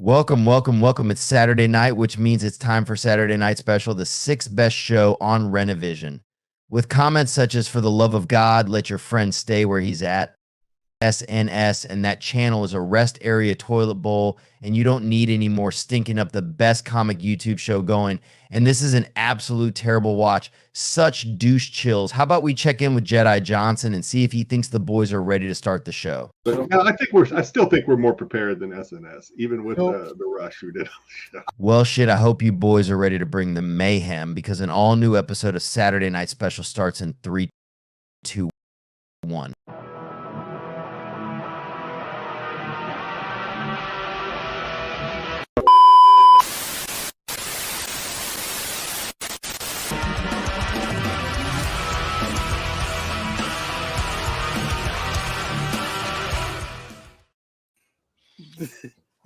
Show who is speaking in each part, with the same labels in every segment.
Speaker 1: Welcome, welcome, welcome. It's Saturday night, which means it's time for Saturday Night Special, the 6th best show on Renovision. With comments such as, for the love of God, let your friend stay where he's at, SNS, and that channel is a rest area toilet bowl, and you don't need any more stinking up the best comic YouTube show going. And this is an absolute terrible watch. Such douche chills. How about we check in with Jedi Johnson and see if he thinks the boys are ready to start the show?
Speaker 2: But I still think we're more prepared than SNS, even with the rush we did on the show.
Speaker 1: Well, shit, I hope you boys are ready to bring the mayhem, because an all-new episode of Saturday Night Special starts in 3, 2, 1.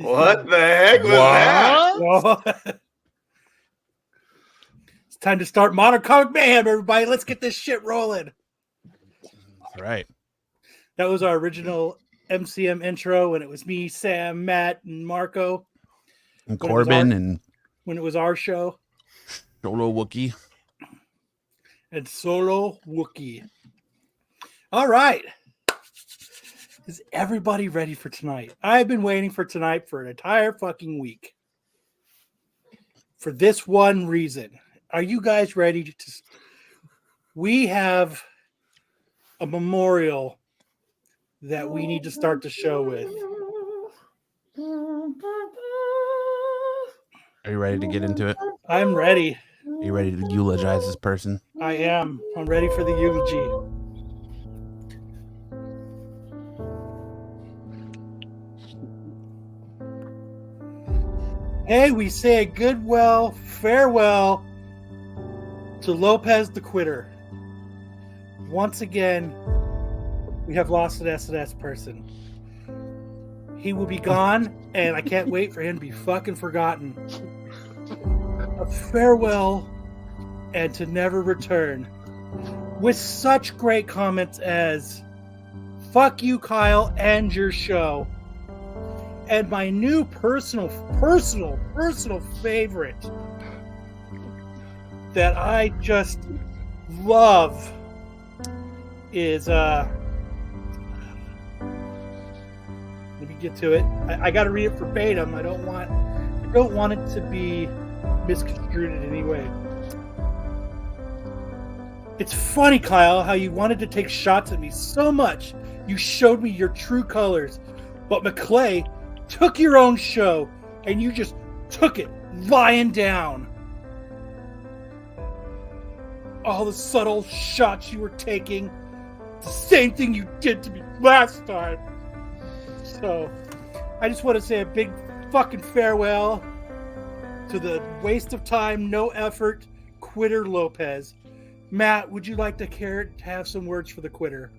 Speaker 3: What the heck was that?
Speaker 4: It's time to start Modern Comic Mayhem, everybody. Let's get this shit rolling.
Speaker 5: That's right.
Speaker 4: That was our original MCM intro, and it was me, Sam, Matt, and Marco.
Speaker 5: And Corbin
Speaker 4: when it was our show.
Speaker 5: Solo Wookie.
Speaker 4: And Solo Wookie. All right. Is everybody ready for tonight? I've been waiting for tonight for an entire fucking week. For this one reason. Are you guys ready to... We have a memorial that we need to start the show with.
Speaker 5: Are you ready to get into it?
Speaker 4: I'm ready.
Speaker 5: Are you ready to eulogize this person?
Speaker 4: I am. I'm ready for the eulogy. Hey, we say a farewell to Lopez the Quitter. Once again, we have lost an SNS person. He will be gone, and I can't wait for him to be fucking forgotten. A farewell and to never return. With such great comments as, "Fuck you, Kyle, and your show." And my new personal favorite that I just love is let me get to it. I got to read it verbatim. I don't want it to be misconstrued in any way. It's funny, Kyle, how you wanted to take shots at me so much. You showed me your true colors, but McClay took your own show, and you just took it lying down. All the subtle shots you were taking, the same thing you did to me last time. So, I just want to say a big fucking farewell to the waste of time, no effort, Quitter Lopez. Matt, would you like to have some words for the Quitter?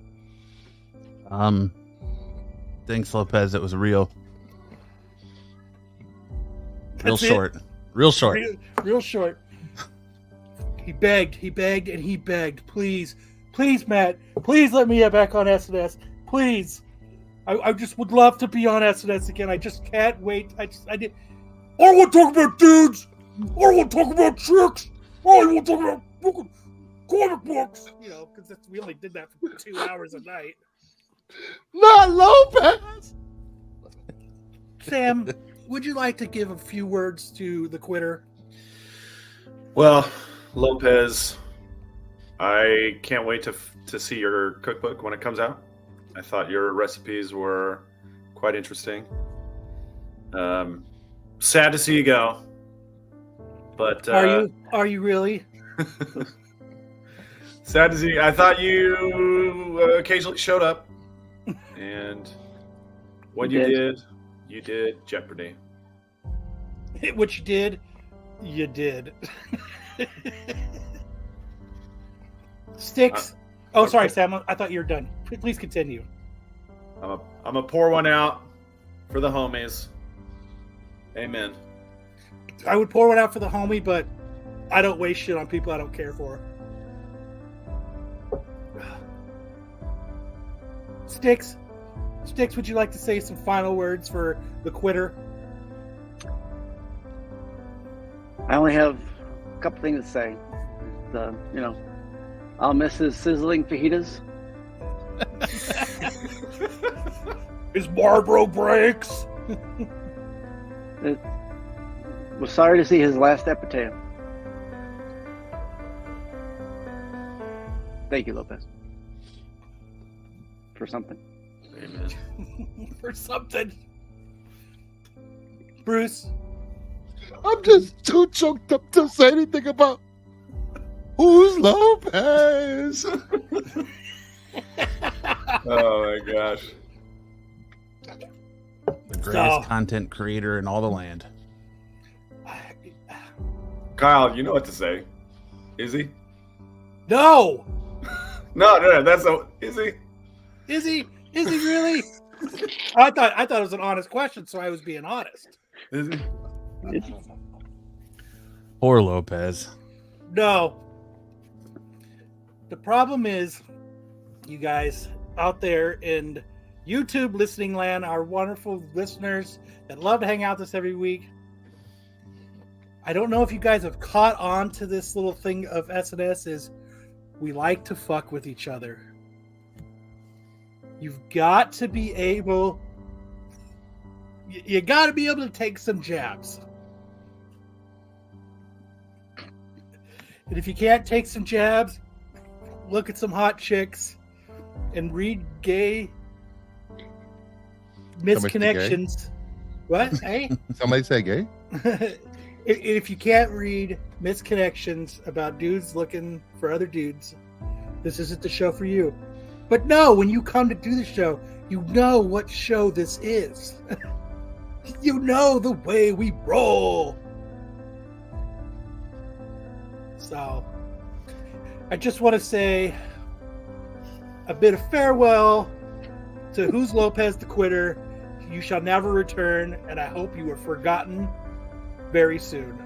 Speaker 5: Thanks, Lopez. It was real. Real
Speaker 4: That's
Speaker 5: short. Real short.
Speaker 4: Real short. He begged, and he begged. Please, Matt. Please let me get back on SNS. Please. I just would love to be on SNS again. I just can't wait. I want to talk about dudes. I want to talk about chicks. I want to talk about fucking comic books. You know, because we only did that for 2 hours a night.
Speaker 5: Not Lopez.
Speaker 4: Sam, would you like to give a few words to the Quitter?
Speaker 3: Well, Lopez, I can't wait to see your cookbook when it comes out. I thought your recipes were quite interesting. Sad to see you go, but
Speaker 4: are you really?
Speaker 3: Sad to see you. I thought you occasionally showed up, and when you did Jeopardy.
Speaker 4: What you did. Sticks. Sorry, Sam. I thought you were done. Please continue.
Speaker 3: I'm gonna pour one out for the homies. Amen.
Speaker 4: I would pour one out for the homie, but I don't waste shit on people I don't care for. Sticks, would you like to say some final words for the Quitter?
Speaker 6: only have a couple things to say. I'll miss his sizzling fajitas.
Speaker 4: His Marlboro breaks.
Speaker 6: Was sorry to see his last epitaph. Thank you, Lopez. For something.
Speaker 3: Amen.
Speaker 4: For something. Bruce.
Speaker 5: I'm just too choked up to say anything about who's Lopez.
Speaker 3: Oh my gosh.
Speaker 5: The greatest content creator in all the land.
Speaker 3: Kyle, you know what to say. Is he?
Speaker 4: No.
Speaker 3: No, that's is he?
Speaker 4: Is he really? I thought it was an honest question, so I was being honest.
Speaker 3: Is he?
Speaker 5: Poor Lopez.
Speaker 4: No. The problem is, you guys out there in YouTube listening land, our wonderful listeners that love to hang out with us every week. I don't know if you guys have caught on to this little thing of SNS is we like to fuck with each other. You've got to be able, you got to be able to take some jabs. And if you can't take some jabs, look at some hot chicks and read gay misconnections. What? Hey?
Speaker 5: Somebody say gay?
Speaker 4: If you can't read misconnections about dudes looking for other dudes, this isn't the show for you. But no, when you come to do the show, you know what show this is. You know the way we roll. So, I just want to say a bit of farewell to Who's Lopez the Quitter. You shall never return, and I hope you are forgotten very soon.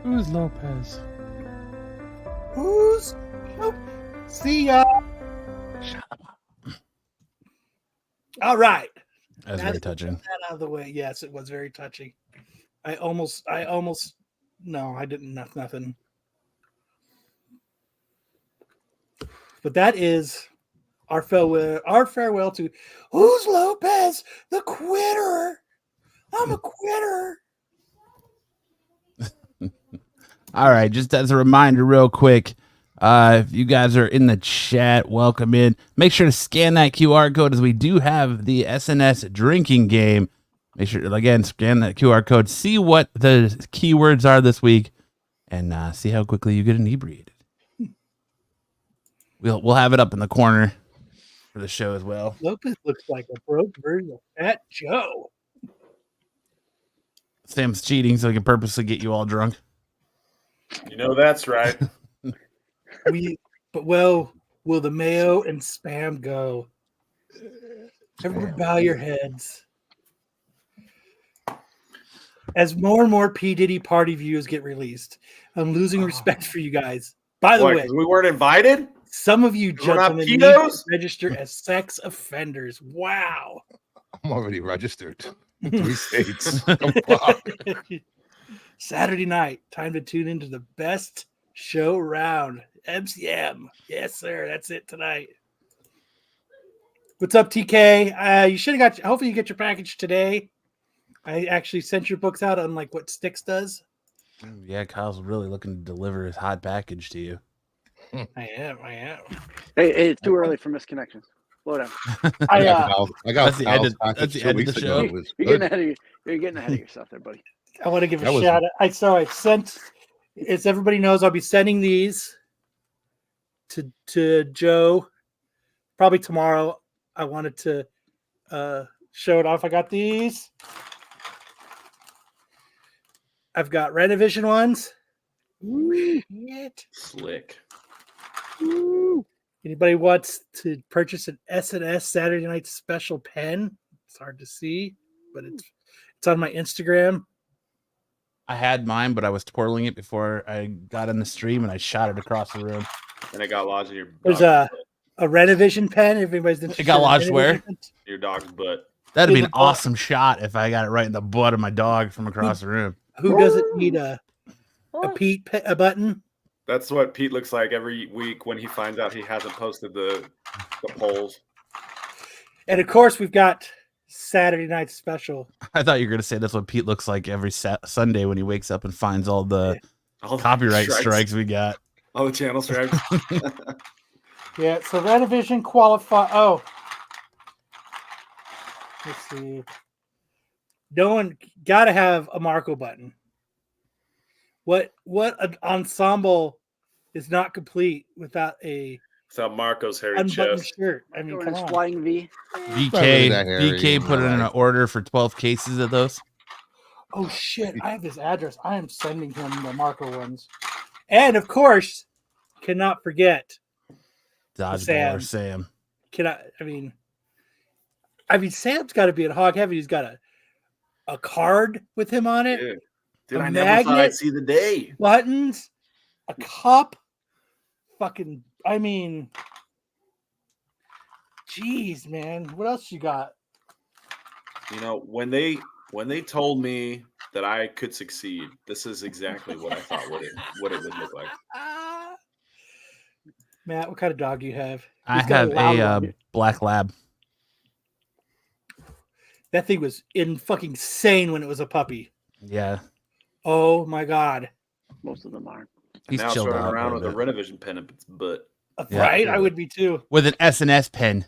Speaker 5: Who's Lopez?
Speaker 4: Who's Lopez? See ya.
Speaker 5: Shut up.
Speaker 4: All right.
Speaker 5: That's very touching.
Speaker 4: That out of the way. Yes, it was very touching. I almost. No, I didn't. Nothing. But that is our farewell. Our farewell to Who's Lopez the Quitter. I'm a quitter.
Speaker 5: All right, just as a reminder, real quick, if you guys are in the chat, welcome in. Make sure to scan that QR code as we do have the SNS drinking game. Make sure, again, scan that QR code, see what the keywords are this week, and see how quickly you get inebriated. We'll have it up in the corner for the show as well.
Speaker 4: Lopez looks like a broke version of Fat Joe.
Speaker 5: Sam's cheating so he can purposely get you all drunk.
Speaker 3: You know that's right.
Speaker 4: Will the mayo and spam go? Everybody bow your heads. As more and more P. Diddy party views get released, I'm losing respect for you guys. By the way,
Speaker 3: we weren't invited?
Speaker 4: some of you gentlemen need to register as sex offenders. Wow.
Speaker 5: I'm already registered in 3 states.
Speaker 4: Saturday night, time to tune into the best show round. MCM. Yes, sir. That's it tonight. What's up, TK? You should have got, hopefully you get your package today. I actually sent your books out unlike what Styx does.
Speaker 5: Yeah, Kyle's really looking to deliver his hot package to you.
Speaker 4: I am.
Speaker 6: Hey, it's too early for misconnections. Slow down.
Speaker 5: I got the end of the show.
Speaker 6: You're getting ahead of yourself there, buddy.
Speaker 4: I want to give a shout out. I sent, as everybody knows, I'll be sending these to Joe probably tomorrow. I wanted to show it off. I got these. I've got Renovision ones. Ooh, shit.
Speaker 3: Slick.
Speaker 4: Ooh. Anybody wants to purchase an SNS Saturday Night Special pen? It's hard to see, but it's on my Instagram.
Speaker 5: I had mine, but I was twirling it before I got in the stream, and I shot it across the room.
Speaker 3: And it got lodged in your
Speaker 4: There's a Renovision pen. If anybody's interested,
Speaker 5: it got lodged where?
Speaker 3: Your dog's butt.
Speaker 5: That'd be an awesome shot if I got it right in the butt of my dog from across the room.
Speaker 4: Who doesn't need a Pete a button?
Speaker 3: That's what Pete looks like every week when he finds out he hasn't posted the polls.
Speaker 4: And of course, we've got Saturday night special.
Speaker 5: I thought you were going to say that's what Pete looks like every Sunday when he wakes up and finds all the copyright strikes we got.
Speaker 3: All the channel strikes.
Speaker 4: Yeah, so Renovision qualify. Oh, let's see. No one got to have a Marco button. What an ensemble is not complete without a
Speaker 3: Marco's hairy
Speaker 4: unbuttoned
Speaker 3: chest.
Speaker 4: shirt? I mean, come on.
Speaker 6: Flying V.
Speaker 5: BK put in an order for 12 cases of those.
Speaker 4: Oh shit! I have his address. I am sending him the Marco ones, and of course, cannot forget
Speaker 5: Dodgeball or Sam.
Speaker 4: I mean, Sam's got to be at Hog Heavy. He's got a card with him on it.
Speaker 3: Dude, I never thought I'd see the day.
Speaker 4: Buttons, a cup, fucking. I mean, geez, man, what else you got?
Speaker 3: You know, when they told me that I could succeed, this is exactly what I thought what it would look like.
Speaker 4: Matt, what kind of dog do you have?
Speaker 5: I have a black lab.
Speaker 4: That thing was fucking insane when it was a puppy.
Speaker 5: Yeah.
Speaker 4: Oh my god.
Speaker 6: Most of them are.
Speaker 5: He's
Speaker 3: now
Speaker 5: chilled
Speaker 3: running
Speaker 5: out
Speaker 3: around
Speaker 5: a
Speaker 3: with a
Speaker 5: little bit.
Speaker 3: Renovision pen up its butt.
Speaker 4: Right? I would be too.
Speaker 5: With an SNS pen.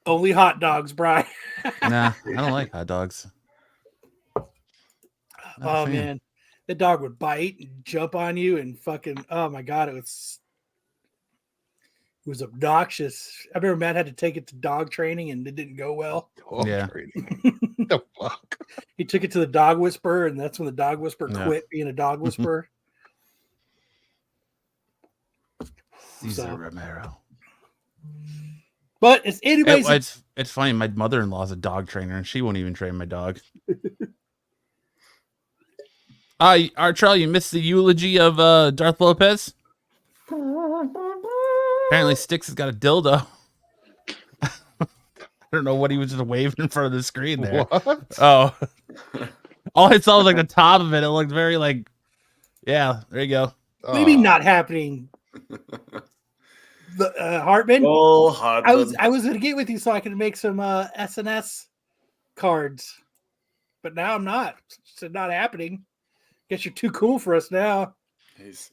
Speaker 4: Only hot dogs, Brian.
Speaker 5: Nah, I don't like hot dogs.
Speaker 4: Oh man. The dog would bite and jump on you and fucking oh my god, it was obnoxious. I remember Matt had to take it to dog training and it didn't go well.
Speaker 5: Yeah.
Speaker 2: The fuck?
Speaker 4: He took it to the dog whisperer, and that's when the dog whisperer quit being a dog whisperer.
Speaker 5: Cesar Romero.
Speaker 4: But it's anyways.
Speaker 5: It's funny. My mother-in-law's a dog trainer, and she won't even train my dog. Artrell, you missed the eulogy of Darth Lopez. Apparently, Styx has got a dildo. I don't know what he was just waving in front of the screen there.
Speaker 2: What?
Speaker 5: Oh, all I saw was like the top of it. It looked very like, yeah. There you go.
Speaker 4: Maybe not happening. Hartman.
Speaker 3: Oh, Hartman.
Speaker 4: I was gonna get with you so I could make some SNS cards, but now I'm not. It's not happening. Guess you're too cool for us now.
Speaker 3: He's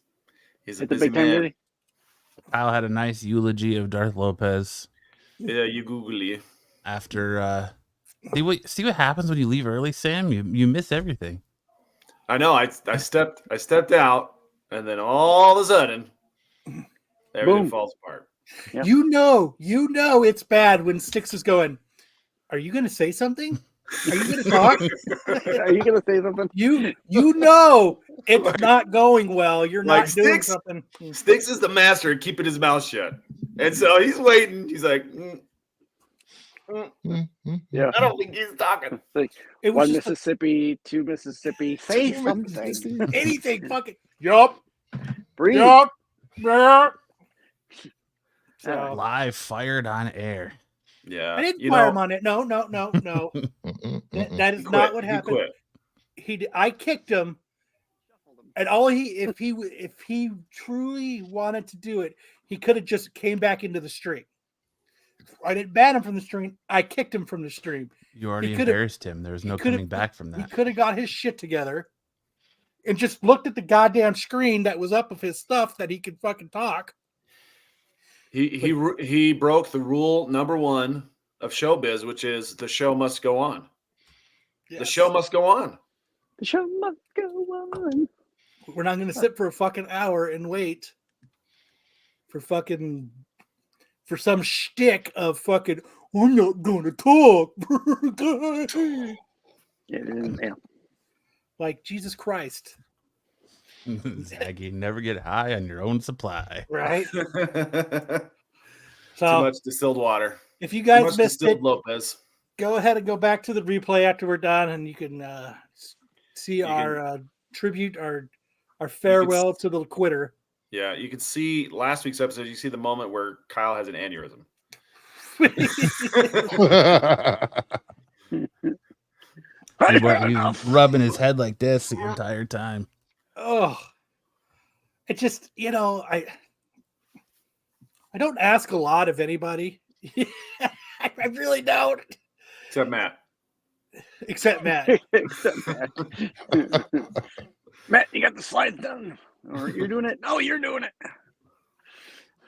Speaker 3: a busy man.
Speaker 5: Kyle had a nice eulogy of Darth Lopez.
Speaker 3: Yeah, you googly.
Speaker 5: After see what happens when you leave early, Sam. You miss everything.
Speaker 3: I know. I stepped out, and then all of a sudden, everything falls apart.
Speaker 4: Yep. You know it's bad when Styx is going. Are you going to say something? Are you going to talk?
Speaker 6: Are you going to say something?
Speaker 4: You know it's not going well. You're not doing something.
Speaker 3: Styx is the master at keeping his mouth shut, and so he's waiting. He's like.
Speaker 6: Yeah,
Speaker 3: I don't think he's talking.
Speaker 6: Like,
Speaker 4: it was
Speaker 6: one Mississippi, two Mississippi. Say something.
Speaker 4: Anything. Fucking. Yup.
Speaker 6: Breathe.
Speaker 4: Yup. So,
Speaker 5: live fired on air.
Speaker 3: Yeah,
Speaker 4: I didn't fire him on it. No. That is not what happened. I kicked him, and if he truly wanted to do it, he could have just came back into the stream. I didn't ban him from the stream. I kicked him from the stream.
Speaker 5: You already embarrassed him. There was no coming back from that.
Speaker 4: He could have got his shit together and just looked at the goddamn screen that was up of his stuff that he could fucking talk.
Speaker 3: He broke the rule number 1 of showbiz, which is the show must go on. Yes. The show must go on.
Speaker 6: The show must go on.
Speaker 4: We're not going to sit for a fucking hour and wait for some shtick of fucking, I'm not going to talk.
Speaker 6: Yeah.
Speaker 4: Like, Jesus Christ.
Speaker 5: Zaggy, never get high on your own supply.
Speaker 4: Right?
Speaker 3: Too
Speaker 4: So,
Speaker 3: much distilled water.
Speaker 4: If you guys missed it,
Speaker 3: Lopez.
Speaker 4: Go ahead and go back to the replay after we're done, and you can see our tribute, our farewell to the quitter.
Speaker 3: Yeah, you can see last week's episode. You see the moment where Kyle has an aneurysm.
Speaker 5: He's rubbing his head like this the entire time.
Speaker 4: Oh, it just, I don't ask a lot of anybody. I really don't.
Speaker 3: Except Matt.
Speaker 4: Except Matt.
Speaker 6: Except Matt. Matt, you got the slides done. Or you're doing it. No, you're doing it.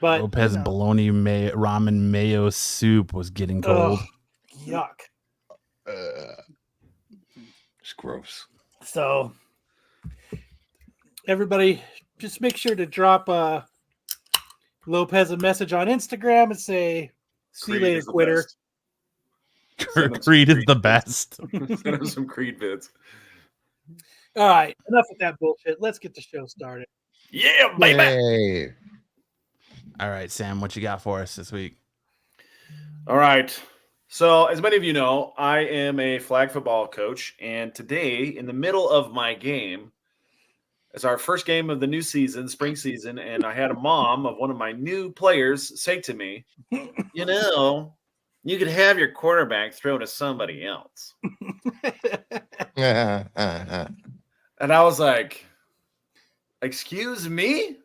Speaker 4: But
Speaker 5: Lopez bologna ramen mayo soup was getting cold.
Speaker 4: Yuck.
Speaker 7: It's gross.
Speaker 4: So everybody just make sure to drop Lopez a message on Instagram and say, see you later, quitter.
Speaker 5: Creed is the best.
Speaker 3: Send him some Creed vids.
Speaker 4: All right, enough with that bullshit. Let's get the show started.
Speaker 3: Yeah, baby.
Speaker 7: Yay.
Speaker 5: All right, Sam, what you got for us this week?
Speaker 3: All right. So, as many of you know, I am a flag football coach, and today, in the middle of my game, is our first game of the new season, spring season, and I had a mom of one of my new players say to me, you know, you could have your quarterback throw to somebody else. And I was like, excuse me?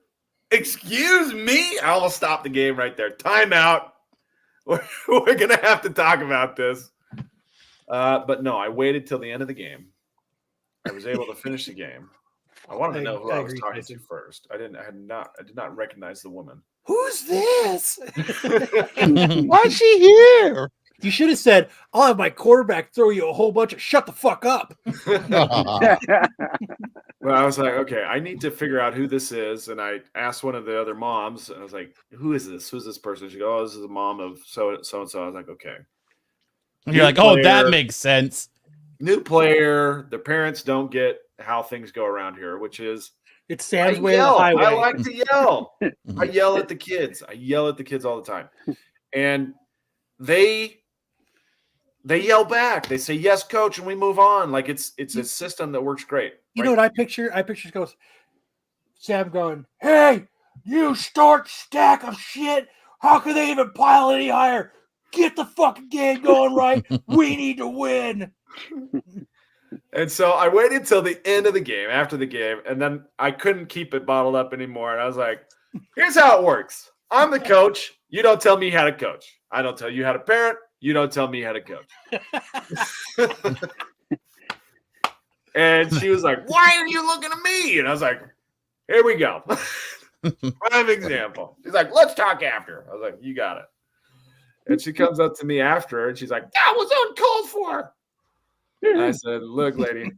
Speaker 3: Excuse me? I almost stopped the game right there. Timeout. We're going to have to talk about this. But no, I waited till the end of the game. I was able to finish the game. I wanted to know who I was talking to first. I did not recognize the woman.
Speaker 4: Who's this?
Speaker 7: Why's she here?
Speaker 4: You should have said, I'll have my quarterback throw you a whole bunch of shut the fuck up.
Speaker 3: Well, I was like, okay, I need to figure out who this is. And I asked one of the other moms, and I was like, who is this? Who's this person? She goes, oh, this is the mom of so-and-so. I was like, okay.
Speaker 5: You're like, oh, that makes sense.
Speaker 3: New player. The parents don't get how things go around here, which is
Speaker 4: it's Sam's way of the highway.
Speaker 3: I like to yell. I yell at the kids. I yell at the kids all the time. And they yell back. They say, yes, coach, and we move on. Like it's a system that works great.
Speaker 4: You know what I picture? I picture goes Sam going, hey, you start stack of shit. How can they even pile any higher? Get the fucking game going right. We need to win.
Speaker 3: And so I waited till the end of the game, after the game, and then I couldn't keep it bottled up anymore. And I was like, here's how it works. I'm the coach. You don't tell me how to coach. I don't tell you how to parent. You don't tell me how to coach. And she was like, why are you looking at me? And I was like, here we go. Prime example. She's like, let's talk after. I was like, you got it. And she comes up to me after, and she's like, that was uncalled for. And I said, look, lady,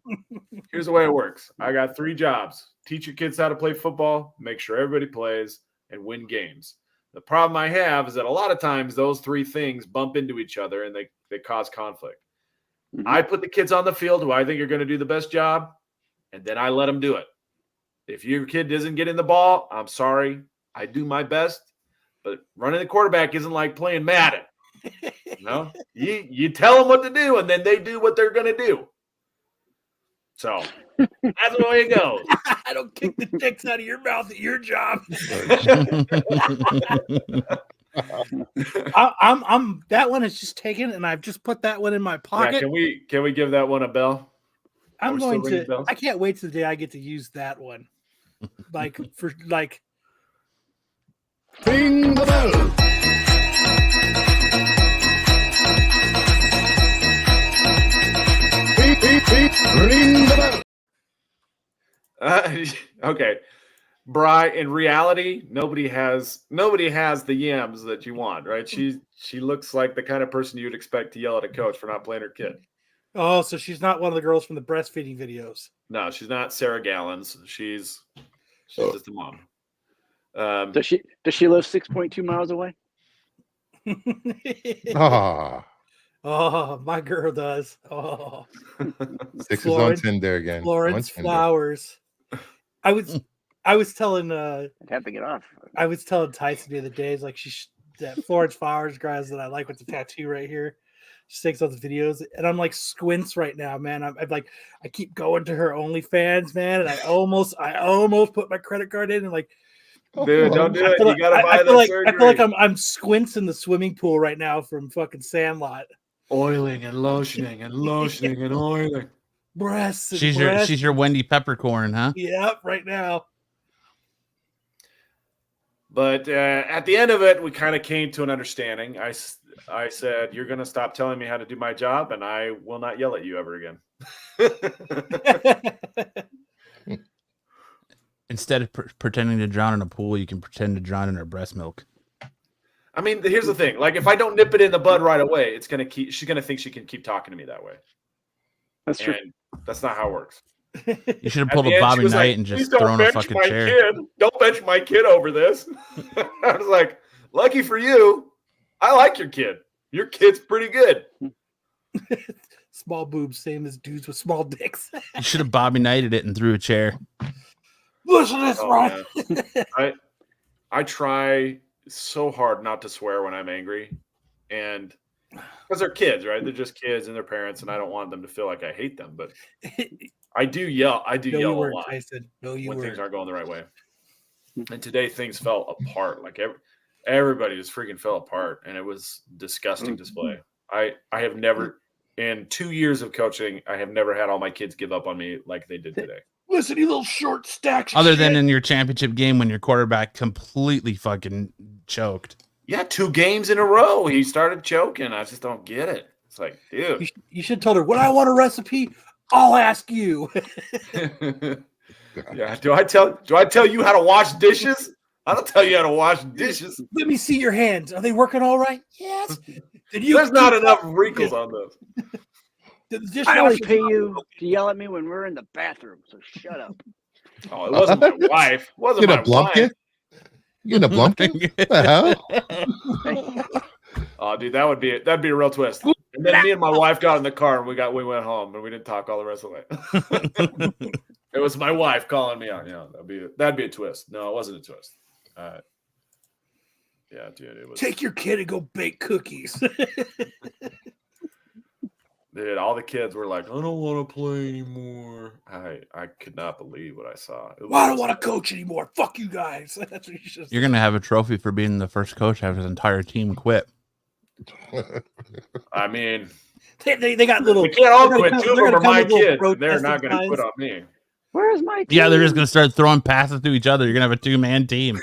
Speaker 3: here's the way it works. I got 3 jobs. Teach your kids how to play football, make sure everybody plays, and win games. The problem I have is that a lot of times those 3 things bump into each other, and they cause conflict. Mm-hmm. I put the kids on the field who I think are going to do the best job, and then I let them do it. If your kid doesn't get in the ball, I'm sorry. I do my best, but running the quarterback isn't like playing Madden. No, you tell them what to do, and then they do what they're going to do. So that's the way it goes.
Speaker 4: I don't kick the dicks out of your mouth at your job. I'm that one is just taken, and I've just put that one in my pocket.
Speaker 3: Yeah, can we give that one a bell?
Speaker 4: I'm going to. I can't wait till the day I get to use that one. Like
Speaker 7: Ring the bell. Ring the
Speaker 3: bell. Okay. Bri, in reality, nobody has the yams that you want, right? She looks like the kind of person you'd expect to yell at a coach for not playing her kid.
Speaker 4: Oh, so she's not one of the girls from the breastfeeding videos.
Speaker 3: No, she's not Sarah Gallons. She's just a mom.
Speaker 6: Does she live 6.2 miles away?
Speaker 7: Oh,
Speaker 4: my girl does. Oh,
Speaker 7: 6 is on Tinder again.
Speaker 4: Florence Flowers. I was telling
Speaker 6: I'd have to get off.
Speaker 4: I was telling Tyson the other day, like that Florence Flowers guys that I like with the tattoo right here. She takes all the videos, and I'm like squints right now, man. I'm like, I keep going to her OnlyFans, man, and I almost put my credit card in, and like,
Speaker 3: dude, don't do it. You gotta buy the surgery.
Speaker 4: I feel like I'm squints in the swimming pool right now from fucking Sandlot.
Speaker 3: Oiling and lotioning and lotioning and oiling.
Speaker 4: breasts. And
Speaker 5: She's your Wendy Peppercorn, huh?
Speaker 4: Yep, right now.
Speaker 3: But at the end of it, we kind of came to an understanding. I said, "You're going to stop telling me how to do my job, and I will not yell at you ever again."
Speaker 5: Instead of pretending to drown in a pool, you can pretend to drown in her breast milk.
Speaker 3: I mean, here's the thing: like, if I don't nip it in the bud right away, it's gonna keep. She's gonna think she can keep talking to me that way.
Speaker 6: That's true.
Speaker 3: And that's not how it works.
Speaker 5: You should have pulled a Bobby Knight and just thrown a fucking chair.
Speaker 3: Kid. Don't bench my kid over this. I was like, lucky for you, I like your kid. Your kid's pretty good.
Speaker 4: Small boobs, same as dudes with small dicks.
Speaker 5: You should have Bobby Knighted it and threw a chair.
Speaker 4: Listen to this, Ron.
Speaker 3: I try so hard not to swear when I'm angry, and because they're kids, right? They're just kids and their parents, and I don't want them to feel like I hate them. But I do yell. I do yell a lot when things aren't going the right way. And today things fell apart. Like everybody just freaking fell apart, and it was disgusting display. I have never, in 2 years of coaching, I have never had all my kids give up on me like they did today.
Speaker 4: Listen, you little short stacks.
Speaker 5: Other than in your championship game when your quarterback completely fucking choked.
Speaker 3: Yeah, 2 games in a row. He started choking. I just don't get it. It's like, dude.
Speaker 4: You should have told her, when I want a recipe, I'll ask you.
Speaker 3: Yeah. Do I tell you how to wash dishes? I don't tell you how to wash dishes.
Speaker 4: Let me see your hands. Are they working all right? Yes.
Speaker 3: There's not enough wrinkles on those.
Speaker 6: I only pay you to yell at me when we're in the bathroom, so shut up.
Speaker 3: Oh, it wasn't my wife. It wasn't my wife.
Speaker 7: You gonna Blumpkin? What the hell?
Speaker 3: Oh, dude, that'd be a real twist. And then me and my wife got in the car and we went home and we didn't talk all the rest of the way. It was my wife calling me out. Yeah, that'd be a twist. No, it wasn't a twist. Yeah, dude, it was.
Speaker 4: Take your kid and go bake cookies.
Speaker 3: Dude, all the kids were like, "I don't want to play anymore." I could not believe what I saw.
Speaker 4: I don't want to coach anymore. Fuck you guys. That's what you should.
Speaker 5: You're gonna have a trophy for being the first coach to have his entire team quit.
Speaker 3: I mean,
Speaker 4: they got little.
Speaker 3: We can't all quit. 2 of them are my kids. They're not going to quit on me.
Speaker 6: Where's my team?
Speaker 5: Yeah, they're just gonna start throwing passes to each other. You're gonna have a 2-man team.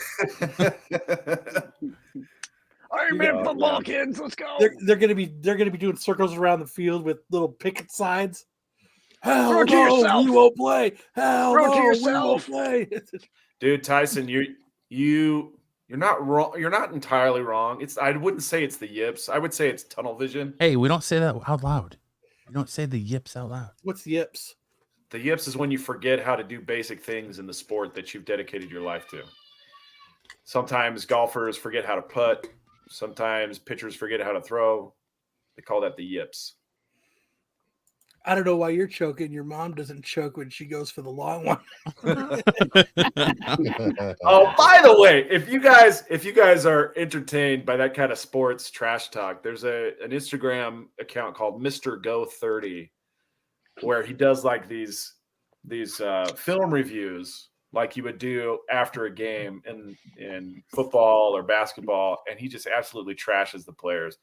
Speaker 6: Iron Man football kids, let's go.
Speaker 4: They're gonna be doing circles around the field with little picket signs. Hell
Speaker 6: Throw it to
Speaker 4: no,
Speaker 6: yourself.
Speaker 4: we won't play. Hell
Speaker 6: Throw it to
Speaker 4: no, we
Speaker 6: yourself.
Speaker 4: won't play.
Speaker 3: Dude, Tyson, you're not wrong. You're not entirely wrong. I wouldn't say it's the yips. I would say it's tunnel vision.
Speaker 5: Hey, we don't say that out loud. We don't say the yips out loud.
Speaker 4: What's the yips?
Speaker 3: The yips is when you forget how to do basic things in the sport that you've dedicated your life to. Sometimes golfers forget how to putt. Sometimes pitchers forget how to throw. They call that the yips.
Speaker 4: I don't know why you're choking. Your mom doesn't choke when she goes for the long one.
Speaker 3: Oh, by the way, if you guys are entertained by that kind of sports trash talk, there's an Instagram account called Mr. Go 30 where he does like these film reviews like you would do after a game in football or basketball, and he just absolutely trashes the players,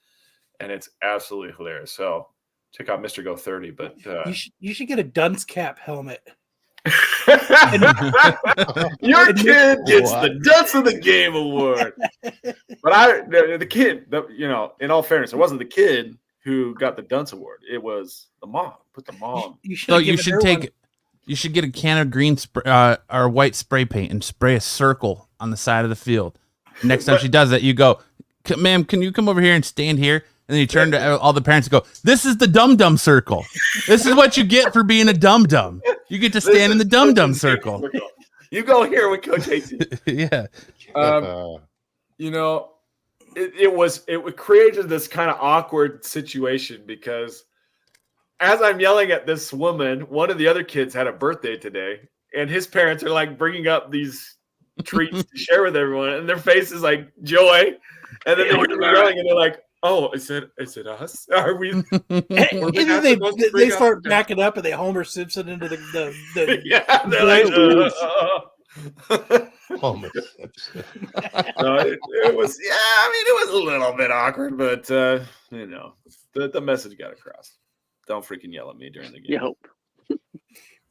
Speaker 3: and it's absolutely hilarious. So check out Mr. Go 30. But
Speaker 4: you should get a dunce cap helmet.
Speaker 3: Your kid gets the Dunce of the Game award. But the kid, in all fairness, it wasn't the kid who got the Dunce award. It was the mom. Put the mom.
Speaker 5: You should get a can of green or white spray paint and spray a circle on the side of the field. Next time she does that, you go, "Ma'am, can you come over here and stand here?" And then you turn to all the parents and go, "This is the dum-dum circle. This is what you get for being a dum-dum. You get to stand in the dum-dum circle."
Speaker 3: You go here with Coach AC.
Speaker 5: Yeah.
Speaker 3: It created this kind of awkward situation because as I'm yelling at this woman, one of the other kids had a birthday today, and his parents are like bringing up these treats to share with everyone, and their face is like joy. And then they hear me yelling, and they're like, "Oh, is it us? Are we?"
Speaker 4: They start backing up, and they Homer Simpson into the
Speaker 3: yeah. They're like,
Speaker 7: Homer Simpson.
Speaker 3: No, it was it was a little bit awkward, but the message got across. Don't freaking yell at me during the game.
Speaker 6: You hope.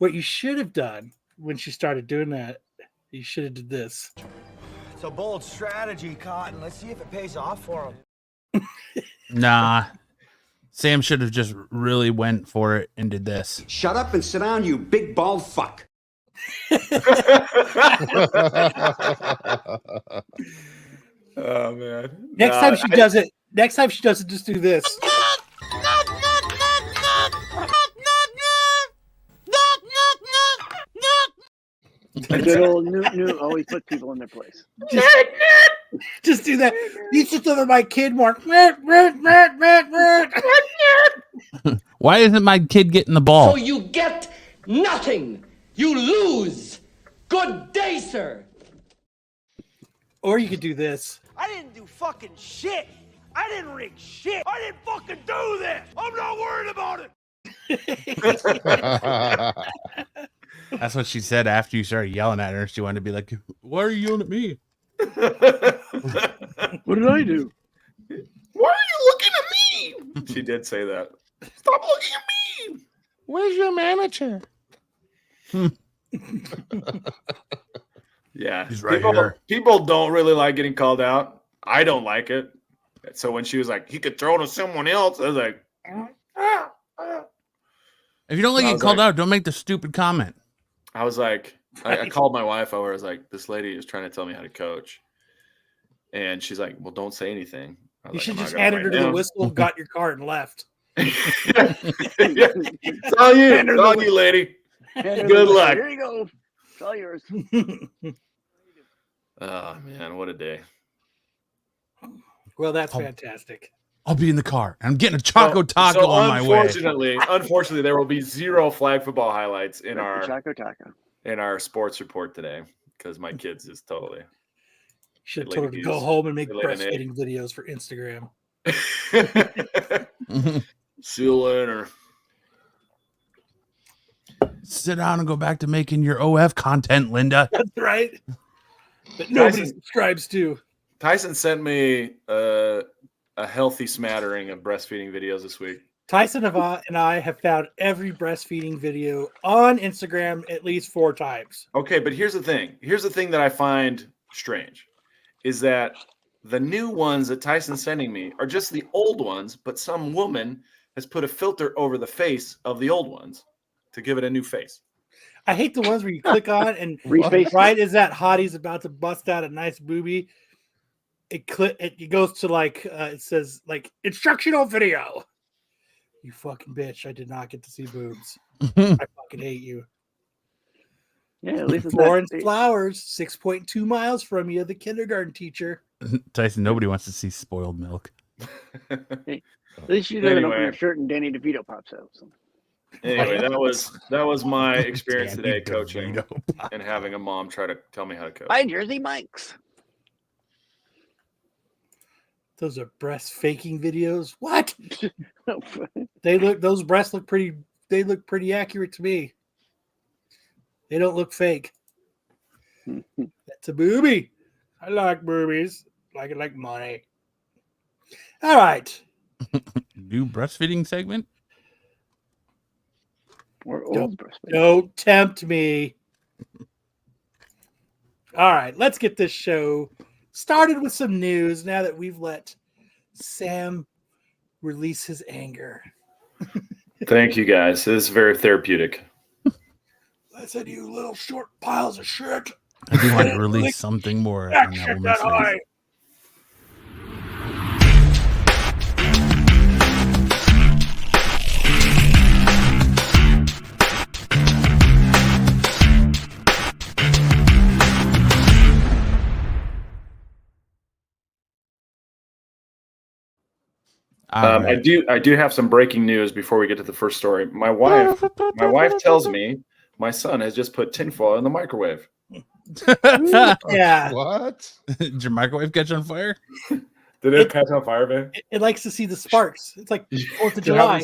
Speaker 4: What you should have done when she started doing that, you should have did this.
Speaker 8: It's a bold strategy, Cotton. Let's see if it pays off for him.
Speaker 5: Nah. Sam should have just really went for it and did this.
Speaker 9: Shut up and sit down, you big bald fuck.
Speaker 3: Oh man.
Speaker 4: Next time she does it, just do this.
Speaker 6: Good old Newt always put people in their place.
Speaker 4: Just do that. You should deliver my kid more.
Speaker 5: Why isn't my kid getting the ball?
Speaker 10: So you get nothing. You lose. Good day, sir.
Speaker 4: Or you could do this.
Speaker 8: I didn't do fucking shit. I didn't rig shit. I didn't fucking do this. I'm not worried about it.
Speaker 5: That's what she said after you started yelling at her. She wanted to be like, why are you yelling at me?
Speaker 6: What did I do?
Speaker 3: Why are you looking at me? She did say that. Stop looking at me.
Speaker 7: Where's your manager?
Speaker 3: Yeah.
Speaker 5: He's right here.
Speaker 3: People don't really like getting called out. I don't like it. So when she was like, he could throw to someone else, I was like,
Speaker 5: If you don't like getting called out, don't make the stupid comment.
Speaker 3: I was like, I called my wife over. I was like, this lady is trying to tell me how to coach. And she's like, well, don't say anything.
Speaker 4: You should just handed her to the whistle, got your card, and left.
Speaker 3: It's all you. It's all you, lady. Good luck.
Speaker 6: Here you go. It's all yours.
Speaker 3: Oh, man, what a day.
Speaker 4: Well, that's fantastic.
Speaker 5: I'll be in the car. I'm getting a Choco Taco on my way.
Speaker 3: Unfortunately, there will be zero flag football highlights in
Speaker 6: Choco Taco
Speaker 3: in our sports report today because my kids is totally.
Speaker 4: Should have told her to go home and make breastfeeding videos for Instagram.
Speaker 3: See you later.
Speaker 5: Sit down and go back to making your OF content, Linda.
Speaker 4: That's right. But nobody subscribes to.
Speaker 3: Tyson sent me a healthy smattering of breastfeeding videos this week.
Speaker 4: Tyson and I have found every breastfeeding video on Instagram at least 4 times.
Speaker 3: Okay, but here's the thing. Here's the thing that I find strange is that the new ones that Tyson's sending me are just the old ones, but some woman has put a filter over the face of the old ones to give it a new face.
Speaker 4: I hate the ones where you click on and right as that hottie's about to bust out a nice boobie, it goes to like it says like instructional video. You fucking bitch! I did not get to see boobs. I fucking hate you.
Speaker 6: Yeah, at least it's
Speaker 4: Florence Flowers, 6.2 miles from you, the kindergarten teacher.
Speaker 5: Tyson, nobody wants to see spoiled milk.
Speaker 6: Hey, at least you didn't open your shirt and Danny DeVito pops out. So.
Speaker 3: Anyway, that was my experience today coaching and having a mom try to tell me how to coach.
Speaker 6: Hi, Jersey Mike's.
Speaker 4: Those are breast faking videos. What? Those breasts look pretty. They look pretty accurate to me. They don't look fake. That's a boobie. I like boobies. Like it like money. All right.
Speaker 5: New breastfeeding segment?
Speaker 6: Or old breastfeeding.
Speaker 4: Don't tempt me. All right. Let's get this show started with some news now that we've let Sam release his anger.
Speaker 3: Thank you, guys. This is very therapeutic.
Speaker 4: Listen, you little short piles of shit.
Speaker 5: I do want to release something more on that woman's face.
Speaker 3: I do have some breaking news before we get to the first story. My wife tells me my son has just put tinfoil in the microwave.
Speaker 4: Yeah.
Speaker 7: What?
Speaker 5: Did your microwave catch on fire?
Speaker 3: Did it catch on fire, man?
Speaker 4: It likes to see the sparks. It's like 4th of July.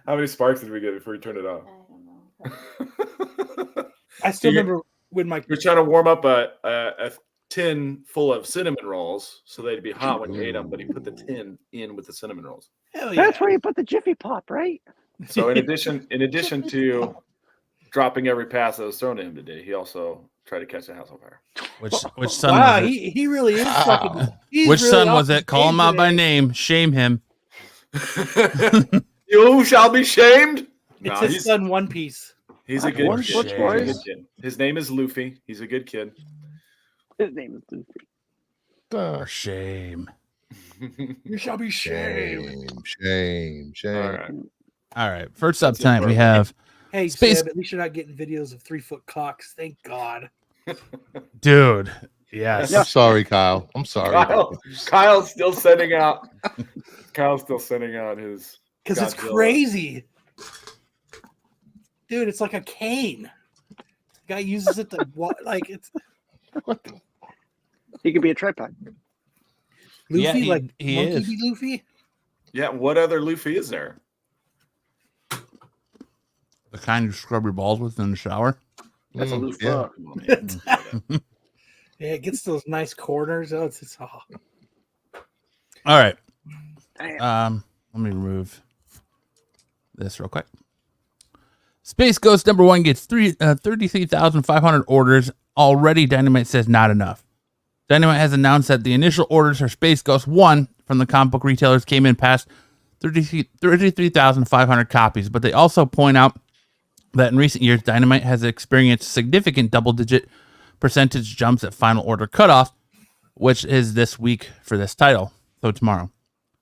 Speaker 3: How many sparks did we get before we turned it off?
Speaker 4: I still remember when
Speaker 3: we're trying to warm up a tin full of cinnamon rolls so they'd be hot when you ate them, but he put the tin in with the cinnamon rolls.
Speaker 4: Hell yeah.
Speaker 6: That's where you put the Jiffy Pop, right?
Speaker 3: So in addition to dropping every pass that was thrown to him today. He also tried to catch a house on fire.
Speaker 5: Which son
Speaker 4: Wow,
Speaker 5: was it?
Speaker 4: he really is fucking. He's
Speaker 5: Which
Speaker 4: really
Speaker 5: son
Speaker 4: off
Speaker 5: was
Speaker 4: his
Speaker 5: it? Call him
Speaker 4: game
Speaker 5: out by
Speaker 4: today.
Speaker 5: name. Shame him.
Speaker 3: You shall be shamed.
Speaker 4: It's
Speaker 3: No,
Speaker 4: his son, One Piece.
Speaker 3: He's a good
Speaker 6: What's
Speaker 3: kid.
Speaker 6: boys?
Speaker 3: He's a good kid. His name is Luffy. He's a good kid.
Speaker 6: His name is Luffy.
Speaker 5: For shame.
Speaker 4: You shall be shamed.
Speaker 7: Shame.
Speaker 3: All right.
Speaker 5: All right. First up tonight, we have
Speaker 4: Hey,
Speaker 5: Space-
Speaker 4: Seb, at least you're not getting videos of 3-foot cocks. Thank God.
Speaker 5: dude. Yes.
Speaker 7: I'm sorry, Kyle. I'm sorry.
Speaker 3: Kyle's still sending out. Kyle's still sending out his.
Speaker 4: Because it's
Speaker 3: Godzilla.
Speaker 4: crazy. Dude, it's like a cane. The guy uses it to what? Like it's
Speaker 6: He could be a tripod.
Speaker 4: Luffy,
Speaker 5: Yeah,
Speaker 4: like
Speaker 5: he
Speaker 4: Monkey
Speaker 5: is.
Speaker 4: D. Luffy.
Speaker 3: Yeah. What other Luffy is there?
Speaker 5: The kind you scrub your balls with in the shower.
Speaker 3: That's a Luffy.
Speaker 7: yeah.
Speaker 4: Yeah, it gets those nice corners. Oh, it's
Speaker 5: All right.
Speaker 6: Damn.
Speaker 5: Let me remove this real quick. Space Ghost #1 gets 33,500 orders. Already, Dynamite says not enough. Dynamite has announced that the initial orders for Space Ghost 1 from the comic book retailers came in past 33,500 copies, but they also point out that in recent years, Dynamite has experienced significant double-digit percentage jumps at final order cutoff, which is this week for this title, so tomorrow.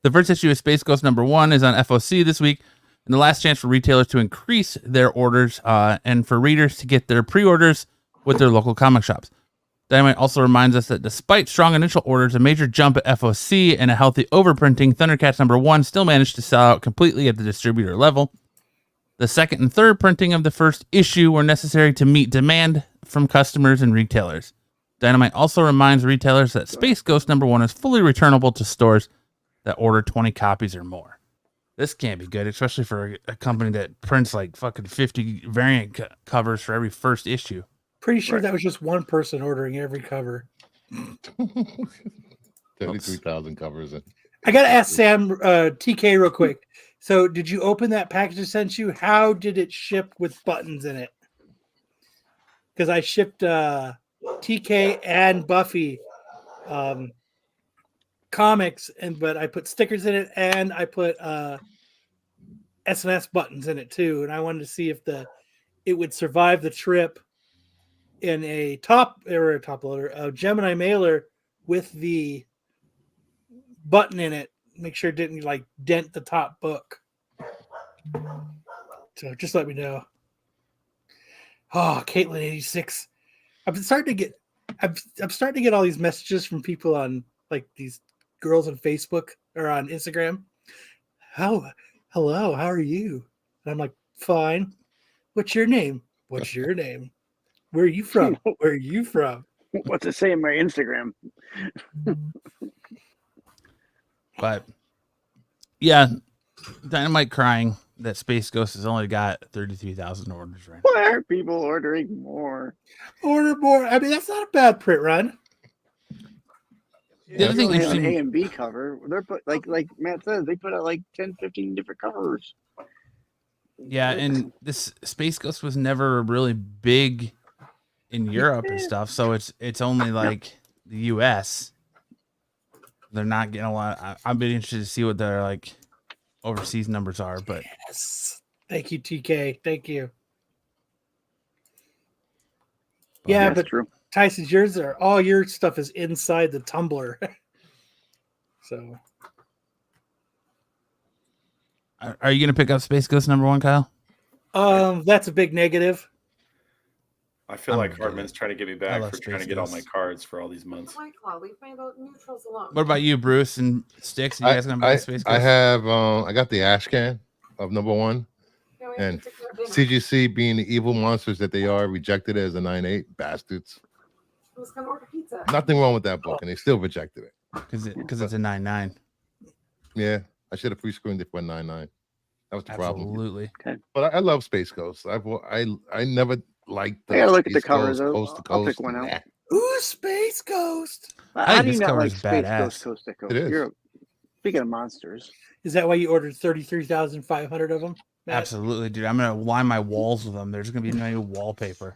Speaker 5: The first issue of Space Ghost #1 is on FOC this week, and the last chance for retailers to increase their orders and for readers to get their pre-orders with their local comic shops. Dynamite also reminds us that despite strong initial orders, a major jump at FOC, and a healthy overprinting, Thundercats #1 still managed to sell out completely at the distributor level. The second and third printing of the first issue were necessary to meet demand from customers and retailers. Dynamite also reminds retailers that Space Ghost #1 is fully returnable to stores that order 20 copies or more. This can't be good, especially for a company that prints like fucking 50 variant covers for every first issue.
Speaker 4: pretty sure that was just one person ordering every cover.
Speaker 7: 33,000 covers in.
Speaker 4: I gotta ask Sam TK real quick. So, did you open that package I sent you? How did it ship with buttons in it? Because I shipped TK and Buffy comics, but I put stickers in it and I put SNS buttons in it too. And I wanted to see if it would survive the trip in a top loader, a Gemini mailer with the button in it. Make sure it didn't like dent the top book. So just let me know. Oh, Caitlin 86. I'm starting to get all these messages from people on like these girls on Facebook or on Instagram. Hello, how are you? And I'm like, fine. What's your name? What's your name? Where are you from? Where are you from?
Speaker 6: What's it say in my Instagram?
Speaker 5: But yeah, Dynamite crying that Space Ghost has only got 33,000 orders right now.
Speaker 6: Why aren't people ordering more?
Speaker 4: Order more. I mean, that's not a bad print run.
Speaker 5: The other thing
Speaker 6: Only an
Speaker 5: interesting-
Speaker 6: A and B cover. They're put like Matt says, they put out like 10, 15 different covers.
Speaker 5: Yeah, and this Space Ghost was never really big in Europe and stuff, so it's only like the US. They're not getting a lot. I'd be interested to see what their like overseas numbers are, but
Speaker 4: yes. Thank you, TK. Thank you. Yeah,
Speaker 6: That's
Speaker 4: but
Speaker 6: true.
Speaker 4: Tyson's yours are all your stuff is inside the tumbler. So
Speaker 5: are you gonna pick up Space Ghost #1, Kyle?
Speaker 4: that's a big negative.
Speaker 3: I feel
Speaker 5: I'm
Speaker 3: like
Speaker 5: good.
Speaker 3: Hardman's trying to get me
Speaker 5: I
Speaker 3: back
Speaker 5: love
Speaker 3: for trying to
Speaker 5: Space
Speaker 3: get all my
Speaker 5: Ghost.
Speaker 3: cards for all these months.
Speaker 11: White Claw, leave me about neutrals alone.
Speaker 5: What about you, Bruce and Sticks? You guys gonna buy Space Ghost?
Speaker 7: I have I got the ash can of #1,
Speaker 11: Yeah, we
Speaker 7: and
Speaker 11: have to take care of dinner.
Speaker 7: CGC, being the evil monsters that they are, rejected it as a 9.8. Bastards.
Speaker 11: Who's gonna order pizza?
Speaker 7: Nothing wrong with that book, and they still rejected it.
Speaker 5: Because it's a 9.9.
Speaker 7: Yeah, I should have pre-screened it for 9.9. That was the problem.
Speaker 5: Absolutely.
Speaker 7: But I love Space Ghost. I never liked.
Speaker 6: I gotta look at the
Speaker 7: Space
Speaker 6: covers.
Speaker 7: Ghost,
Speaker 6: I'll
Speaker 7: coast to
Speaker 6: pick
Speaker 7: coast.
Speaker 6: one out.
Speaker 7: Nah.
Speaker 4: Ooh, Space Ghost.
Speaker 5: I
Speaker 6: How
Speaker 5: think
Speaker 6: do you
Speaker 5: this
Speaker 6: not
Speaker 5: cover
Speaker 6: like
Speaker 5: is
Speaker 6: Space
Speaker 5: badass.
Speaker 6: Ghost Coast to Coast?
Speaker 7: It is.
Speaker 6: Speaking of monsters,
Speaker 4: Is that why you ordered 33,500 of them? Matt?
Speaker 5: Absolutely, dude. I'm gonna line my walls with them. There's gonna be no wallpaper.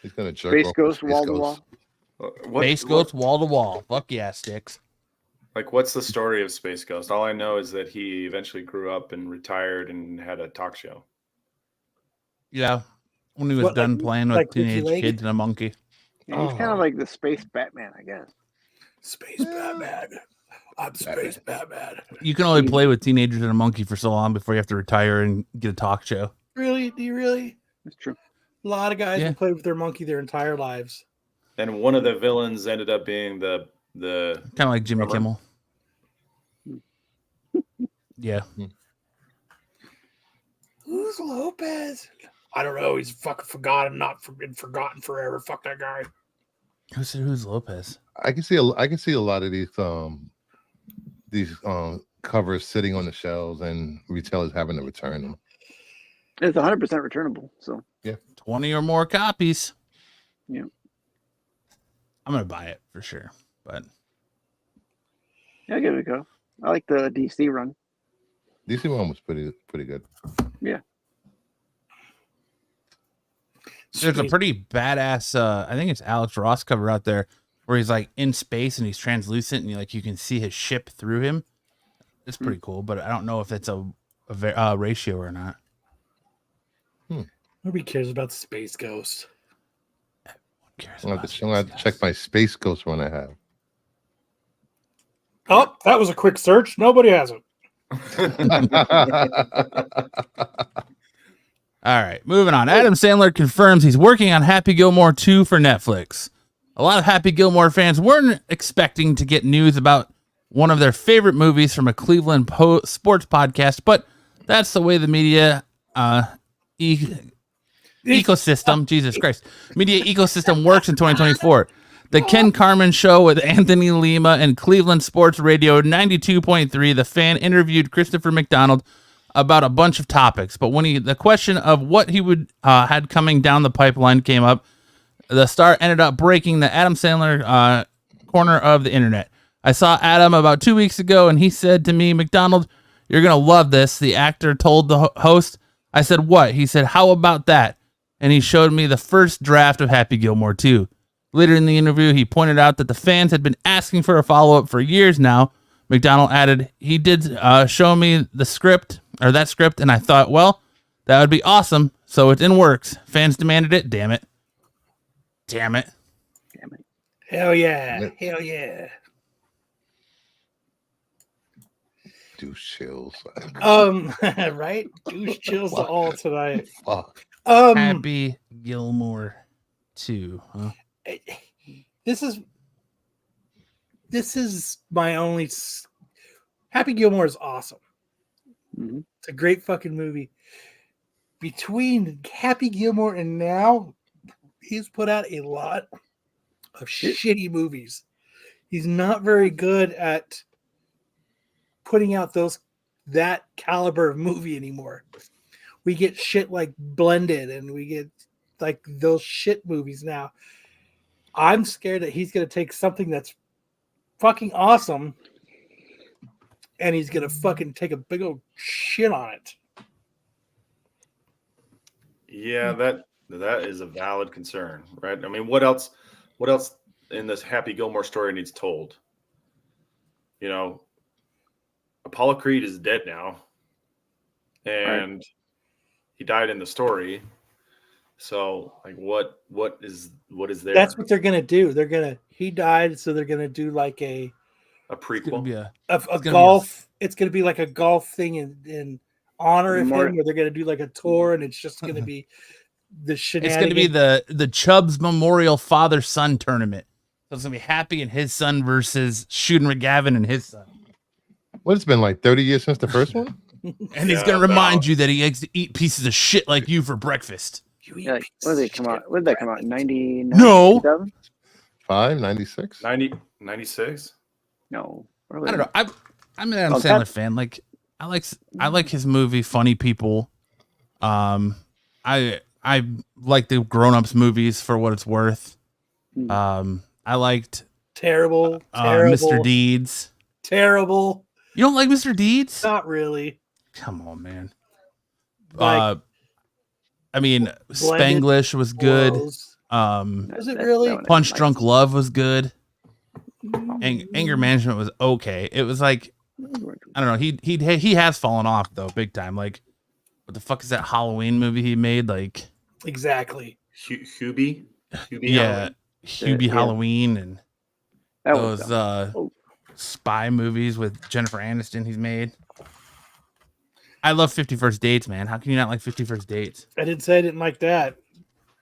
Speaker 7: He's gonna jerk
Speaker 6: Space
Speaker 7: off
Speaker 6: Ghost,
Speaker 7: Space
Speaker 6: wall to
Speaker 7: Ghost.
Speaker 6: wall.
Speaker 5: Space Ghost, wall to wall. Fuck yeah, sticks.
Speaker 3: Like, what's the story of Space Ghost? All I know is that he eventually grew up and retired and had a talk show.
Speaker 5: Yeah, when he was
Speaker 4: What,
Speaker 5: done
Speaker 4: like-
Speaker 5: playing with
Speaker 4: like Ricky
Speaker 5: teenage
Speaker 4: Lake?
Speaker 5: kids and a monkey.
Speaker 6: Yeah, he's kind of like the space Batman, I guess.
Speaker 4: Space Batman. I'm Space Batman.
Speaker 5: You can only play with teenagers and a monkey for so long before you have to retire and get a talk show.
Speaker 4: Really? Do you really?
Speaker 6: That's true.
Speaker 4: A lot of guys
Speaker 5: Yeah.
Speaker 4: will play with their monkey their entire lives.
Speaker 3: And one of the villains ended up being the
Speaker 5: Kind of like Jimmy
Speaker 3: drummer.
Speaker 5: Kimmel. Yeah.
Speaker 4: Who's Lopez? I don't know. He's fucking forgotten, been forgotten forever. Fuck that guy.
Speaker 5: Who's Lopez?
Speaker 7: I can see a lot of these covers sitting on the shelves and retailers having to return them.
Speaker 6: It's 100% returnable. So
Speaker 5: 20 or more copies.
Speaker 6: yeah,
Speaker 5: I'm gonna buy it for sure. But
Speaker 6: I'll give it a go. I like the DC run.
Speaker 7: DC one was pretty good.
Speaker 6: Yeah.
Speaker 5: there's a pretty badass I think it's Alex Ross cover out there where he's like in space and he's translucent and you can see his ship through him. It's pretty cool, but I don't know if it's a ratio or not.
Speaker 4: Nobody cares about Space Ghost.
Speaker 7: I'm gonna have to check my Space Ghost one I have.
Speaker 4: Oh, that was a quick search. Nobody has it.
Speaker 5: All right, moving on. Adam Sandler confirms he's working on Happy Gilmore 2 for Netflix. A lot of Happy Gilmore fans weren't expecting to get news about one of their favorite movies from a Cleveland sports podcast, but that's the way the media ecosystem, Jesus Christ, media ecosystem works in 2024. The Ken Carman Show with Anthony Lima and Cleveland Sports Radio 92.3, the fan interviewed Christopher McDonald about a bunch of topics, but when the question of what he would had coming down the pipeline came up, the star ended up breaking the Adam Sandler corner of the internet. I saw Adam about 2 weeks ago, and he said to me, "McDonald, you're gonna love this." The actor told the host. I said, "What?" He said, "How about that?" And he showed me the first draft of Happy Gilmore 2. Later in the interview, he pointed out that the fans had been asking for a follow-up for years now. McDonald added, "He did show me that script, and I thought, well, that would be awesome. So it's in works. Fans demanded it. Damn it. Damn it.
Speaker 6: Damn it.
Speaker 4: Hell yeah. Hell yeah.
Speaker 7: Douche chills.
Speaker 4: Right? Douche chills to all tonight.
Speaker 7: Fuck.
Speaker 5: Happy Gilmore 2. Huh?
Speaker 4: This is my only. Happy Gilmore is awesome.
Speaker 6: Mm-hmm.
Speaker 4: It's a great fucking movie. Between Happy Gilmore and now, he's put out a lot of shitty movies. He's not very good at putting out that caliber of movie anymore. We get shit like Blended, and we get like those shit movies now. I'm scared that he's going to take something that's fucking awesome and he's going to fucking take a big old shit on it.
Speaker 3: Yeah, that is a valid concern, right? I mean, what else in this Happy Gilmore story needs told? You know, Apollo Creed is dead now, and he died in the story. So, like, what is there?
Speaker 4: That's what they're gonna do. He died, so they're gonna do like a
Speaker 3: prequel,
Speaker 4: a golf. It's gonna be like a golf thing in honor of him, where they're gonna do like a tour, and it's just gonna be the shenanigans.
Speaker 5: It's gonna be the Chubbs Memorial Father-Son Tournament. So it's gonna be Happy and his son versus Shooting McGavin and his son.
Speaker 7: What, it's been like 30 years since the first one?
Speaker 5: And he's gonna remind you that he likes to eat pieces of shit like you for breakfast.
Speaker 6: Yeah, like, when did they come out? When did that come out? 99?
Speaker 5: No.
Speaker 6: 2000?
Speaker 7: 96?
Speaker 3: 96?
Speaker 6: No.
Speaker 5: I don't know. I'm an Adam Sandler fan. Like I like his movie Funny People. I like the Grown Ups movies for what it's worth. I liked
Speaker 4: terrible.
Speaker 5: Mr. Deeds.
Speaker 4: Terrible.
Speaker 5: You don't like Mr. Deeds?
Speaker 4: Not really.
Speaker 5: Come on, man.
Speaker 4: Like,
Speaker 5: I mean,
Speaker 4: blended
Speaker 5: Spanglish was good.
Speaker 4: blows. Was it
Speaker 6: That
Speaker 4: really?
Speaker 6: one I
Speaker 5: Punch
Speaker 6: liked.
Speaker 5: Drunk Love was good. Anger Management was okay. It was like, I don't know. He has fallen off though, big time. Like, what the fuck is that Halloween movie he made? Like,
Speaker 4: Exactly.
Speaker 3: Hubie.
Speaker 5: yeah, Hubie
Speaker 6: Yeah.
Speaker 5: Halloween and
Speaker 6: That was
Speaker 5: those
Speaker 6: dumb. Oh,
Speaker 5: spy movies with Jennifer Aniston he's made. I love 50 First Dates, man. How can you not like 50 First Dates?
Speaker 4: I didn't say I didn't like that,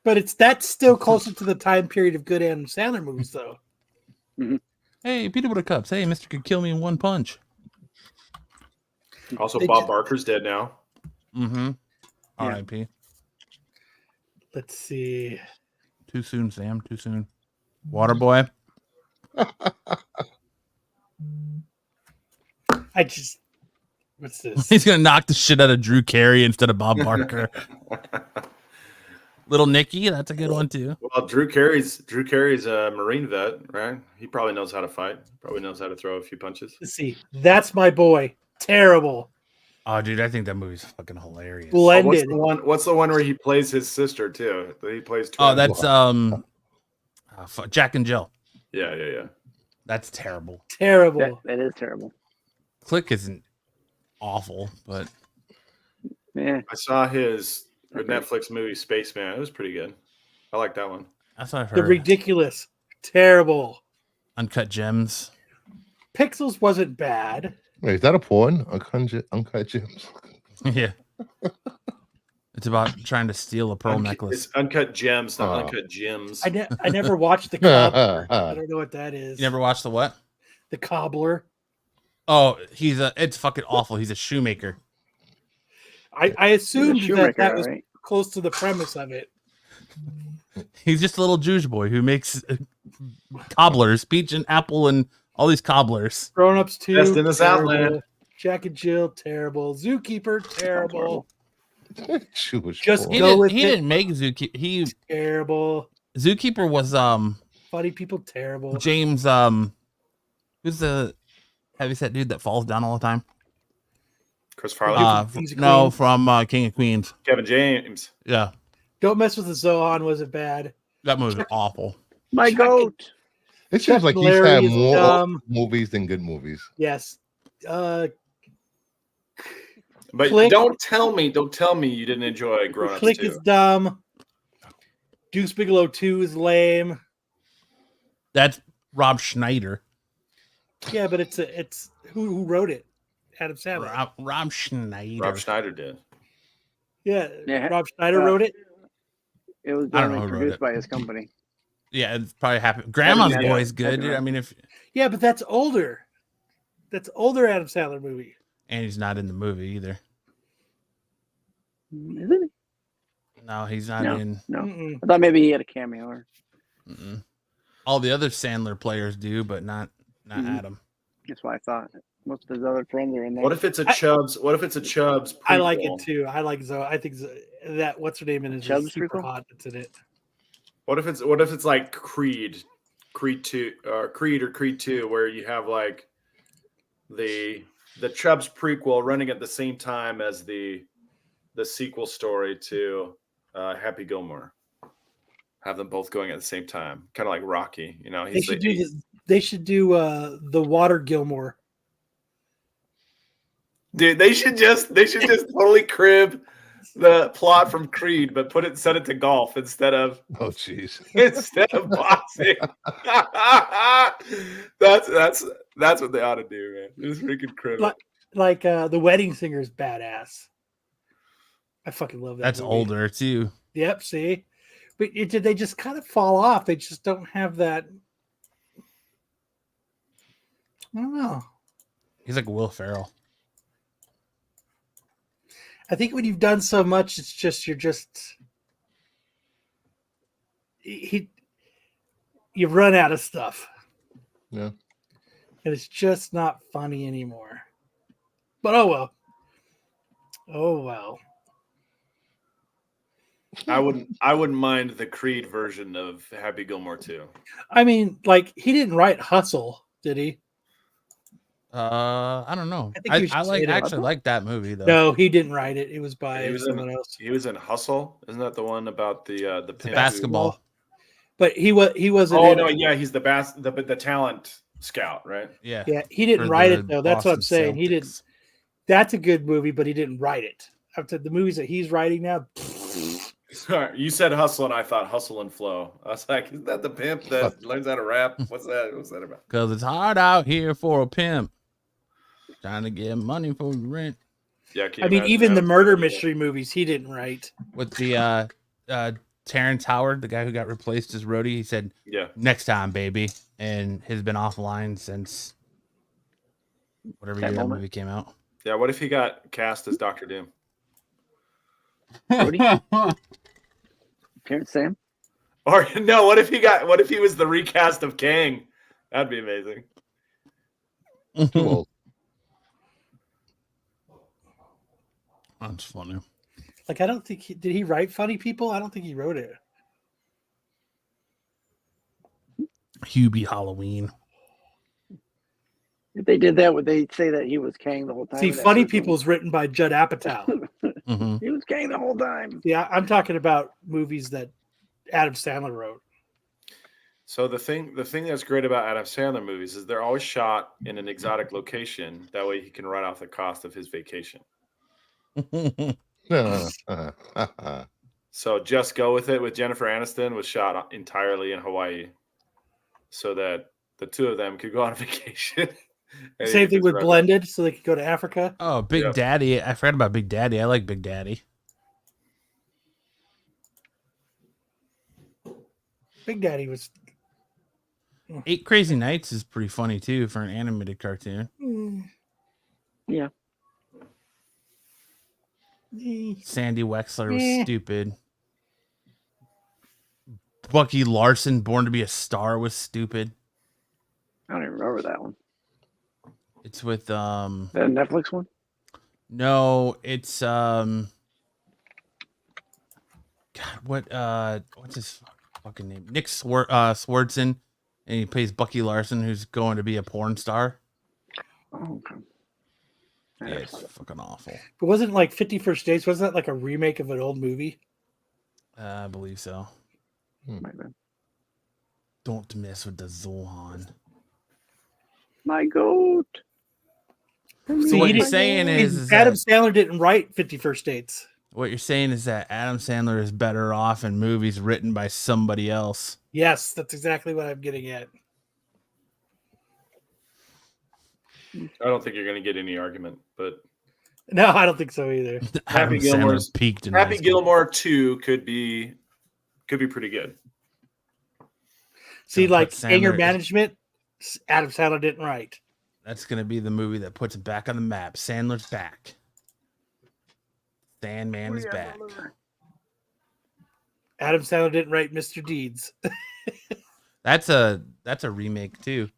Speaker 4: but that's still closer to the time period of good Adam Sandler movies, though.
Speaker 5: Hey, peanut butter cups. Hey, Mister could kill me in one punch.
Speaker 3: Also,
Speaker 4: They
Speaker 3: Bob
Speaker 4: ju-
Speaker 3: Barker's dead now.
Speaker 5: Mm-hmm.
Speaker 6: Yeah.
Speaker 5: R.I.P.
Speaker 4: Let's see.
Speaker 5: Too soon, Sam. Too soon. Waterboy.
Speaker 4: I just. What's this?
Speaker 5: He's gonna knock the shit out of Drew Carey instead of Bob Barker. Little Nicky, that's a good one too.
Speaker 3: Well, Drew Carey's a Marine vet, right? He probably knows how to fight. Probably knows how to throw a few punches.
Speaker 4: Let's see. That's my boy. Terrible.
Speaker 5: Oh, dude, I think that movie's fucking hilarious.
Speaker 4: Blended.
Speaker 3: What's the one where he plays his sister too? He plays.
Speaker 5: Oh,
Speaker 3: twins.
Speaker 5: that's Jack and Jill.
Speaker 3: Yeah.
Speaker 5: That's terrible.
Speaker 4: Terrible.
Speaker 6: that is terrible.
Speaker 5: Click isn't awful, but
Speaker 6: Yeah.
Speaker 3: I saw his Netflix movie Spaceman. It was pretty good. I like that one.
Speaker 5: that's what I've
Speaker 4: The
Speaker 5: heard.
Speaker 4: ridiculous. Terrible.
Speaker 5: Uncut Gems.
Speaker 4: Pixels wasn't bad.
Speaker 7: Wait, is that a porn? Uncut Gems.
Speaker 5: Yeah. It's about trying to steal a pearl necklace.
Speaker 3: It's Uncut Gems, not
Speaker 7: Oh.
Speaker 3: Uncut Gems.
Speaker 4: I never watched the Cobbler. I don't know what that is.
Speaker 5: You never watched the what?
Speaker 4: The Cobbler.
Speaker 5: Oh, it's fucking awful. He's a shoemaker.
Speaker 4: I assumed
Speaker 6: Shoemaker,
Speaker 4: that was
Speaker 6: right?
Speaker 4: close to the premise of it.
Speaker 5: He's just a little Jewish boy who makes cobblers, peach and apple, and all these cobblers.
Speaker 4: Grown Ups 2.
Speaker 3: Best in the
Speaker 4: terrible.
Speaker 3: Southland.
Speaker 4: Jack and Jill, terrible. Zookeeper, terrible.
Speaker 7: Jewish
Speaker 4: Just
Speaker 7: porn.
Speaker 5: He,
Speaker 4: Go
Speaker 5: didn't,
Speaker 4: with
Speaker 5: he
Speaker 4: it.
Speaker 5: didn't make Zookeeper.
Speaker 4: Terrible.
Speaker 5: Zookeeper was
Speaker 4: Funny people, terrible.
Speaker 5: James who's the heavyset dude that falls down all the time?
Speaker 3: Chris Farley.
Speaker 4: Kings of
Speaker 5: No,
Speaker 4: Queens.
Speaker 5: from King of Queens.
Speaker 3: Kevin James.
Speaker 5: Yeah,
Speaker 4: Don't Mess with the Zohan wasn't bad.
Speaker 5: that movie was awful.
Speaker 6: My goat.
Speaker 7: It seems like he's
Speaker 4: Larry
Speaker 7: had
Speaker 4: is
Speaker 7: more
Speaker 4: dumb.
Speaker 7: movies than good movies.
Speaker 4: Yes.
Speaker 3: But
Speaker 4: Click.
Speaker 3: don't tell me you didn't enjoy Grown Ups
Speaker 4: Click
Speaker 3: 2.
Speaker 4: is dumb. Deuce Bigelow 2 is lame.
Speaker 5: That's Rob Schneider.
Speaker 4: Yeah, but it's who wrote it? Adam Sandler.
Speaker 5: Rob Schneider.
Speaker 3: Rob Schneider did.
Speaker 4: Yeah,
Speaker 6: Yeah,
Speaker 4: Rob Schneider wrote it.
Speaker 6: It was
Speaker 5: I don't know
Speaker 6: definitely
Speaker 5: who wrote
Speaker 6: produced
Speaker 5: it.
Speaker 6: by his company.
Speaker 5: Yeah, it's probably happy. Grandma's
Speaker 6: Yeah,
Speaker 5: Boy is good,
Speaker 6: that's
Speaker 5: dude.
Speaker 6: right.
Speaker 5: I mean, if
Speaker 4: Yeah, but that's older. That's older Adam Sandler movie.
Speaker 5: and he's not in the movie either.
Speaker 6: Is it?
Speaker 5: No, he's not
Speaker 6: No.
Speaker 5: in.
Speaker 6: No.
Speaker 4: Mm-mm.
Speaker 6: I thought maybe he had a cameo. Or
Speaker 5: Mm-mm. All the other Sandler players do, but not
Speaker 6: Mhm.
Speaker 5: Adam.
Speaker 6: that's what I thought. Most of his other friends are in there.
Speaker 3: What if it's a Chubbs? What if it's a Chubbs?
Speaker 4: I like
Speaker 3: prequel?
Speaker 4: it too. I like Zoe. I think that what's her name in it is
Speaker 6: Chubbs
Speaker 4: super
Speaker 6: prequel?
Speaker 4: hot. That's in it.
Speaker 3: What if it's like Creed 2, or Creed 2, where you have like the Chubbs prequel running at the same time as the sequel story to Happy Gilmore. Have them both going at the same time, kind of like Rocky. You know,
Speaker 4: They
Speaker 3: he's
Speaker 4: should
Speaker 3: the
Speaker 4: do this. They should do the Water Gilmore.
Speaker 3: dude. They should just totally crib the plot from Creed, but set it to golf instead of
Speaker 7: Oh, jeez.
Speaker 3: boxing. that's what they ought to do, man. Just freaking crib.
Speaker 4: Like the Wedding Singer is badass. I fucking love that.
Speaker 5: That's
Speaker 4: movie.
Speaker 5: older too.
Speaker 4: Yep. See, but they just kind of fall off. They just don't have that. I don't know.
Speaker 5: He's like Will Ferrell.
Speaker 4: I think when you've done so much, it's just you've run out of stuff.
Speaker 7: Yeah.
Speaker 4: And it's just not funny anymore. But oh well. Oh well.
Speaker 3: I wouldn't mind the Creed version of Happy Gilmore 2.
Speaker 4: I mean, like he didn't write Hustle, did he?
Speaker 5: I don't know.
Speaker 4: I think you should
Speaker 5: I
Speaker 4: say that.
Speaker 5: actually like that movie though.
Speaker 4: No, he didn't write it. It was by
Speaker 3: He was
Speaker 4: someone else.
Speaker 3: He was in Hustle. Isn't that the one about the pimp who-
Speaker 5: Basketball.
Speaker 4: But he wasn't.
Speaker 3: Oh
Speaker 4: in
Speaker 3: no,
Speaker 4: it.
Speaker 3: yeah, he's the talent scout, right?
Speaker 5: Yeah.
Speaker 4: Yeah, he didn't
Speaker 5: For
Speaker 4: write
Speaker 5: the
Speaker 4: it though. That's what I'm
Speaker 5: Boston
Speaker 4: saying. He
Speaker 5: Celtics.
Speaker 4: didn't. That's a good movie, but he didn't write it. After the movies that he's writing now,
Speaker 3: Sorry, you said Hustle, and I thought Hustle and Flow. I was like, is that the pimp that learns how to rap? What's that? What's that about?
Speaker 5: Because it's hard out here for a pimp trying to get money for rent.
Speaker 3: Yeah, can you
Speaker 4: I mean,
Speaker 3: imagine
Speaker 4: even
Speaker 3: that?
Speaker 4: the murder mystery movies, he didn't write.
Speaker 5: With the Terrence Howard, the guy who got replaced as Rhodey, he said,
Speaker 3: Yeah.
Speaker 5: next time, baby. And has been offline since whatever year that movie came out.
Speaker 3: Yeah, what if he got cast as Dr. Doom?
Speaker 6: Terrence Sam?
Speaker 3: Or no, what if he was the recast of Kang? That'd be amazing.
Speaker 7: Too old.
Speaker 5: That's funny.
Speaker 4: Like, I don't think did he write Funny People? I don't think he wrote it.
Speaker 5: Hubie Halloween.
Speaker 6: If they did that, would they say that he was Kang the whole time?
Speaker 4: See, Funny People's written by Judd Apatow.
Speaker 5: Mm-hmm.
Speaker 6: He was Kang the whole time.
Speaker 4: Yeah, I'm talking about movies that Adam Sandler wrote.
Speaker 3: So the thing that's great about Adam Sandler movies is they're always shot in an exotic location. That way he can write off the cost of his vacation. So Just Go With It with Jennifer Aniston was shot entirely in Hawaii, so that the two of them could go on vacation. And
Speaker 4: Same
Speaker 3: he
Speaker 4: thing
Speaker 3: just
Speaker 4: with
Speaker 3: write-
Speaker 4: Blended, so they could go to Africa.
Speaker 5: Oh, Big
Speaker 3: Yeah.
Speaker 5: Daddy. I forgot about Big Daddy. I like Big Daddy.
Speaker 4: Big Daddy was.
Speaker 5: 8 Crazy Nights is pretty funny too for an animated cartoon.
Speaker 6: Yeah.
Speaker 5: Sandy Wexler was stupid. Bucky Larson, Born to Be a Star, was stupid.
Speaker 6: I don't even remember that one.
Speaker 5: It's with
Speaker 6: That a Netflix one?
Speaker 5: no, it's God, what's his fucking name? Nick Swardson, and he plays Bucky Larson, who's going to be a porn star.
Speaker 6: Oh, okay.
Speaker 5: Yeah, it's fucking awful.
Speaker 4: But wasn't like 50 First Dates? Wasn't that like a remake of an old movie?
Speaker 5: I believe so.
Speaker 6: Might be.
Speaker 5: Don't mess with the Zohan.
Speaker 6: My goat.
Speaker 5: So what you're saying is
Speaker 4: Adam
Speaker 5: that,
Speaker 4: Sandler didn't write 50 First Dates.
Speaker 5: what you're saying is that Adam Sandler is better off in movies written by somebody else.
Speaker 4: Yes, that's exactly what I'm getting at.
Speaker 3: I don't think you're going to get any argument, but
Speaker 4: No, I don't think so either.
Speaker 5: Adam Sandler's peaked in high
Speaker 3: Happy
Speaker 5: school.
Speaker 3: Gilmore 2 could be pretty good.
Speaker 4: See,
Speaker 5: Gonna
Speaker 4: like
Speaker 5: put
Speaker 4: anger
Speaker 5: Sandler-
Speaker 4: management, Adam Sandler didn't write.
Speaker 5: That's going to be the movie that puts it back on the map. Sandler's back. Sandman is back.
Speaker 4: Adam Sandler didn't write Mr. Deeds.
Speaker 5: That's a remake too.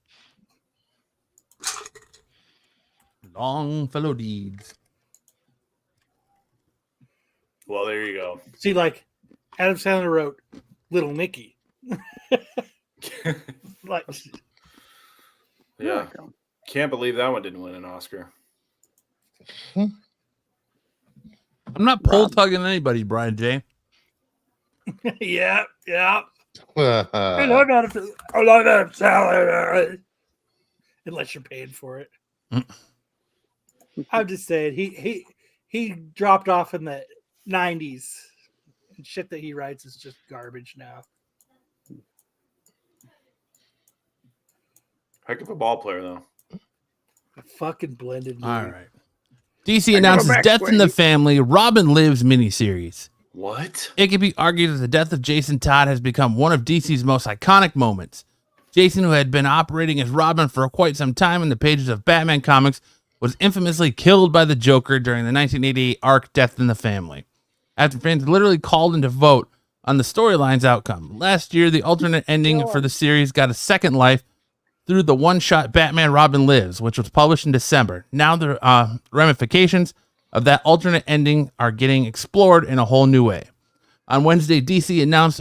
Speaker 5: Longfellow Deeds.
Speaker 3: Well, there you go.
Speaker 4: See, like Adam Sandler wrote Little Nicky. Like,
Speaker 3: Yeah. Can't believe that one didn't win an Oscar.
Speaker 5: I'm not pole tugging anybody, Brian J.
Speaker 4: yeah. I
Speaker 7: Uh,
Speaker 4: love Adam Sandler. Unless you're paying for it. I'm just saying he dropped off in the 90s. And shit that he writes is just garbage now.
Speaker 3: Heck of a ball player, though.
Speaker 4: A fucking blended movie.
Speaker 5: All right. DC announces Death in the Family Robin Lives miniseries.
Speaker 3: What?
Speaker 5: It can be argued that the death of Jason Todd has become one of DC's most iconic moments. Jason, who had been operating as Robin for quite some time in the pages of Batman comics, was infamously killed by the Joker during the 1988 arc Death in the Family, after fans literally called in to vote on the storyline's outcome. Last year, the alternate ending for the series got a second life through the one-shot Batman Robin Lives, which was published in December. Now the ramifications of that alternate ending are getting explored in a whole new way. On Wednesday, DC announced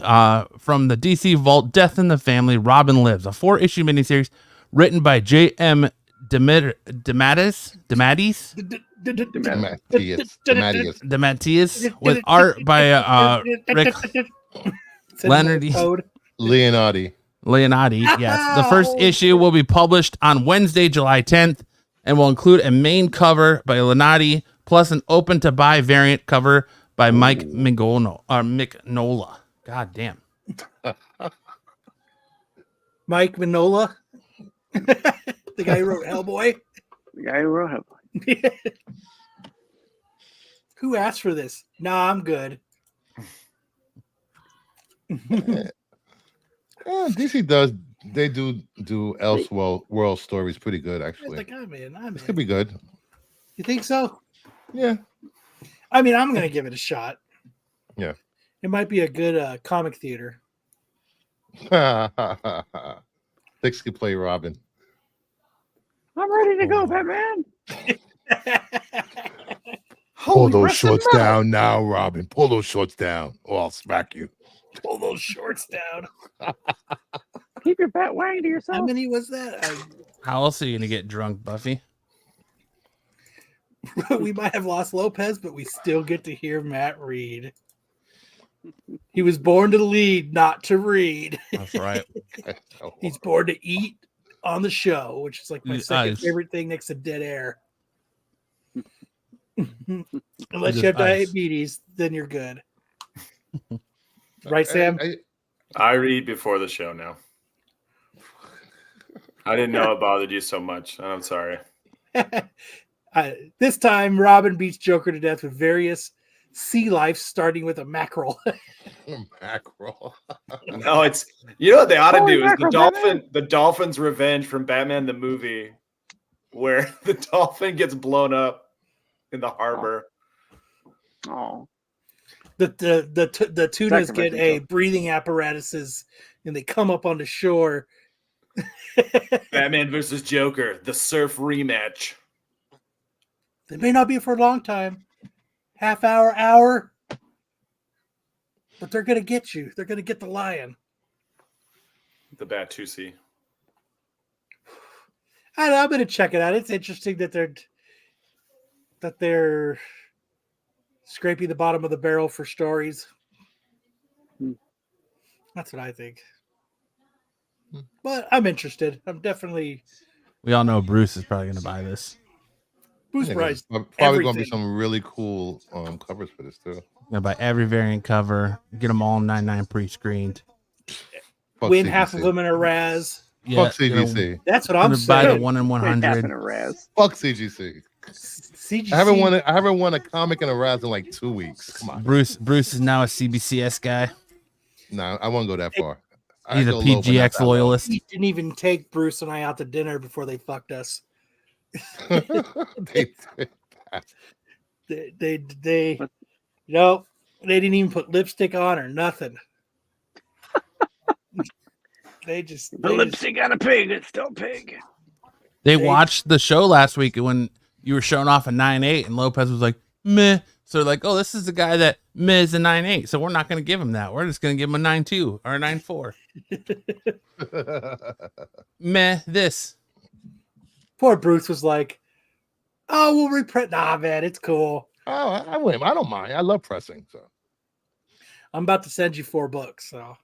Speaker 5: from the DC Vault Death in the Family Robin Lives, a 4-issue miniseries written by J.M. DeMatteis with art by Rick
Speaker 7: Leonardi.
Speaker 5: Yes. The first issue will be published on Wednesday, July 10th, and will include a main cover by Leonardi plus an open to buy variant cover by Mike Mignola. God damn.
Speaker 4: Mike Mignola, the guy who wrote Hellboy.
Speaker 6: The guy who wrote Hellboy.
Speaker 4: Who asked for this? Nah, I'm good.
Speaker 7: DC does. They do Elseworld stories pretty good, actually.
Speaker 4: Like, I'm in.
Speaker 7: This could be good.
Speaker 4: You think so?
Speaker 7: Yeah.
Speaker 4: I mean, I'm gonna give it a shot.
Speaker 7: Yeah.
Speaker 4: It might be a good comic theater.
Speaker 7: Dix could play Robin.
Speaker 6: I'm ready to go, Batman.
Speaker 7: Pull those shorts down now, Robin. Pull those shorts down, or I'll smack you.
Speaker 4: Pull those shorts down.
Speaker 6: Keep your bat wang to yourself.
Speaker 4: How many was that?
Speaker 5: How else are you gonna get drunk, Buffy?
Speaker 4: We might have lost Lopez, but we still get to hear Matt read. He was born to lead, not to read.
Speaker 5: That's right.
Speaker 4: He's born to eat on the show, which is like my second favorite thing next to dead air. Unless you have diabetes, then you're good. Right, Sam?
Speaker 3: I read before the show now. I didn't know it bothered you so much. I'm sorry.
Speaker 4: This time, Robin beats Joker to death with various sea life, starting with a mackerel.
Speaker 7: Mackerel.
Speaker 3: No, it's what they ought to do is
Speaker 6: mackerel,
Speaker 3: the dolphin's revenge from Batman the movie, where the dolphin gets blown up in the harbor.
Speaker 6: Oh.
Speaker 4: The tunas get a breathing apparatuses, and they come up on the shore.
Speaker 3: Batman versus Joker, the surf rematch.
Speaker 4: They may not be for a long time, half hour, but they're gonna get you. They're gonna get the lion.
Speaker 3: The Batusi.
Speaker 4: I don't know, I'm gonna check it out. It's interesting that they're scraping the bottom of the barrel for stories. That's what I think. But I'm interested. I'm definitely.
Speaker 5: We all know Bruce is probably going to buy this.
Speaker 4: Bruce Bryce.
Speaker 7: Probably going to be some really cool covers for this, too.
Speaker 5: Going to buy every variant cover, get them all 99 pre-screened.
Speaker 4: Win half of them in a Raz.
Speaker 5: Yeah,
Speaker 7: fuck CGC.
Speaker 4: That's what I'm saying.
Speaker 5: Buy the 1 in 100.
Speaker 7: Fuck CGC.
Speaker 4: CGC.
Speaker 7: I haven't won a comic in a Raz in like 2 weeks. Come on.
Speaker 5: Bruce is now a CBCS guy.
Speaker 7: No, I won't go that far.
Speaker 5: He's a PGX loyalist.
Speaker 4: He didn't even take Bruce and I out to dinner before they fucked us. They no, they didn't even put lipstick on or nothing.
Speaker 6: The lipstick on a pig, it's still pig.
Speaker 5: They watched the show last week when you were showing off a 9.8 and Lopez was like, meh. So they're like, oh, this is the guy that meh is a 9.8. So we're not going to give him that. We're just going to give him a 9.2 or a 9.4. Meh, this.
Speaker 4: Poor Bruce was like, oh, we'll reprint. Nah, man, it's cool.
Speaker 7: Oh, I don't mind. I love pressing. So
Speaker 4: I'm about to send you 4 books. So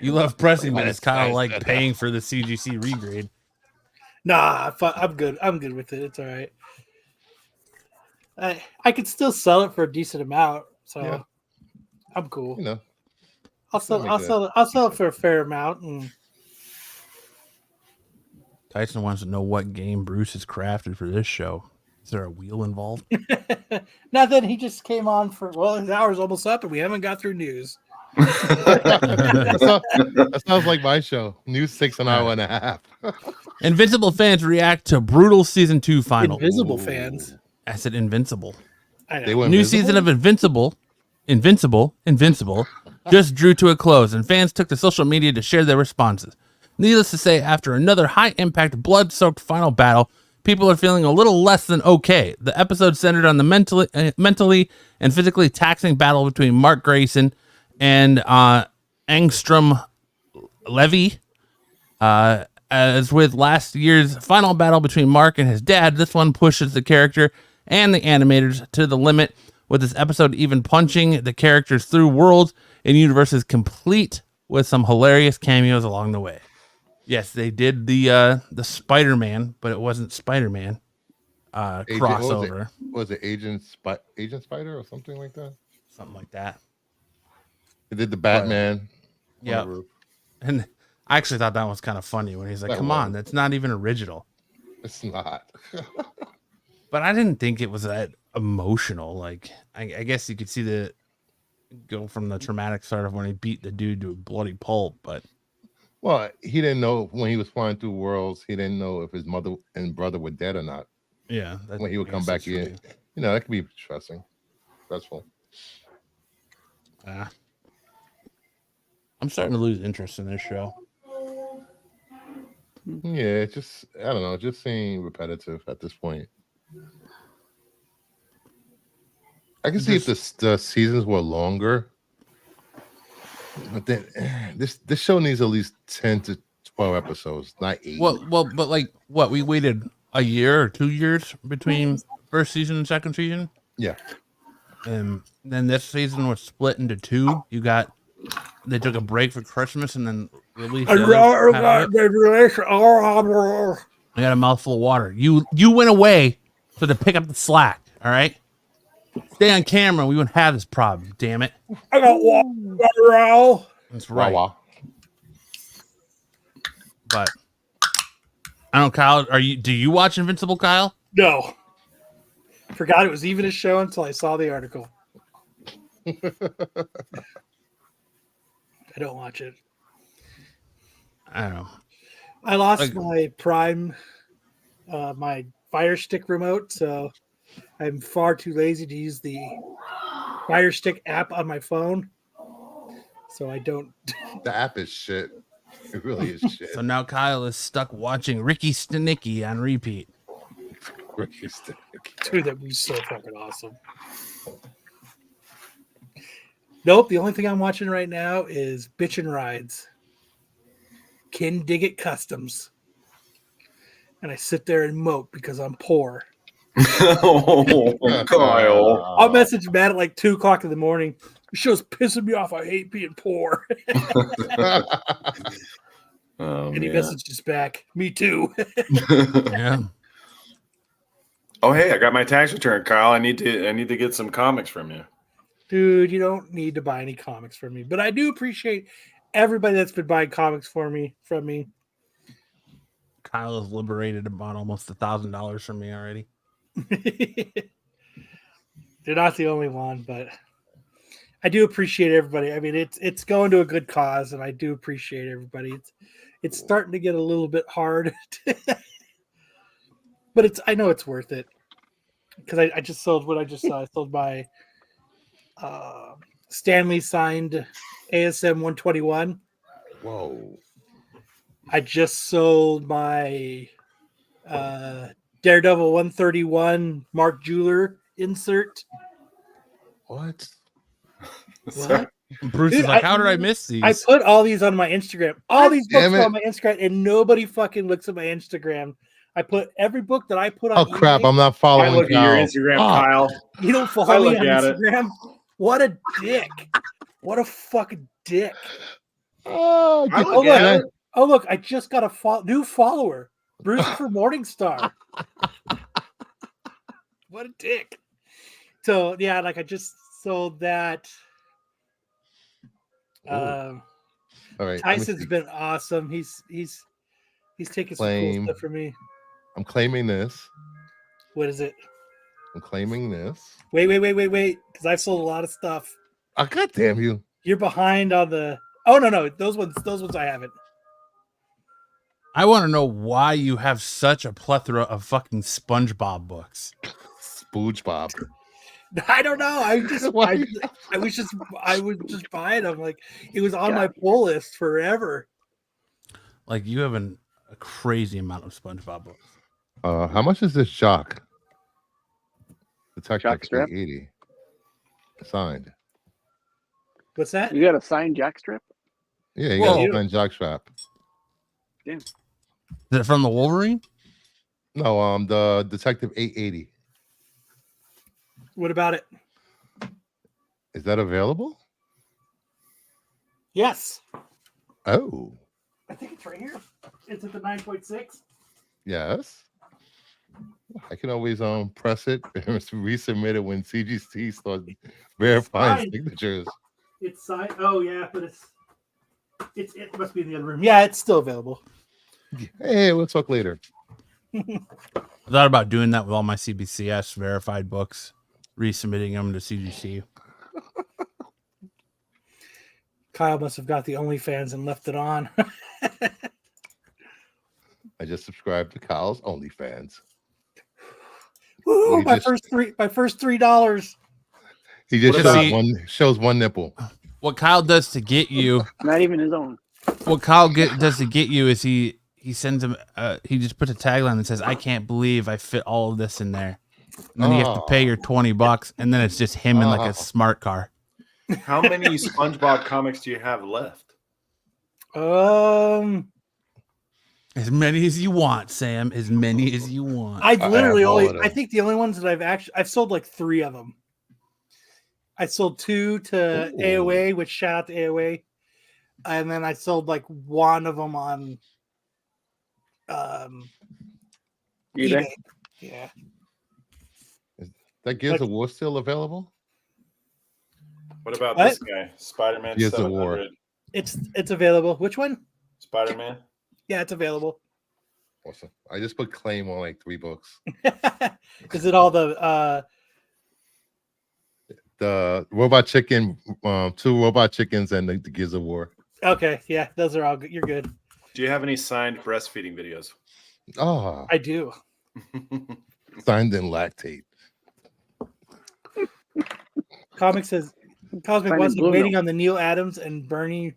Speaker 5: you love pressing, but it's kind of like paying for the CGC regrade.
Speaker 4: Nah, I'm good. I'm good with it. It's all right. I could still sell it for a decent amount, so yeah. I'm cool.
Speaker 7: You know,
Speaker 4: I'll sell it for a fair amount. And
Speaker 5: Tyson wants to know what game Bruce has crafted for this show. Is there a wheel involved?
Speaker 4: Nothing. He just came on for his hour's almost up, and we haven't got through news.
Speaker 7: That sounds like my show. News 6 an hour and a half.
Speaker 5: Invincible fans react to brutal season 2 final.
Speaker 4: Invisible fans.
Speaker 5: I said Invincible.
Speaker 4: I know.
Speaker 7: They were
Speaker 5: New
Speaker 7: invisible?
Speaker 5: season of Invincible, just drew to a close, and fans took to social media to share their responses. Needless to say, after another high-impact, blood-soaked final battle, people are feeling a little less than okay. The episode centered on the mentally and physically taxing battle between Mark Grayson and Angstrom Levy. As As with last year's final battle between Mark and his dad, this one pushes the character and the animators to the limit, with this episode even punching the characters through worlds and universes, complete with some hilarious cameos along the way. Yes, they did the Spider-Man, but it wasn't Spider-Man crossover.
Speaker 7: Was it Agent Spider or something like that?
Speaker 5: Something like that.
Speaker 7: They did the Batman.
Speaker 5: Yeah. And I actually thought that was kind of funny when he's like, come on, that's not even original.
Speaker 7: It's not.
Speaker 5: But I didn't think it was that emotional. Like, I guess you could see the go from the traumatic start of when he beat the dude to a bloody pulp, but
Speaker 7: well, he didn't know when he was flying through worlds. He didn't know if his mother and brother were dead or not.
Speaker 5: Yeah,
Speaker 7: when he would come back in, that could be stressful.
Speaker 5: I'm starting to lose interest in this show.
Speaker 7: Yeah, just I don't know, just seeming repetitive at this point. I can see if the seasons were longer, but then this show needs at least 10 to 12 episodes, not 8.
Speaker 5: Well, but like what, we waited a year or 2 years between first season and second season.
Speaker 7: Yeah,
Speaker 5: and then this season was split into 2. They took a break for Christmas and then released. I got a mouthful of water. You went away so to pick up the slack. All right, stay on camera. We wouldn't have this problem. Damn it!
Speaker 4: I got water.
Speaker 5: That's right. But I don't know, Kyle. Do you watch Invincible, Kyle?
Speaker 4: No. Forgot it was even a show until I saw the article. I don't watch it.
Speaker 5: I don't know.
Speaker 4: I lost my Prime, my Fire Stick remote, so I'm far too lazy to use the Fire Stick app on my phone. So I don't.
Speaker 7: The app is shit. It really is shit.
Speaker 5: So now Kyle is stuck watching Ricky Stenicki on repeat.
Speaker 7: Ricky Stenicki.
Speaker 4: Dude, that was so fucking awesome. Nope, the only thing I'm watching right now is Bitchin' Rides. Ken Diggett Customs. And I sit there and mope because I'm poor.
Speaker 3: Oh, Kyle.
Speaker 4: I'll message Matt at like 2 o'clock in the morning. The show's pissing me off. I hate being poor. And he messages back, me too.
Speaker 5: Yeah.
Speaker 3: Oh, hey, I got my tax return, Kyle. I need to get some comics from you.
Speaker 4: Dude, you don't need to buy any comics from me, but I do appreciate everybody that's been buying comics from me.
Speaker 5: Kyle has liberated about almost $1,000 from me already.
Speaker 4: They're not the only one, but I do appreciate everybody. I mean, it's going to a good cause, and I do appreciate everybody. It's starting to get a little bit hard, but I know it's worth it because I just sold what I just saw. I sold my Stanley signed ASM 121.
Speaker 7: Whoa.
Speaker 4: I just sold my Daredevil 131 Mark Jeweler insert.
Speaker 7: What?
Speaker 5: Bruce is like, how did I miss these?
Speaker 4: I put all these on my Instagram. All these books are on my Instagram, and nobody fucking looks at my Instagram. I put every book that I put on.
Speaker 7: Oh crap! I'm not following.
Speaker 3: I look at your Instagram, Kyle.
Speaker 4: You don't follow me on Instagram? What a dick! What a fucking dick!
Speaker 7: Oh,
Speaker 4: look! I just got a new follower, Bruce for Morningstar. What a dick! So yeah, like I just sold that.
Speaker 7: All right,
Speaker 4: Tyson's been awesome. He's taking some cool stuff for me.
Speaker 7: I'm claiming this.
Speaker 4: What is it?
Speaker 7: I'm claiming this.
Speaker 4: Wait, because I've sold a lot of stuff.
Speaker 7: Oh, God damn you!
Speaker 4: You're behind on the. Oh no, those ones I haven't.
Speaker 5: I want to know why you have such a plethora of fucking SpongeBob books.
Speaker 7: SpongeBob.
Speaker 4: I don't know. I was just buying them. Like it was on my pull list forever.
Speaker 5: Like you have a crazy amount of SpongeBob books.
Speaker 7: How much is this jock? The Tech 80 signed.
Speaker 4: What's that?
Speaker 6: You got a signed jackstrap?
Speaker 7: Yeah, you got a signed jockstrap.
Speaker 6: Damn.
Speaker 5: Is it from the Wolverine?
Speaker 7: No, the Detective 880.
Speaker 4: What about it?
Speaker 7: Is that available?
Speaker 4: Yes.
Speaker 7: Oh,
Speaker 4: I think it's right here. It's at the 9.6.
Speaker 7: yes. I can always press it and resubmit it when CGC starts verifying
Speaker 4: fine.
Speaker 7: signatures.
Speaker 4: It's signed. Oh yeah, but it must be in the other room. Yeah, it's still available.
Speaker 7: Hey, we'll talk later.
Speaker 5: I thought about doing that with all my CBCS verified books, resubmitting them to CGC.
Speaker 4: Kyle must have got the OnlyFans and left it on.
Speaker 7: I just subscribed to Kyle's OnlyFans.
Speaker 4: Woo,
Speaker 7: You
Speaker 4: my
Speaker 7: just-
Speaker 4: first $3.
Speaker 7: He just
Speaker 5: What about-
Speaker 7: shows one nipple.
Speaker 5: What Kyle does to get you,
Speaker 6: Not even his own.
Speaker 5: what Kyle does to get you is he sends him. He just puts a tagline that says, "I can't believe I fit all of this in there." And then you have to pay your $20, and then it's just him in like a smart car.
Speaker 3: How many SpongeBob comics do you have left?
Speaker 5: As many as you want, Sam. As many as you want.
Speaker 4: I literally
Speaker 7: have all
Speaker 4: only.
Speaker 7: of them.
Speaker 4: I think the only ones that I've sold like 3 of them. I sold 2 to
Speaker 7: Ooh.
Speaker 4: AOA, which shout out to AOA, and then I sold like 1 of them on eBay. Yeah.
Speaker 7: That Gears of War still available?
Speaker 3: What about
Speaker 4: What?
Speaker 3: this guy? Spider-Man
Speaker 7: Gears of War.
Speaker 3: 700.
Speaker 4: It's available. Which one?
Speaker 3: Spider-Man.
Speaker 4: Yeah, it's available.
Speaker 7: Awesome. I just put claim on like 3 books.
Speaker 4: Is it all the
Speaker 7: Robot Chicken, 2 Robot Chickens, and the Gears of War.
Speaker 4: okay, yeah, those are all good. You're good.
Speaker 3: Do you have any signed breastfeeding videos?
Speaker 7: Oh,
Speaker 4: I do.
Speaker 7: signed in lactate.
Speaker 4: Comic says Cosmic
Speaker 6: Find
Speaker 4: wasn't
Speaker 6: Blue
Speaker 4: waiting
Speaker 6: Note.
Speaker 4: on the Neil Adams and Bernie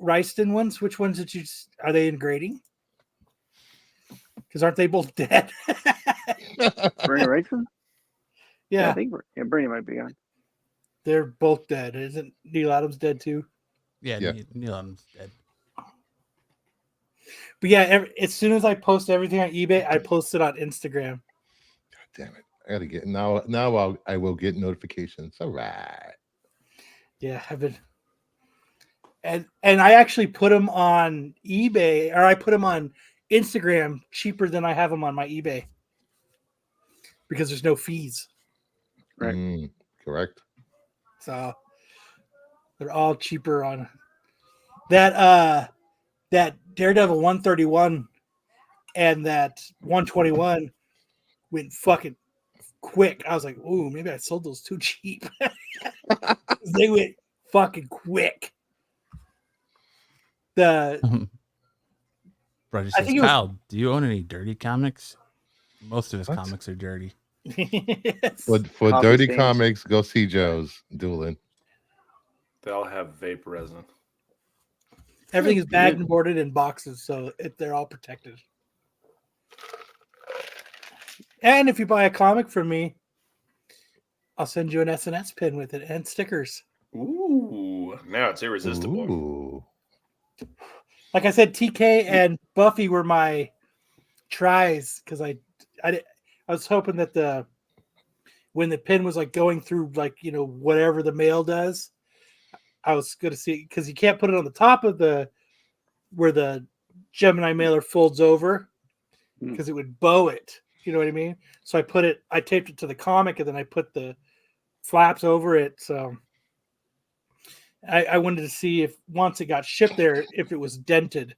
Speaker 4: Wrightson ones. Which ones did you? Are they in grading? Because aren't they both dead?
Speaker 6: Bernie Wrightson?
Speaker 4: Yeah,
Speaker 6: I think Bernie might be on.
Speaker 4: they're both dead. Isn't Neil Adams dead too?
Speaker 5: Yeah,
Speaker 7: Yeah.
Speaker 5: Neil Adams dead.
Speaker 4: But yeah, as soon as I post everything on eBay, I post it on Instagram.
Speaker 7: Damn it. I gotta get I will get notifications. All right.
Speaker 4: Yeah, I've been, and I actually put them on eBay, or I put them on Instagram cheaper than I have them on my eBay because there's no fees,
Speaker 6: Right.
Speaker 7: Correct.
Speaker 4: so they're all cheaper on that. That Daredevil 131 and that 121 went fucking quick. I was like, ooh, maybe I sold those too cheap. They went fucking quick.
Speaker 5: Bro, just
Speaker 4: I
Speaker 5: says,
Speaker 4: think it was-
Speaker 5: Kyle, do you own any dirty comics? Most of his
Speaker 7: What?
Speaker 5: comics are dirty.
Speaker 4: Yes.
Speaker 7: For
Speaker 6: Coffee
Speaker 7: Dirty
Speaker 6: stains.
Speaker 7: Comics, go see Joe's dueling.
Speaker 3: They all have vape resin.
Speaker 4: Everything is bagged and boarded in boxes, so they're all protected. And if you buy a comic from me, I'll send you an SNS pin with it and stickers.
Speaker 3: Ooh, now it's irresistible.
Speaker 7: Ooh.
Speaker 4: Like I said, TK and Buffy were my tries because I was hoping that when the pin was like going through like whatever the mail does, I was going to see because you can't put it on the top of where the Gemini mailer folds over because it would bow it. You know what I mean? So I taped it to the comic and then I put the flaps over it. So I wanted to see if once it got shipped there, if it was dented.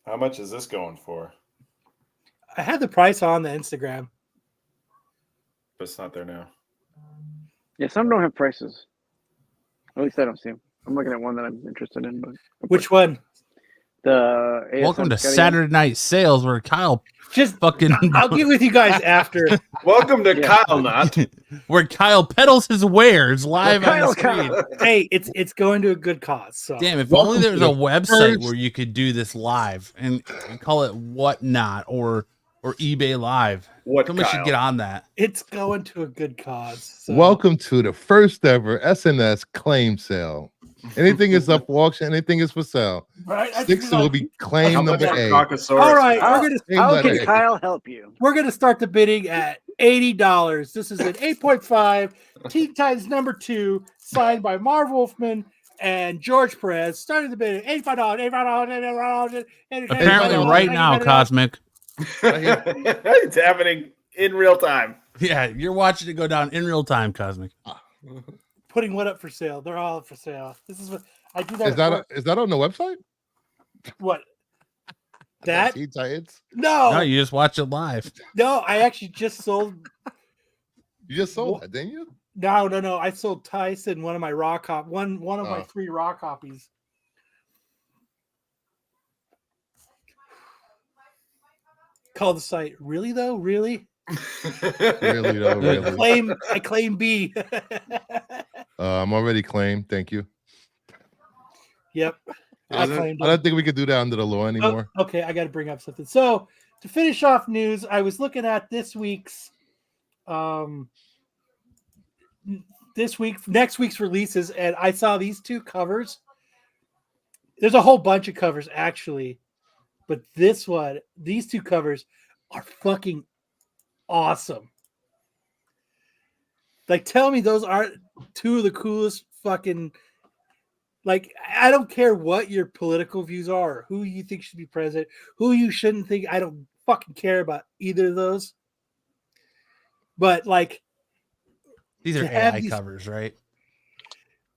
Speaker 3: How much is this going for?
Speaker 4: I had the price on the Instagram.
Speaker 3: But it's not there now.
Speaker 6: Yeah, some don't have prices. At least I don't see them. I'm looking at one that I'm interested in. But
Speaker 4: Which one?
Speaker 6: the ASM
Speaker 5: Welcome to
Speaker 6: Scotty
Speaker 5: Saturday Night Sales, where Kyle
Speaker 4: Just
Speaker 5: fucking
Speaker 4: I'll get with you guys after.
Speaker 3: Welcome to
Speaker 6: Yeah.
Speaker 3: Kyle Not.
Speaker 5: where Kyle peddles his wares live on the
Speaker 6: Kyle,
Speaker 5: screen.
Speaker 4: Hey, it's going to a good cause. So
Speaker 5: Damn, if
Speaker 7: Welcome
Speaker 5: only there was
Speaker 7: to
Speaker 5: a
Speaker 7: the
Speaker 5: website
Speaker 7: first-
Speaker 5: where you could do this live and call it Whatnot or eBay Live.
Speaker 3: What,
Speaker 5: Somebody should
Speaker 3: Kyle?
Speaker 5: get on that.
Speaker 4: it's going to a good cause. So.
Speaker 7: Welcome to the first ever SNS claim sale. Anything is up for auction. Anything is for sale.
Speaker 4: Right? I
Speaker 7: 6 will be
Speaker 3: How
Speaker 7: claim
Speaker 3: much
Speaker 7: number
Speaker 3: for
Speaker 7: A.
Speaker 3: Crocosaurus?
Speaker 4: All right,
Speaker 6: How,
Speaker 4: we're gonna
Speaker 7: Claim
Speaker 6: how
Speaker 7: letter
Speaker 6: can
Speaker 7: A.
Speaker 6: Kyle help you?
Speaker 4: we're gonna start the bidding at $80. This is an 8.5 Teen Titans #2, signed by Marv Wolfman and George Perez. Starting the bidding $85, $85,
Speaker 5: Apparently, right now, Cosmic.
Speaker 3: It's happening in real time.
Speaker 5: Yeah, you're watching it go down in real time, Cosmic.
Speaker 4: Putting one up for sale. They're all up for sale. This is what I do. That
Speaker 7: Is that on the website?
Speaker 4: what? That
Speaker 7: Teen Titans?
Speaker 5: No,
Speaker 4: no,
Speaker 5: you just watch it live.
Speaker 4: no. I actually just sold.
Speaker 7: You just sold that, didn't you?
Speaker 4: No. I sold Tyson one of my raw one of my 3 raw copies. Call the site. Really though? Really?
Speaker 7: Really though, really.
Speaker 4: I claim B.
Speaker 7: I'm already claimed. Thank you.
Speaker 4: Yep. I claimed
Speaker 7: I don't think we could do that under the law anymore.
Speaker 4: Okay, I got to bring up something. So to finish off news, I was looking at next week's releases, and I saw these 2 covers. There's a whole bunch of covers actually, but these 2 covers are fucking awesome. Like, tell me those aren't 2 of the coolest fucking. Like, I don't care what your political views are, or who you think should be president, who you shouldn't think. I don't fucking care about either of those. But like,
Speaker 5: these are AI covers, right?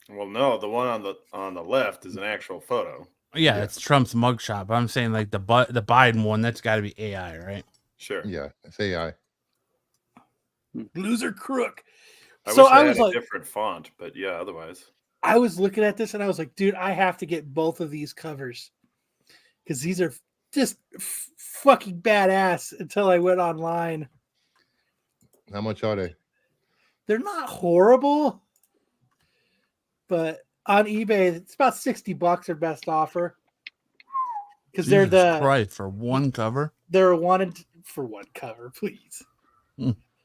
Speaker 3: Well, no, the one on the left is an actual photo.
Speaker 5: Yeah, it's Trump's mugshot. But I'm saying like the Biden one, that's got to be AI, right?
Speaker 3: Sure.
Speaker 7: Yeah, it's AI.
Speaker 4: Loser crook.
Speaker 3: I
Speaker 4: So
Speaker 3: wish
Speaker 4: I
Speaker 3: they
Speaker 4: was
Speaker 3: had a
Speaker 4: like,
Speaker 3: different font, but yeah, otherwise.
Speaker 4: I was looking at this and I was like, dude, I have to get both of these covers because these are just fucking badass. Until I went online.
Speaker 7: How much are they?
Speaker 4: They're not horrible, but on eBay, it's about $60 their best offer. Because they're
Speaker 5: right for one cover.
Speaker 4: They're wanted for one cover, please.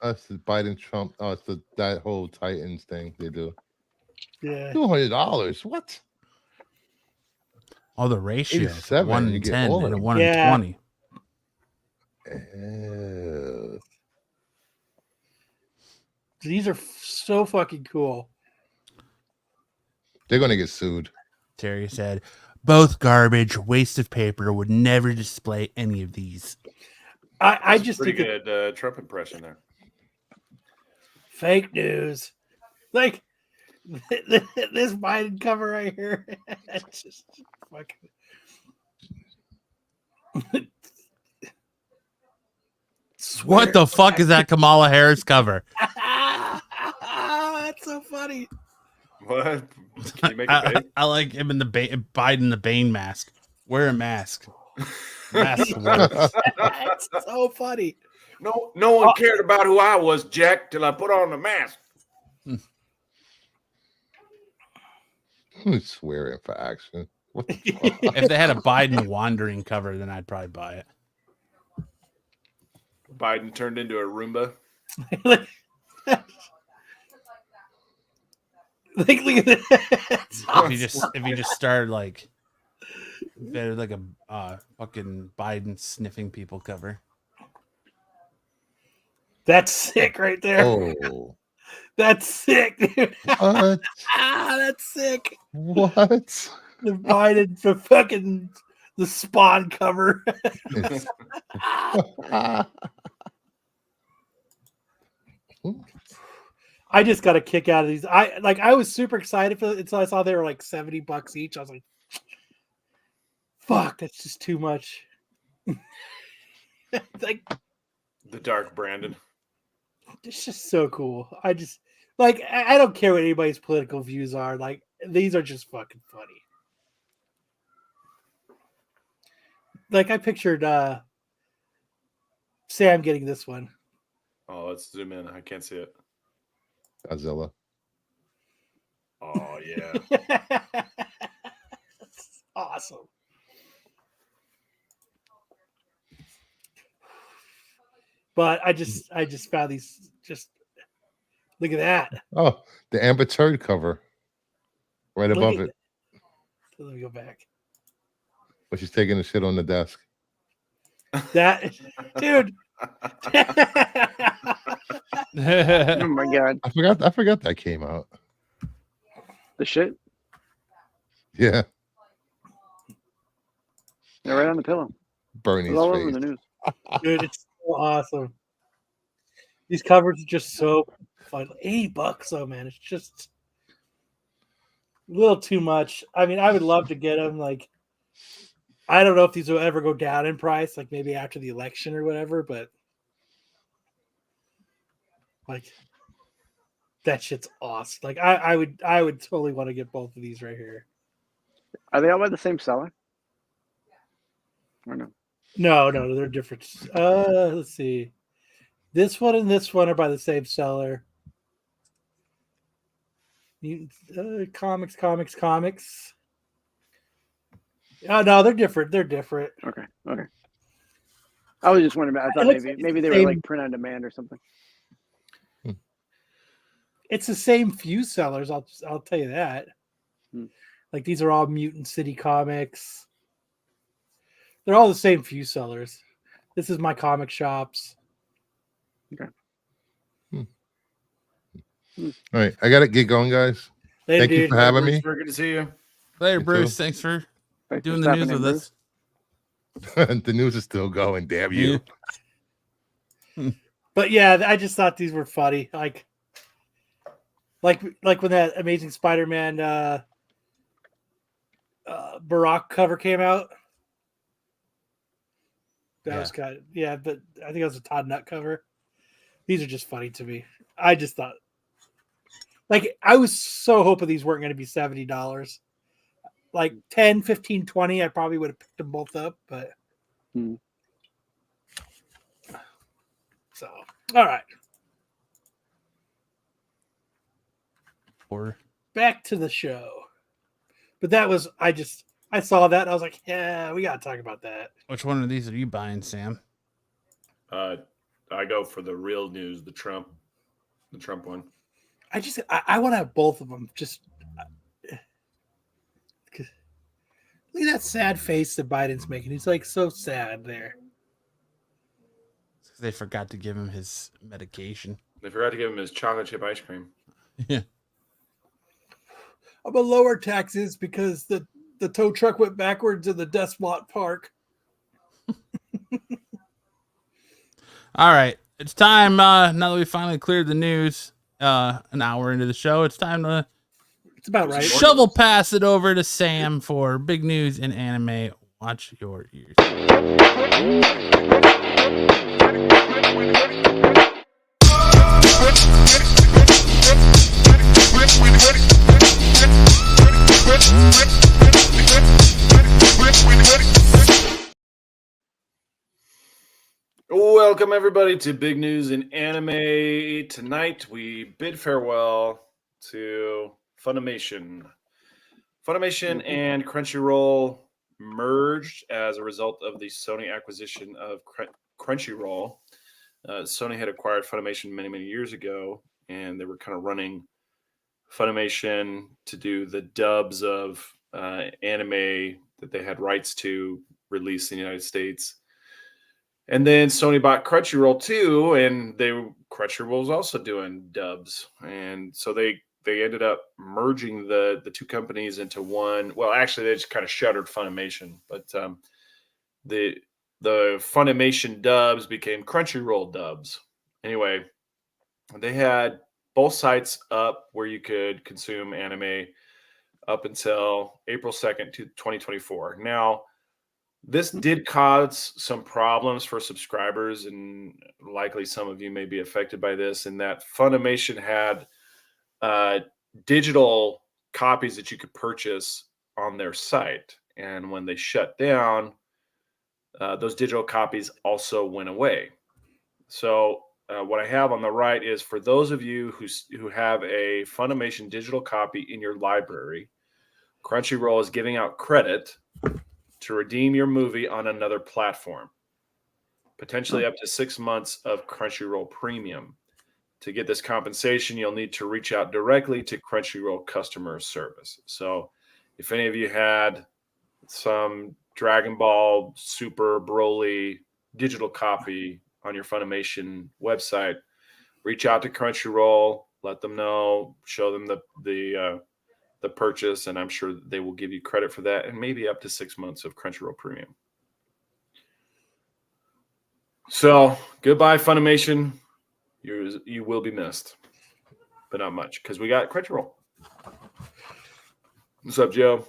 Speaker 7: That's the Biden Trump. Oh, it's that whole Titans thing they do.
Speaker 4: Yeah.
Speaker 7: $200. What?
Speaker 5: Oh, the ratio
Speaker 7: 87,
Speaker 5: 1
Speaker 7: you
Speaker 5: in
Speaker 7: get
Speaker 5: 10
Speaker 7: all
Speaker 5: and
Speaker 7: of
Speaker 5: a
Speaker 7: them.
Speaker 5: 1 in 20.
Speaker 4: These are so fucking cool.
Speaker 7: They're gonna get sued.
Speaker 5: Terry said, "Both garbage, waste of paper. Would never display any of these."
Speaker 4: I just
Speaker 3: pretty
Speaker 4: think
Speaker 3: good Trump impression there.
Speaker 4: Fake news. Like this Biden cover right here. It's just fucking.
Speaker 5: What the fuck is that Kamala Harris cover?
Speaker 4: That's so funny.
Speaker 3: What? Can you make it big?
Speaker 5: I like him in the Biden the Bane mask. Wear a mask. Mask works.
Speaker 4: That's so funny.
Speaker 3: No one cared about who I was, Jack, till I put on the mask.
Speaker 7: Who's swearing for action? What the fuck?
Speaker 5: If they had a Biden wandering cover, then I'd probably buy it.
Speaker 3: Biden turned into a Roomba.
Speaker 4: Look at that.
Speaker 5: If you just started like a fucking Biden sniffing people cover.
Speaker 4: That's sick right there.
Speaker 7: Oh,
Speaker 4: That's sick, dude.
Speaker 7: what?
Speaker 4: That's sick.
Speaker 7: What?
Speaker 4: The Biden, the Spawn cover. I just got a kick out of these. I was super excited for it until I saw they were like $70 each. I was like, fuck, that's just too much. Like
Speaker 3: The Dark Brandon.
Speaker 4: It's just so cool. I don't care what anybody's political views are. Like, these are just fucking funny. Like, I pictured Sam getting this one.
Speaker 3: Oh, let's zoom in. I can't see it.
Speaker 7: Godzilla.
Speaker 3: Oh yeah.
Speaker 4: That's awesome. But I just found these. Just look at that.
Speaker 7: Oh, the Amber Turd cover, right above it.
Speaker 4: Let me go back.
Speaker 7: But she's taking a shit on the desk.
Speaker 4: That dude.
Speaker 6: Oh my god.
Speaker 7: I forgot that came out.
Speaker 6: The shit?
Speaker 7: Yeah.
Speaker 6: They're right on the pillow.
Speaker 7: Bernie's
Speaker 6: It's all
Speaker 7: face.
Speaker 6: over the news.
Speaker 4: Dude, it's so awesome. These covers are just so fun. $80 though, man. It's just a little too much. I mean, I would love to get them. Like, I don't know if these will ever go down in price, like maybe after the election or whatever, but like that shit's awesome. Like I would totally want to get both of these right here.
Speaker 6: Are they all by the same seller? Or no?
Speaker 4: No, they're different. Let's see. This one and this one are by the same seller. Comics. Oh no, they're different. They're different.
Speaker 6: Okay. I was just wondering. I thought maybe they were
Speaker 4: same.
Speaker 6: like print on demand or something.
Speaker 4: It's the same few sellers. I'll tell you that. Like these are all Mutant City comics. They're all the same few sellers. This is my comic shops.
Speaker 6: Okay.
Speaker 7: All right, I got to get going, guys.
Speaker 4: Later,
Speaker 7: Thank you
Speaker 4: dude.
Speaker 7: for having
Speaker 3: Bruce,
Speaker 7: me.
Speaker 3: very good to see you.
Speaker 5: Later,
Speaker 7: You
Speaker 5: Bruce.
Speaker 7: too.
Speaker 5: Thanks for
Speaker 6: Thanks
Speaker 5: doing
Speaker 6: for
Speaker 5: the
Speaker 6: stopping
Speaker 5: news
Speaker 6: in,
Speaker 5: with us.
Speaker 7: The news is still going. Damn you.
Speaker 4: But yeah, I just thought these were funny. Like when that Amazing Spider-Man Barack cover came out. That was kind of, yeah, but I think it was a Todd Nutt cover. These are just funny to me. I just thought, like, I was so hoping these weren't going to be $70. Like 10, 15, 20, I probably would have picked them both up, but so all right.
Speaker 5: Or
Speaker 4: Back to the show. But that was I saw that and I was like, yeah, we gotta talk about that.
Speaker 5: which one of these are you buying, Sam?
Speaker 3: I go for the real news, the Trump one.
Speaker 4: I want to have both of them. Just look at that sad face that Biden's making. He's like so sad there.
Speaker 5: They forgot to give him his medication.
Speaker 3: They forgot to give him his chocolate chip ice cream.
Speaker 5: Yeah.
Speaker 4: I'm gonna lower taxes because the tow truck went backwards in the Desmont Park.
Speaker 5: All right. It's time, now that we finally cleared the news, an hour into the show, it's time to
Speaker 4: It's about right.
Speaker 5: shovel pass it over to Sam for big news in anime. Watch your ears.
Speaker 3: Welcome everybody to Big News in Anime. Tonight we bid farewell to Funimation. Funimation and Crunchyroll merged as a result of the Sony acquisition of Crunchyroll. Sony had acquired Funimation many years ago, and they were kind of running Funimation to do the dubs of anime that they had rights to release in the United States. And then Sony bought Crunchyroll too, and Crunchyroll was also doing dubs, and so they ended up merging the two companies into one. Well, actually, they just kind of shuttered Funimation, but the Funimation dubs became Crunchyroll dubs. Anyway, they had both sites up where you could consume anime up until April 2nd, 2024. Now, this did cause some problems for subscribers, and likely some of you may be affected by this, in that Funimation had digital copies that you could purchase on their site. And when they shut down, those digital copies also went away. So what I have on the right is for those of you who have a Funimation digital copy in your library, Crunchyroll is giving out credit to redeem your movie on another platform, potentially up to 6 months of Crunchyroll Premium. To get this compensation, you'll need to reach out directly to Crunchyroll customer service. So if any of you had some Dragon Ball Super Broly digital copy on your Funimation website, reach out to Crunchyroll, let them know, show them the purchase, and I'm sure they will give you credit for that, and maybe up to 6 months of Crunchyroll Premium. So goodbye, Funimation. You will be missed, but not much because we got Crunchyroll. What's up, Joe?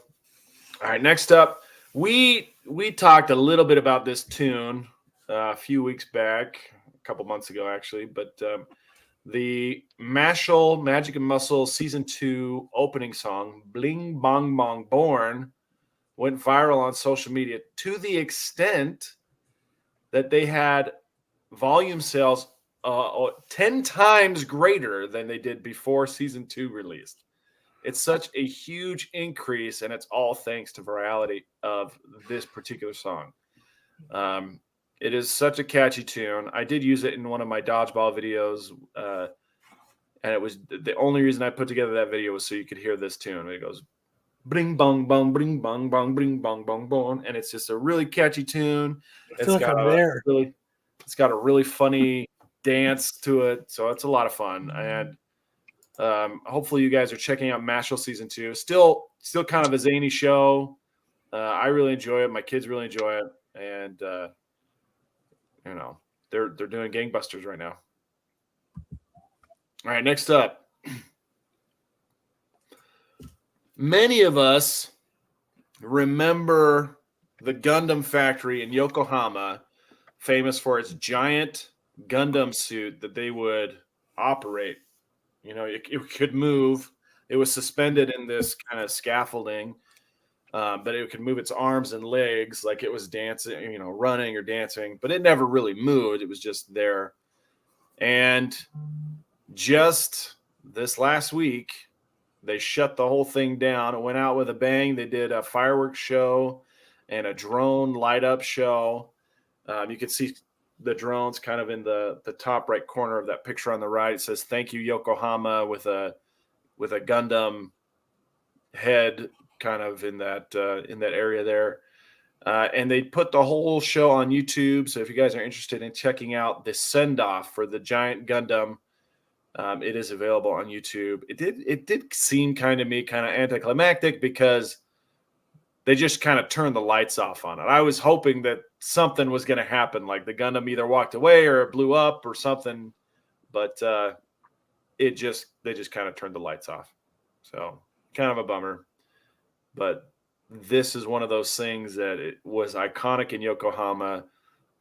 Speaker 3: All right, next up, we talked a little bit about this tune a few weeks back, a couple months ago actually, but the Mashal Magic and Muscle Season 2 opening song, Bling Bong Bong Born, went viral on social media to the extent that they had volume sales 10 times greater than they did before Season 2 released. It's such a huge increase, and it's all thanks to virality of this particular song. It is such a catchy tune. I did use it in one of my dodgeball videos, and it was the only reason I put together that video was so you could hear this tune. It goes bring bong bong bring bong bong bring bong bong bong, and it's just a really catchy tune.
Speaker 4: I feel like I'm there.
Speaker 3: It's got a really funny dance to it, so it's a lot of fun. And hopefully you guys are checking out Mashal Season 2. Still kind of a zany show. I really enjoy it. My kids really enjoy it, and they're doing gangbusters right now. All right, next up. Many of us remember the Gundam factory in Yokohama, famous for its giant Gundam suit that they would operate. It could move. It was suspended in this kind of scaffolding, but it could move its arms and legs like it was dancing, running or dancing, but it never really moved. It was just there. And just this last week, they shut the whole thing down. It went out with a bang. They did a fireworks show and a drone light up show. You can see the drones kind of in the top right corner of that picture on the right. It says "Thank you, Yokohama" with a Gundam head kind of in that area there. And they put the whole show on YouTube. So if you guys are interested in checking out the send off for the giant Gundam, it is available on YouTube. It did seem kind of anticlimactic because they just kind of turned the lights off on it. I was hoping that something was going to happen, like the Gundam either walked away or it blew up or something, but they just kind of turned the lights off. So kind of a bummer, but this is one of those things that it was iconic in Yokohama.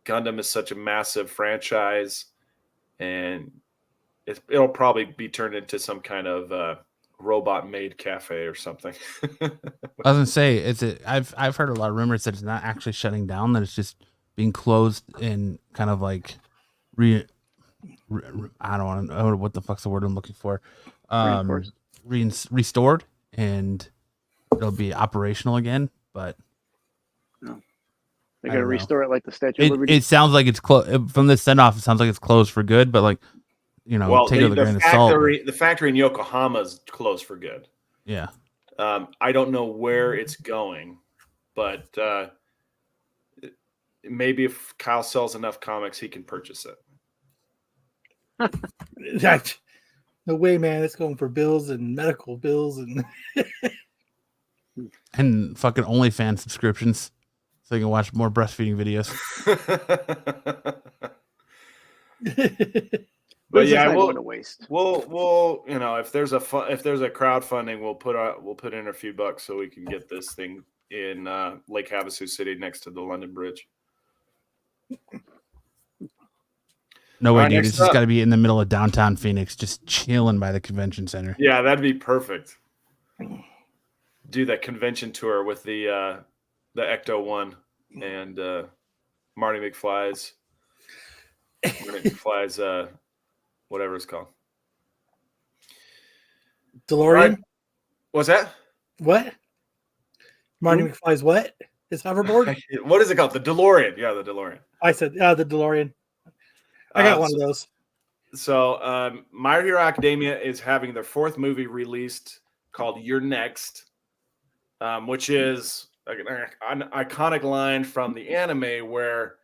Speaker 3: Gundam is such a massive franchise, and it'll probably be turned into some kind of robot-made cafe or something.
Speaker 5: I was gonna say, I've heard a lot of rumors that it's not actually shutting down; that it's just being closed and kind of like I don't want to know what the fuck's the word I'm looking for. Restored, and it'll be operational again. But
Speaker 6: they gotta restore it like the Statue of Liberty.
Speaker 5: It sounds like it's closed from this send off. It sounds like it's closed for good, but like. Take it with a grain of salt.
Speaker 3: The factory in Yokohama is closed for good.
Speaker 5: Yeah.
Speaker 3: I don't know where it's going, but maybe if Kyle sells enough comics, he can purchase
Speaker 4: it. No way, man. It's going for bills and medical bills
Speaker 5: and fucking OnlyFans subscriptions so you can watch more breastfeeding videos.
Speaker 3: But yeah, we'll if there's a crowdfunding, we'll put in a few bucks so we can get this thing in Lake Havasu City next to the London Bridge.
Speaker 5: No way, dude. It's just got to be in the middle of downtown Phoenix, just chilling by the convention center.
Speaker 3: Yeah, that'd be perfect. Do that convention tour with the Ecto One and Marty McFly's. Whatever it's called.
Speaker 4: DeLorean?
Speaker 3: Right. What's that?
Speaker 4: What? Marty McFly's what? His hoverboard?
Speaker 3: What is it called? The DeLorean. Yeah, the DeLorean.
Speaker 4: I said, the DeLorean. I got one of those.
Speaker 3: So My Hero Academia is having their 4th movie released called You're Next. which is an iconic line from the anime where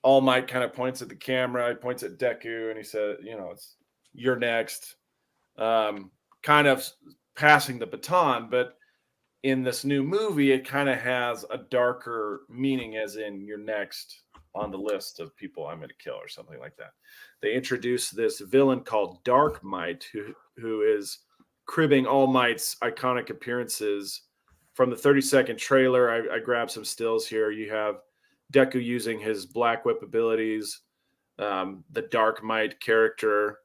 Speaker 3: All Might kind of points at the camera, he points at Deku, and he said, it's you're next, kind of passing the baton. But in this new movie, it kind of has a darker meaning, as in you're next on the list of people I'm going to kill or something like that. They introduce this villain called Dark Might, who is cribbing All Might's iconic appearances from the 30-second trailer. I grabbed some stills here. You have Deku using his Black Whip abilities, the Dark Might character,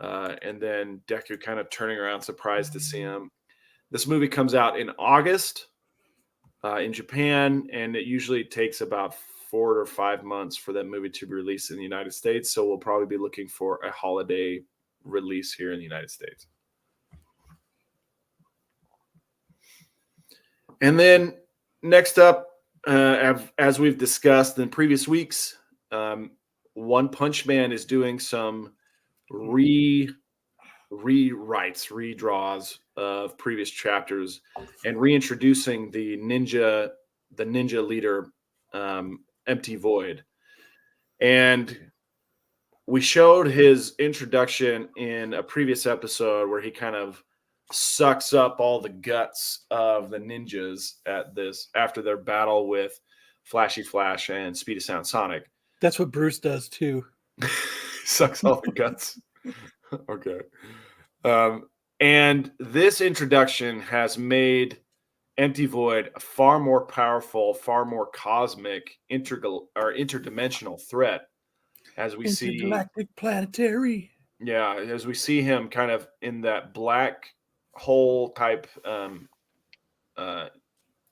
Speaker 3: and then Deku kind of turning around surprised to see him. This movie comes out in August in Japan, and it usually takes about 4 or 5 months for that movie to be released in the United States. So we'll probably be looking for a holiday release here in the United States. And then next up, as we've discussed in previous weeks, One Punch Man is doing some rewrites, redraws of previous chapters, and reintroducing the ninja leader, Empty Void. And we showed his introduction in a previous episode where he kind of sucks up all the guts of the ninjas after their battle with Flashy Flash and Speed of Sound Sonic.
Speaker 4: That's what Bruce does too.
Speaker 3: Sucks all the guts. Okay. And this introduction has made Empty Void a far more powerful, far more cosmic, interdimensional threat, as we see
Speaker 4: Intergalactic planetary.
Speaker 3: Yeah, as we see him kind of in that black hole type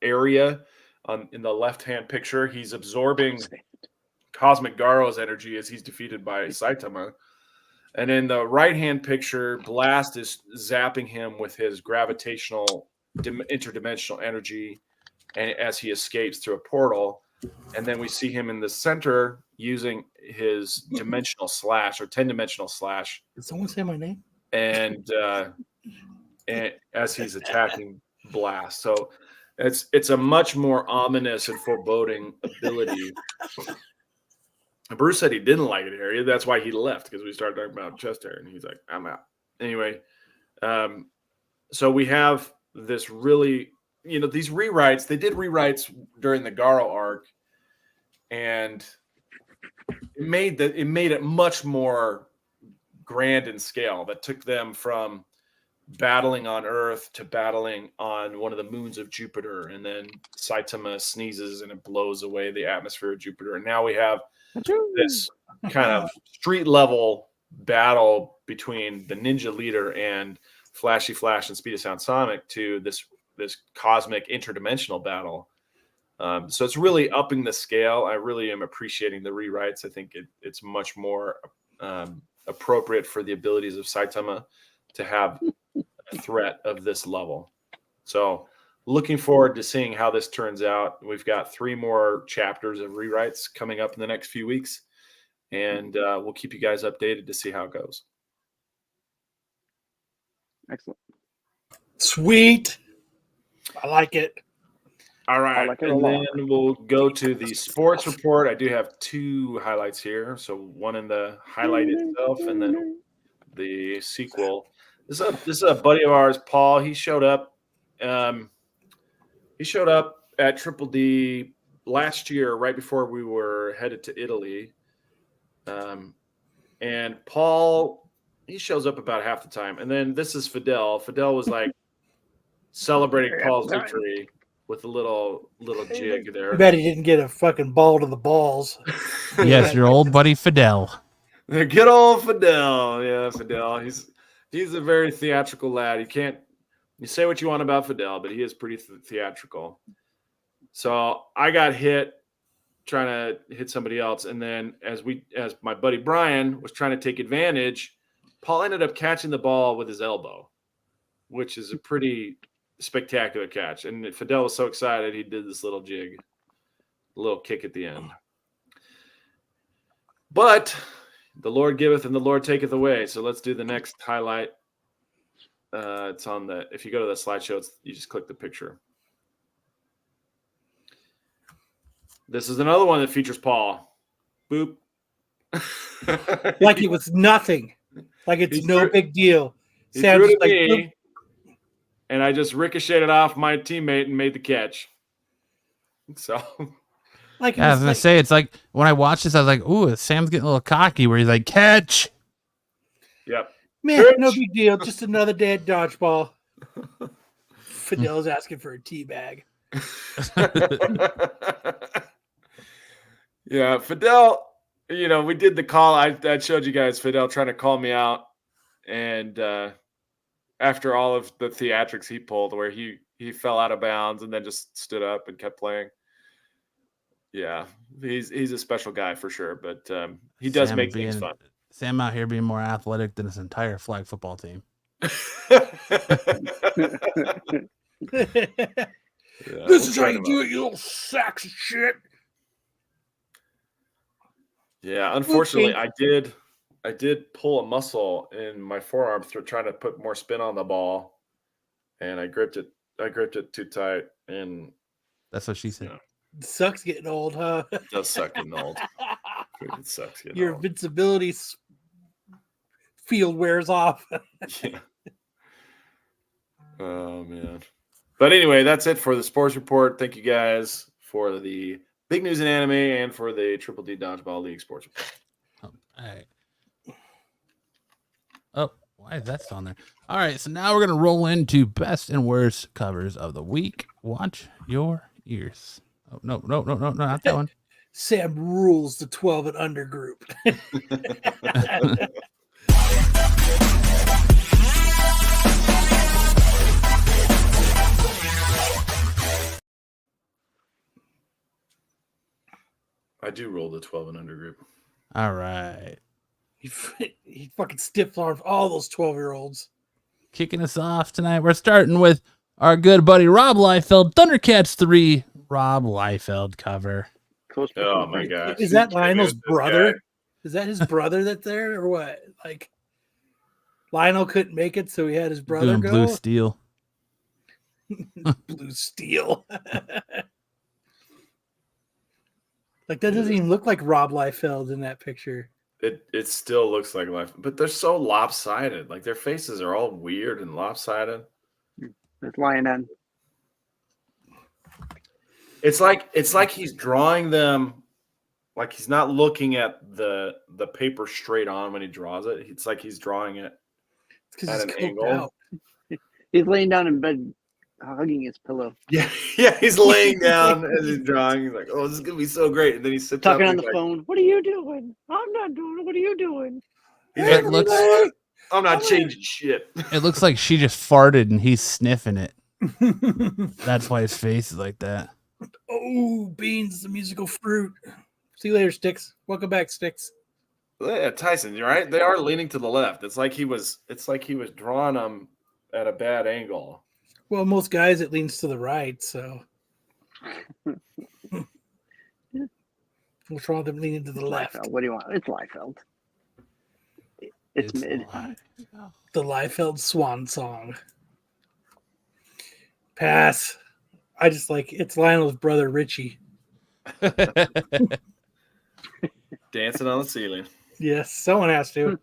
Speaker 3: area in the left-hand picture. He's absorbing Cosmic Garo's energy as he's defeated by Saitama. And in the right-hand picture, Blast is zapping him with his gravitational interdimensional energy, and as he escapes through a portal. And then we see him in the center using his dimensional slash or 10-dimensional slash.
Speaker 4: Did someone say my name?
Speaker 3: And as he's attacking Blast. So it's a much more ominous and foreboding ability. Bruce said he didn't like it here. That's why he left, because we started talking about chest hair, and he's like, I'm out. Anyway, so we have this really, these rewrites. They did rewrites during the Garo arc, and it made it much more grand in scale. That took them from battling on Earth to battling on one of the moons of Jupiter, and then Saitama sneezes and it blows away the atmosphere of Jupiter. And now we have this kind of street level battle between the ninja leader and Flashy Flash and Speed of Sound Sonic to this cosmic interdimensional battle. So it's really upping the scale. I really am appreciating the rewrites. I think it's much more appropriate for the abilities of Saitama to have a threat of this level. So looking forward to seeing how this turns out. We've got 3 more chapters of rewrites coming up in the next few weeks, and we'll keep you guys updated to see how it goes.
Speaker 6: Excellent.
Speaker 4: Sweet. I like it.
Speaker 3: All right.
Speaker 6: like it a
Speaker 3: And
Speaker 6: lot.
Speaker 3: then we'll go to the sports report. I do have 2 highlights here. So one in the highlight itself and then the sequel. This is a buddy of ours, Paul. He showed up. He showed up at Triple D last year, right before we were headed to Italy. And Paul, he shows up about half the time. And then this is Fidel. Fidel was like celebrating Paul's victory with a little jig there.
Speaker 4: I bet he didn't get a fucking ball to the balls.
Speaker 5: Yes, your old buddy Fidel.
Speaker 3: Good old Fidel. Yeah, Fidel. He's a very theatrical lad. You say what you want about Fidel, but he is pretty theatrical. So I got hit trying to hit somebody else. And then as my buddy Brian was trying to take advantage, Paul ended up catching the ball with his elbow, which is a pretty spectacular catch. And Fidel was so excited, he did this little jig, a little kick at the end. But the Lord giveth and the Lord taketh away. So let's do the next highlight. It's on if you go to the slideshow, you just click the picture. This is another one that features Paul. Boop.
Speaker 4: Like it was nothing. Like it's no big deal.
Speaker 3: He
Speaker 4: Sam
Speaker 3: threw
Speaker 4: just
Speaker 3: it at
Speaker 4: like,
Speaker 3: me,
Speaker 4: boop.
Speaker 3: and I just ricocheted off my teammate and made the catch. So,
Speaker 4: Like it
Speaker 5: Yeah, I
Speaker 4: was
Speaker 5: was gonna
Speaker 4: like,
Speaker 5: say, it's like when I watched this, I was like, "Ooh, Sam's getting a little cocky." Where he's like, "Catch."
Speaker 3: yep.
Speaker 4: man, no big deal. Just another day at dodgeball. Fidel's asking for a tea bag.
Speaker 3: Yeah, Fidel, we did the call. I showed you guys Fidel trying to call me out. And after all of the theatrics he pulled where he fell out of bounds and then just stood up and kept playing. Yeah, he's a special guy for sure, but he does make things fun.
Speaker 5: Sam out here being more athletic than his entire flag football team.
Speaker 3: Yeah,
Speaker 4: This is how you do it, you little sacks of shit.
Speaker 3: Yeah, unfortunately,
Speaker 4: Okay.
Speaker 3: I did pull a muscle in my forearm through trying to put more spin on the ball, and I gripped it too tight, and
Speaker 5: That's what she said.
Speaker 4: It sucks getting old, huh?
Speaker 3: It does suck getting old. It sucks getting
Speaker 4: Your
Speaker 3: old.
Speaker 4: invincibility field wears off.
Speaker 3: Yeah. Oh man. But anyway, that's it for the sports report. Thank you guys for the big news in anime and for the Triple D Dodgeball League sports report.
Speaker 5: All right. Oh, why is that still on there? All right, so now we're gonna roll into best and worst covers of the week. Watch your ears. Oh no, not that one.
Speaker 4: Sam rules the 12 and under group.
Speaker 3: I do roll the 12 and under group.
Speaker 5: All right.
Speaker 4: He fucking stiff armed all those 12-year-olds.
Speaker 5: Kicking us off tonight, we're starting with our good buddy Rob Liefeld, Thundercats 3 Rob Liefeld cover.
Speaker 3: Oh my gosh.
Speaker 4: Is that Lionel's brother? Is that his brother that's there or what? Like Lionel couldn't make it, so he had his brother
Speaker 5: Doing
Speaker 4: go.
Speaker 5: Blue Steel.
Speaker 4: Blue Steel. Like that doesn't even look like Rob Liefeld in that picture.
Speaker 3: It still looks like life, but they're so lopsided. Like their faces are all weird and lopsided.
Speaker 6: It's Lionel.
Speaker 3: It's like he's drawing them like he's not looking at the paper straight on when he draws it. It's like he's drawing it at an angle.
Speaker 6: He's laying down in bed hugging his pillow.
Speaker 3: Yeah, he's laying down as he's drawing. He's like, "Oh, this is gonna be so great," and then he sits
Speaker 6: talking
Speaker 3: up
Speaker 6: on the phone. What are you doing? I'm not doing it. What are you doing?
Speaker 3: He's
Speaker 5: It
Speaker 3: like,
Speaker 5: looks-
Speaker 3: I'm not changing shit.
Speaker 5: It looks like she just farted and he's sniffing it. That's why his face is like that.
Speaker 4: Oh, beans, the musical fruit. See you later, Sticks. Welcome back, Sticks.
Speaker 3: Yeah, Tyson, you're right. They are leaning to the left. It's like he was drawing them at a bad angle.
Speaker 4: Well, most guys it leans to the right, so what's wrong with them leaning to the left?
Speaker 6: Liefeld. What do you want? It's Liefeld. It's mid.
Speaker 4: The Liefeld swan song. Pass. I just like it's Lionel's brother Richie.
Speaker 3: Dancing on the ceiling.
Speaker 4: Yes, someone has to.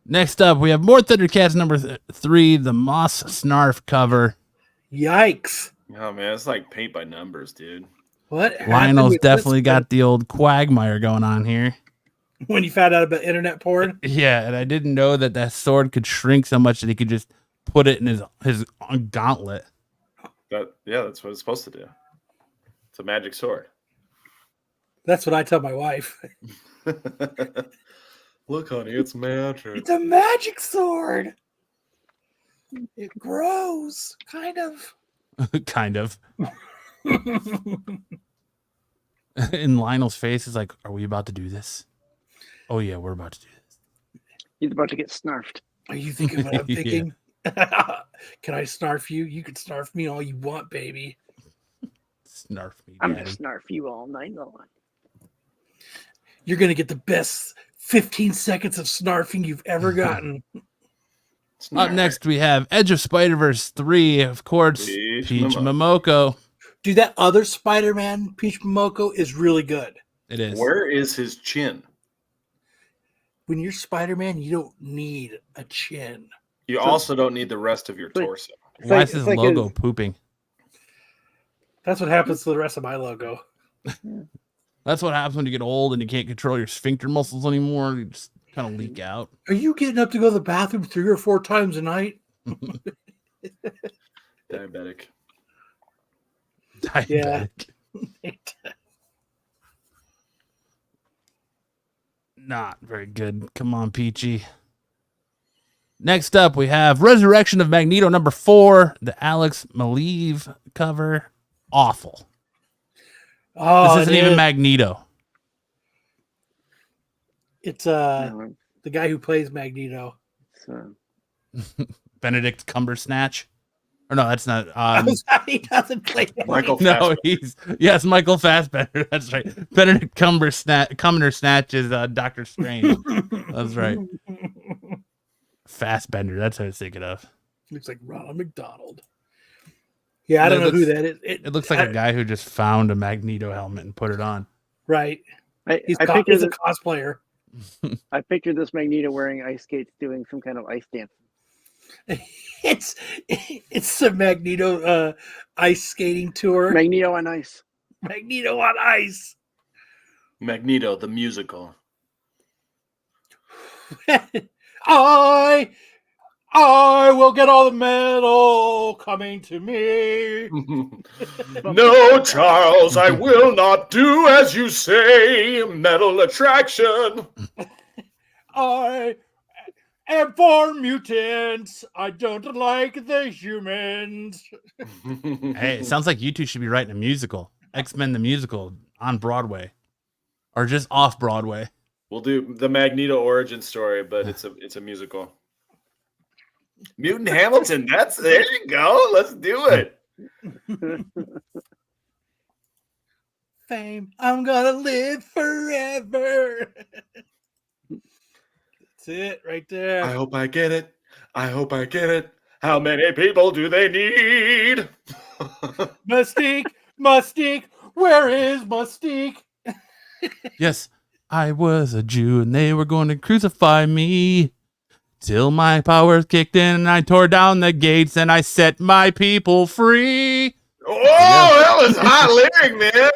Speaker 5: Next up, we have more Thundercats number 3, the Moss Snarf cover.
Speaker 4: Yikes.
Speaker 3: Oh man, it's like paint by numbers, dude.
Speaker 4: What?
Speaker 5: Lionel's
Speaker 4: happened
Speaker 5: definitely
Speaker 4: with
Speaker 5: got the old quagmire going on here.
Speaker 4: when you found out about internet porn?
Speaker 5: Yeah, and I didn't know that sword could shrink so much that he could just put it in his gauntlet.
Speaker 3: That's what it's supposed to do. It's a magic sword.
Speaker 4: That's what I tell my wife.
Speaker 3: Look, honey, it's magic.
Speaker 4: It's a magic sword. It grows, kind of.
Speaker 5: Kind of. And Lionel's face is like, "Are we about to do this?" Oh yeah, we're about to do this.
Speaker 6: He's about to get snarfed.
Speaker 4: Are you thinking what I'm
Speaker 5: Yeah.
Speaker 4: thinking? Can I snarf you? You can snarf me all you want, baby.
Speaker 5: Snarf me,
Speaker 6: I'm
Speaker 5: daddy.
Speaker 6: gonna snarf you all night long.
Speaker 4: You're going to get the best 15 seconds of snarfing you've ever gotten.
Speaker 5: Up next, we have Edge of Spider-Verse 3, of course, Peach Momoko.
Speaker 4: Dude, that other Spider-Man, Peach Momoko, is really good.
Speaker 5: It is.
Speaker 3: Where is his chin?
Speaker 4: When you're Spider-Man, you don't need a chin.
Speaker 3: You also don't need the rest of your torso.
Speaker 5: Why is his logo pooping?
Speaker 4: That's what happens to the rest of my logo.
Speaker 5: That's what happens when you get old and you can't control your sphincter muscles anymore. You just kind of leak out.
Speaker 4: Are you getting up to go to the bathroom 3 or 4 times a night?
Speaker 3: Diabetic.
Speaker 5: Diabetic.
Speaker 4: Yeah.
Speaker 5: Not very good. Come on, Peachy. Next up, we have Resurrection of Magneto number 4, the Alex Maleev cover. Awful.
Speaker 4: Oh,
Speaker 5: this isn't even Magneto.
Speaker 4: It's the guy who plays Magneto.
Speaker 5: Benedict Cumbersnatch. Or no, that's not.
Speaker 4: He doesn't play
Speaker 3: Michael.
Speaker 5: No, he's Michael Fassbender. That's right. Benedict Cumbersnatch is Doctor Strange. That's right. Fassbender. That's what I was thinking of.
Speaker 4: Looks like Ronald McDonald. Yeah, I don't know who that is.
Speaker 5: It looks like a guy who just found a Magneto helmet and put it on.
Speaker 4: Right. He's a cosplayer.
Speaker 6: I pictured this Magneto wearing ice skates doing some kind of ice dance.
Speaker 4: It's the Magneto ice skating tour.
Speaker 6: Magneto on ice.
Speaker 4: Magneto on ice.
Speaker 3: Magneto, the musical.
Speaker 4: I will get all the metal coming to me.
Speaker 3: No, Charles, I will not do as you say. Metal attraction.
Speaker 4: And for mutants, I don't like the humans.
Speaker 5: Hey, it sounds like you two should be writing a musical. X-Men the musical on Broadway. Or just off Broadway.
Speaker 3: We'll do the Magneto origin story, but it's a musical. Mutant Hamilton, there you go. Let's do it.
Speaker 4: Fame, I'm gonna live forever. That's it right there.
Speaker 3: I hope I get it. I hope I get it. How many people do they need?
Speaker 4: Mystique, where is Mystique?
Speaker 5: Yes, I was a Jew and they were going to crucify me. Till my powers kicked in and I tore down the gates and I set my people free.
Speaker 3: Oh, that was hot lyric, man.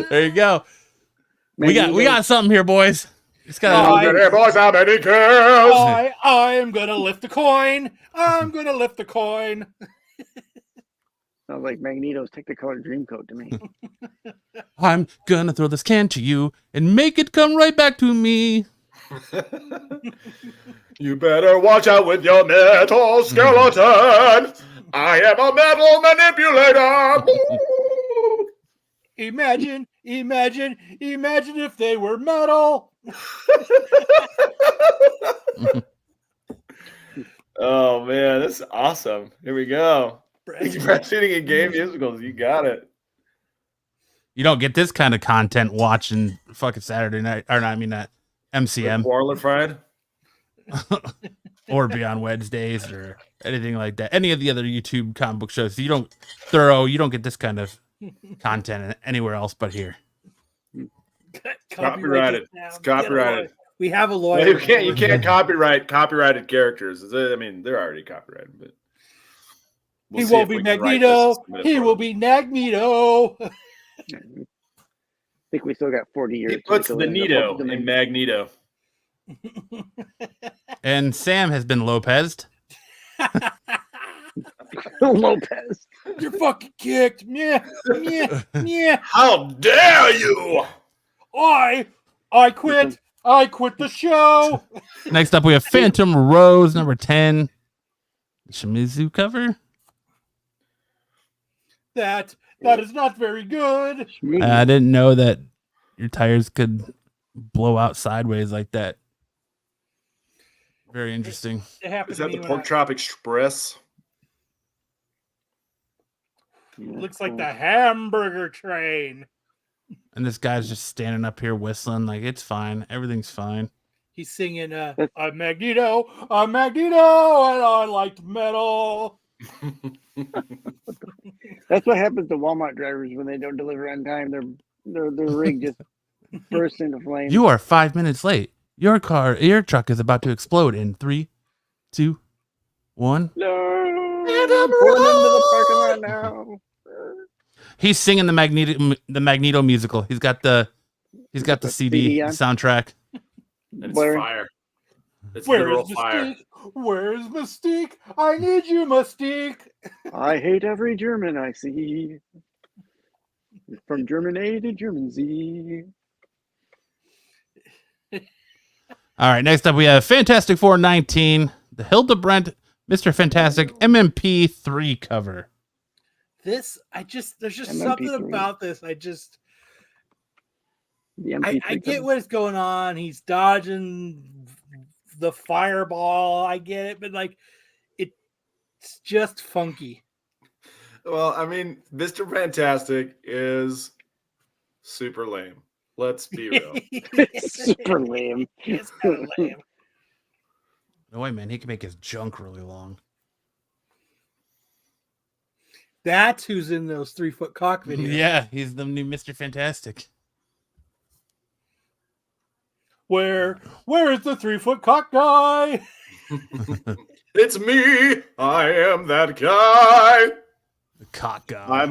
Speaker 5: There you go. We got something here, boys. Just
Speaker 3: gotta boys, how many girls?
Speaker 4: I'm gonna lift the coin. I'm gonna lift the coin.
Speaker 6: Sounds like Magneto's Technicolor Dreamcoat to me.
Speaker 5: I'm gonna throw this can to you and make it come right back to me.
Speaker 3: You better watch out with your metal skeleton. I am a metal manipulator.
Speaker 4: Imagine if they were metal.
Speaker 3: Oh man, that's awesome. Here we go. Breastfeeding in game musicals. You got it.
Speaker 5: You don't get this kind of content watching fucking Saturday night, or not, I mean that MCM.
Speaker 3: Warler Fried.
Speaker 5: Or Beyond Wednesdays or anything like that. Any of the other YouTube comic book shows. You don't get this kind of content anywhere else but here.
Speaker 3: Copyrighted. It's copyrighted.
Speaker 4: We have a lawyer.
Speaker 3: Well, you can't copyright copyrighted characters. I mean, they're already copyrighted, but
Speaker 4: he won't be Magneto. He will be Magneto.
Speaker 6: I think we still got 40 years.
Speaker 3: He puts the Nito in Magneto.
Speaker 5: And Sam has been Lopez'd.
Speaker 6: Lopez.
Speaker 4: You're fucking kicked. Yeah.
Speaker 3: How dare you?
Speaker 4: I quit. I quit the show.
Speaker 5: Next up, we have Phantom Rose, number 10. Shimizu cover.
Speaker 4: That is not very good.
Speaker 5: I didn't know that your tires could blow out sideways like that. Very interesting.
Speaker 4: It happened
Speaker 3: Is that the Pork Chop Express?
Speaker 4: Looks like the hamburger train.
Speaker 5: And this guy's just standing up here whistling like it's fine. Everything's fine.
Speaker 4: He's singing I'm Magneto, and I liked metal.
Speaker 6: That's what happens to Walmart drivers when they don't deliver on time. Their rig just bursts into flames.
Speaker 5: You are 5 minutes late. Your truck is about to explode in 3, 2, 1.
Speaker 6: No, pulling into the parking lot now.
Speaker 5: He's singing the Magneto musical. He's got the CD
Speaker 6: on.
Speaker 5: soundtrack.
Speaker 3: It's
Speaker 6: Blaring.
Speaker 3: fire. It's
Speaker 4: Where
Speaker 3: literal
Speaker 4: is
Speaker 3: fire.
Speaker 4: Mystique? Where's Mystique? I need you, Mystique.
Speaker 6: I hate every German I see. From German A to German Z.
Speaker 5: All right, next up we have Fantastic Four 19, the Hildebrandt Mr. Fantastic MMP3 cover.
Speaker 4: There's just
Speaker 6: MP3.
Speaker 4: something about this. I get what's going on. He's dodging the fireball. I get it, but like it's just funky.
Speaker 3: Well, I mean, Mr. Fantastic is super lame. Let's be real.
Speaker 6: Super lame.
Speaker 4: It's kind of lame.
Speaker 5: No way, man. He can make his junk really long.
Speaker 4: That's who's in those 3-foot cock videos.
Speaker 5: Yeah, he's the new Mr. Fantastic.
Speaker 4: Where is the 3-foot cock guy?
Speaker 3: It's me. I am that guy.
Speaker 5: The cock guy.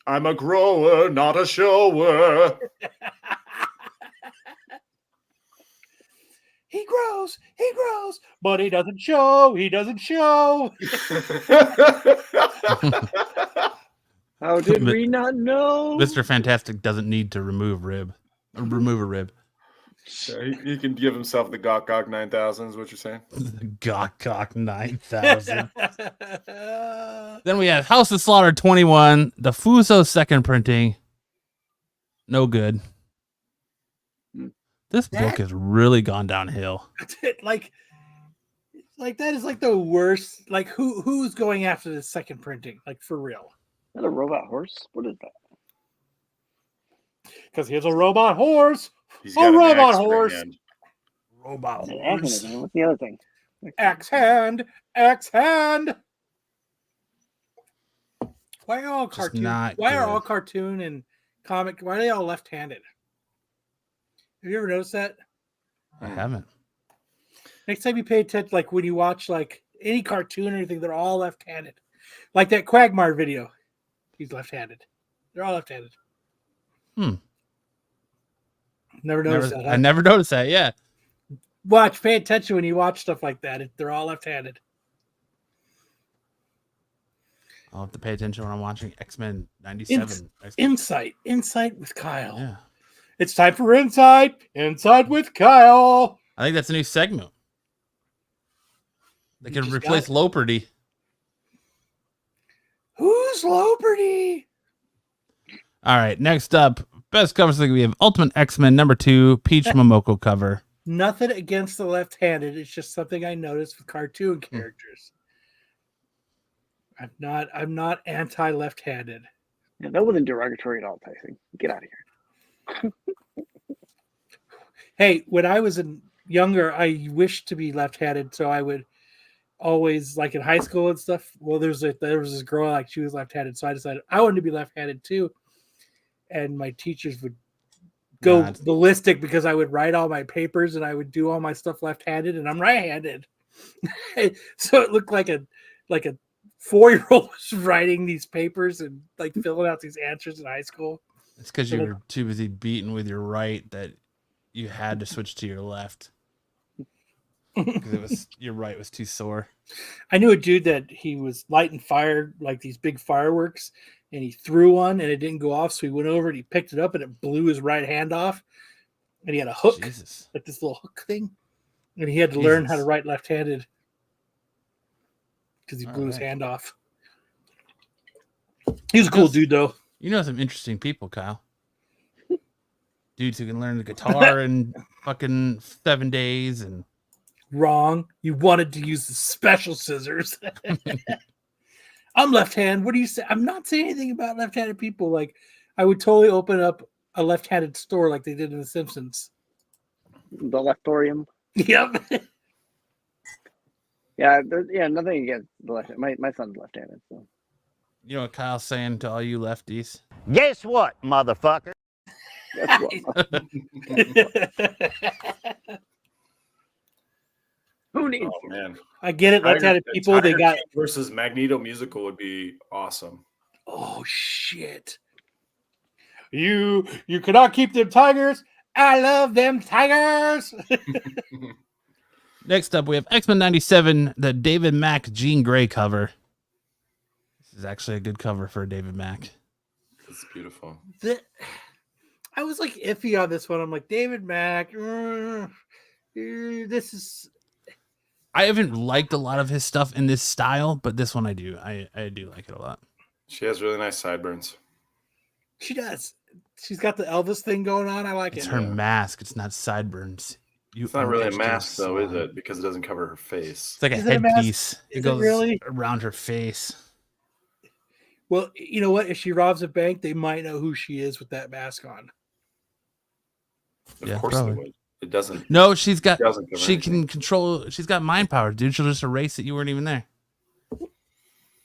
Speaker 3: I'm a grower, not a shower.
Speaker 4: He grows, but he doesn't show.
Speaker 6: How did we not know?
Speaker 5: Mr. Fantastic doesn't need to remove a rib.
Speaker 3: Yeah, he can give himself the Gawk 9000 is what you're saying?
Speaker 5: The Gawk 9000. Then we have House of Slaughter 21, the Fuso second printing. No good. This book has really gone downhill.
Speaker 4: like that is like the worst. Like who's going after the second printing? Like for real?
Speaker 6: Is that a robot horse? What is that?
Speaker 4: Because he has a robot horse.
Speaker 3: He's
Speaker 4: A
Speaker 3: got an
Speaker 4: robot
Speaker 3: axe for a
Speaker 4: horse.
Speaker 3: hand.
Speaker 4: Robot
Speaker 6: An
Speaker 4: horse.
Speaker 6: acronym. What's the other thing?
Speaker 4: Axe hand. Why are all
Speaker 5: Just
Speaker 4: cartoon?
Speaker 5: not
Speaker 4: Why are
Speaker 5: good.
Speaker 4: all cartoon and comic? Why are they all left-handed? Have you ever noticed that?
Speaker 5: I haven't.
Speaker 4: Next time you pay attention, like when you watch like any cartoon or anything, they're all left-handed. Like that Quagmire video, he's left-handed. They're all left-handed. Never noticed that.
Speaker 5: I never noticed that. Yeah.
Speaker 4: Pay attention when you watch stuff like that. They're all left-handed.
Speaker 5: I'll have to pay attention when I'm watching X-Men 97.
Speaker 4: Insight with Kyle.
Speaker 5: Yeah.
Speaker 4: It's time for Insight with Kyle.
Speaker 5: I think that's a new segment. They
Speaker 4: You
Speaker 5: can
Speaker 4: just
Speaker 5: replace
Speaker 4: got
Speaker 5: Loperty.
Speaker 4: Who's Loperty?
Speaker 5: All right. Next up, best cover thing we have Ultimate X-Men #2 Peach Momoko cover.
Speaker 4: Nothing against the left-handed. It's just something I noticed with cartoon characters. I'm not anti-left-handed.
Speaker 6: Yeah, that wasn't derogatory at all, Tyson. Get out of here.
Speaker 4: Hey, when I was younger, I wished to be left-handed, so I would always, like in high school and stuff. Well, there was this girl, like she was left-handed, so I decided I wanted to be left-handed too. And my teachers would go ballistic because I would write all my papers and I would do all my stuff left-handed, and I'm right-handed. So it looked like a 4-year-old was writing these papers and like filling out these answers in high school.
Speaker 5: It's because you were too busy beating with your right that you had to switch to your left. Because your right was too sore.
Speaker 4: I knew a dude that he was lighting fire, like these big fireworks, and he threw one and it didn't go off. So he went over and he picked it up and it blew his right hand off. And he had a hook, like this little hook thing. And he had to learn how to write left-handed because he blew his hand off. He was a cool dude, though.
Speaker 5: You know some interesting people, Kyle. Dudes who can learn the guitar in fucking 7 days and
Speaker 4: wrong. You wanted to use the special scissors. I'm left-handed. What do you say? I'm not saying anything about left-handed people. Like, I would totally open up a left-handed store like they did in The Simpsons.
Speaker 6: The Leftorium.
Speaker 4: Yep.
Speaker 6: Yeah, nothing against the left. My son's left-handed, so.
Speaker 5: You know what Kyle's saying to all you lefties?
Speaker 8: Guess what, motherfucker?
Speaker 6: That's what. Who needs?
Speaker 3: Oh man,
Speaker 4: I get it. Left-handed people, they got
Speaker 3: versus Magneto musical would be awesome.
Speaker 4: Oh shit! You cannot keep them tigers. I love them tigers.
Speaker 5: Next up, we have X-Men 97, the David Mack Jean Grey cover. This is actually a good cover for David Mack.
Speaker 3: It's beautiful.
Speaker 4: I was like iffy on this one. I'm like, David Mack, this is.
Speaker 5: I haven't liked a lot of his stuff in this style, but this one I do. I do like it a lot.
Speaker 3: She has really nice sideburns.
Speaker 4: She does. She's got the Elvis thing going on. I like
Speaker 5: It's
Speaker 4: it.
Speaker 5: her mask. It's not sideburns.
Speaker 3: It's not really a mask, though, is it? Because it doesn't cover her face.
Speaker 5: It's like a headpiece. It goes
Speaker 4: really
Speaker 5: around her face.
Speaker 4: Well, you know what? If she robs a bank, they might know who she is with that mask on.
Speaker 3: Of course they would. It doesn't.
Speaker 5: No, she's got. She
Speaker 3: anything.
Speaker 5: can control. She's got mind power, dude. She'll just erase it. You weren't even there.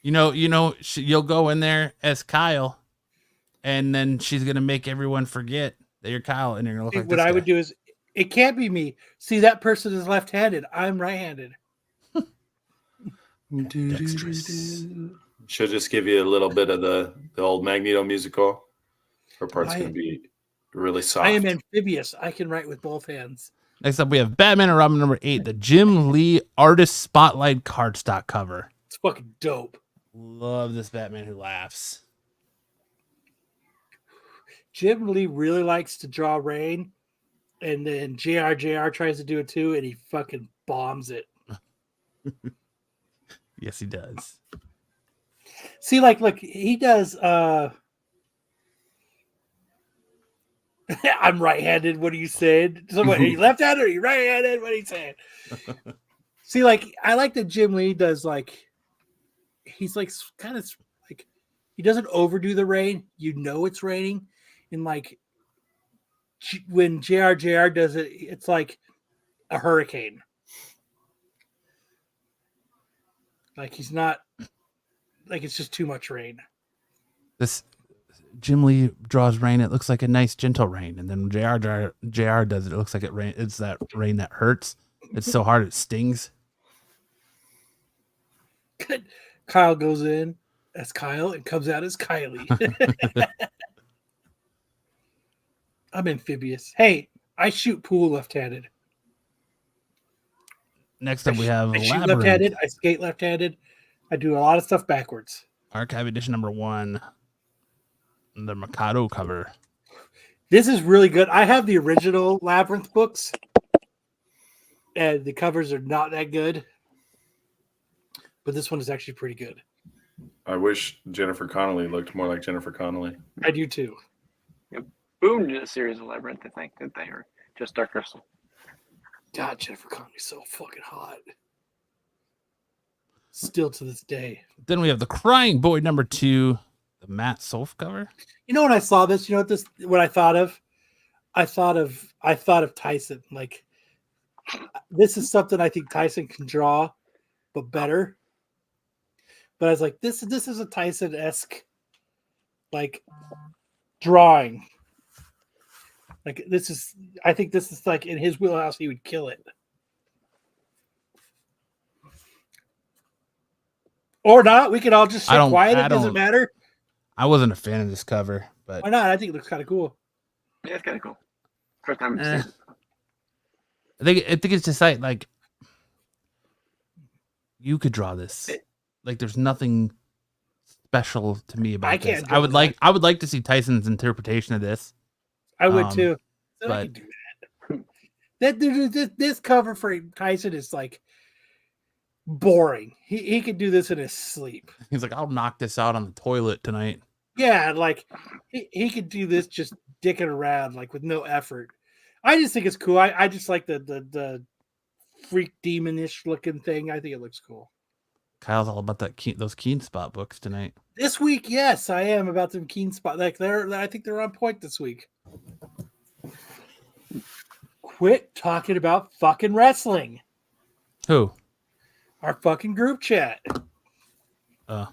Speaker 5: You'll go in there as Kyle, and then she's gonna make everyone forget that you're Kyle, and you're gonna look like
Speaker 4: What
Speaker 5: this
Speaker 4: I
Speaker 5: guy.
Speaker 4: would do is, it can't be me. See, that person is left-handed. I'm right-handed.
Speaker 3: She'll just give you a little bit of the old Magneto musical. Her part's going to be really soft.
Speaker 4: I am amphibious. I can write with both hands.
Speaker 5: Next up, we have Batman and Robin number 8, the Jim Lee Artist Spotlight cardstock cover.
Speaker 4: It's fucking dope.
Speaker 5: Love this Batman who laughs.
Speaker 4: Jim Lee really likes to draw rain, and then JR tries to do it too, and he fucking bombs it.
Speaker 5: Yes, he does.
Speaker 4: See, look, he does. I'm right-handed. What are you saying? So what, are you left-handed or are you right-handed? What are you saying? See, I like that Jim Lee does he's kind of he doesn't overdo the rain. You know it's raining, and when JR does it, it's like a hurricane. He's not it's just too much rain.
Speaker 5: This Jim Lee draws rain. It looks like a nice gentle rain, and then JR does it. It looks like it rain. It's that rain that hurts. It's so hard it stings.
Speaker 4: Kyle goes in as Kyle and comes out as Kylie. I'm amphibious. Hey, I shoot pool left-handed.
Speaker 5: Next up, we have
Speaker 4: I shoot
Speaker 5: Labyrinth.
Speaker 4: left-handed. I skate left-handed. I do a lot of stuff backwards.
Speaker 5: Archive edition number 1, the Mikado cover.
Speaker 4: This is really good. I have the original Labyrinth books, and the covers are not that good. But this one is actually pretty good.
Speaker 3: I wish Jennifer Connelly looked more like Jennifer Connelly.
Speaker 4: I do too.
Speaker 6: Yep. Boom did a series of Labyrinth, I think, didn't they? Or just Dark Crystal.
Speaker 4: God, Jennifer Connelly's so fucking hot. Still to this day.
Speaker 5: Then we have the Crying Boy number 2, the Matt Solf cover.
Speaker 4: You know when I saw this, what I thought of? I thought of Tyson. This is something I think Tyson can draw, but better. But I was like, this is a Tyson-esque drawing. I think this is in his wheelhouse, he would kill it. Or not. We could all just sit quiet. It doesn't matter.
Speaker 5: I wasn't a fan of this cover, but
Speaker 4: why not? I think it looks kind of cool.
Speaker 6: Yeah, it's kind of cool. First time I've seen it.
Speaker 5: I think it's just you could draw this. There's nothing special to me about this. I would like to see Tyson's interpretation of this.
Speaker 4: I would too. So I
Speaker 5: But
Speaker 4: could do that. This cover for Tyson is boring. He could do this in his sleep.
Speaker 5: he's like, I'll knock this out on the toilet tonight.
Speaker 4: Yeah, he could do this just dicking around with no effort. I just think it's cool. I just like the freak demonish looking thing. I think it looks cool.
Speaker 5: Kyle's all about those Keen Spot books tonight.
Speaker 4: This week, yes, I am about them Keen Spot. I think they're on point this week. Quit talking about fucking wrestling.
Speaker 5: Who?
Speaker 4: Our fucking group chat.
Speaker 5: Uh,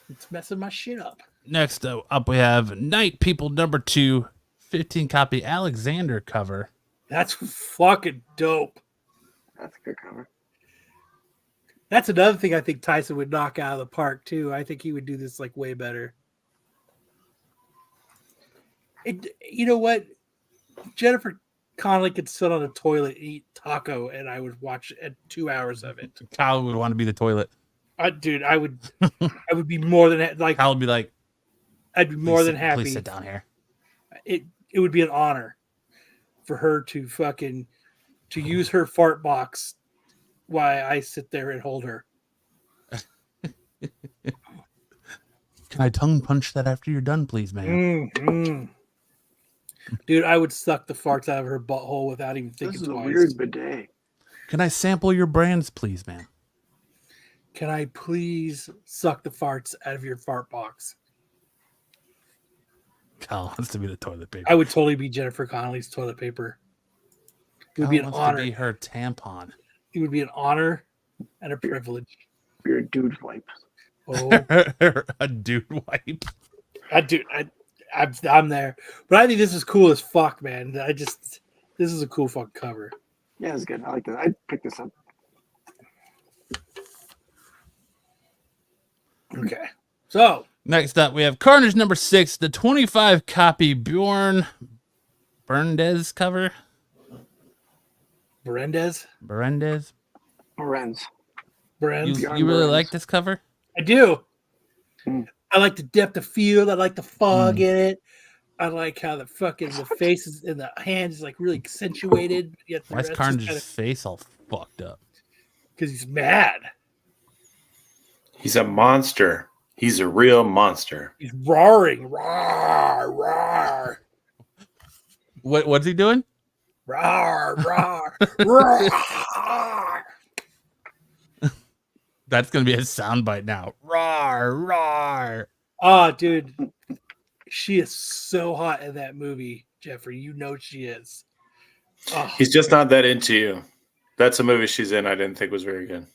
Speaker 4: It's messing my shit up.
Speaker 5: Next up, we have Night People number 2, 15 copy Alexander cover.
Speaker 4: That's fucking dope.
Speaker 6: That's a good cover.
Speaker 4: That's another thing I think Tyson would knock out of the park too. I think he would do this like way better. You know what? Jennifer Connelly could sit on a toilet and eat taco, and I would watch 2 hours of it.
Speaker 5: Kyle would want to be the toilet.
Speaker 4: Dude, I would be more than like.
Speaker 5: Kyle would be like,
Speaker 4: I'd be more than happy.
Speaker 5: Please sit down here.
Speaker 4: It would be an honor for her to use her fart box while I sit there and hold her.
Speaker 5: Can I tongue punch that after you're done, please, man?
Speaker 4: Mm-hmm. Dude, I would suck the farts out of her butthole without even thinking
Speaker 6: This is
Speaker 4: twice.
Speaker 6: a weird bidet.
Speaker 5: Can I sample your brands, please, man?
Speaker 4: Can I please suck the farts out of your fart box?
Speaker 5: Kyle wants to be the toilet paper.
Speaker 4: I would totally be Jennifer Connelly's toilet paper. It would
Speaker 5: Kyle
Speaker 4: be an
Speaker 5: wants
Speaker 4: honor.
Speaker 5: to be her tampon.
Speaker 4: It would be an honor and a privilege.
Speaker 6: You're a dude wipe.
Speaker 4: Oh,
Speaker 5: A dude wipe.
Speaker 4: I'm there. But I think this is cool as fuck, man. This is a cool fucking cover.
Speaker 6: Yeah, it's good. I like that. I'd pick this up.
Speaker 4: Okay. So
Speaker 5: Next up, we have Carnage number 6, the 25 copy Bjorn Berndes cover.
Speaker 4: Berendez.
Speaker 6: Lorenz.
Speaker 5: You really like this cover?
Speaker 4: I do.
Speaker 6: Mm.
Speaker 4: I like the depth of field. I like the fog in it. I like how the faces and the hands is like really accentuated. Yet the
Speaker 5: Why is
Speaker 4: rest
Speaker 5: Carnage's face all fucked up?
Speaker 4: because he's mad.
Speaker 3: He's a monster. He's a real monster.
Speaker 4: He's roaring. Roar, roar,
Speaker 5: What's he doing?
Speaker 4: roar, roar, roar.
Speaker 5: That's gonna be a soundbite now. Roar, roar.
Speaker 4: Oh, dude. She is so hot in that movie, Jeffrey. You know she is. Oh,
Speaker 3: He's just not that into you. That's a movie she's in I didn't think was very good.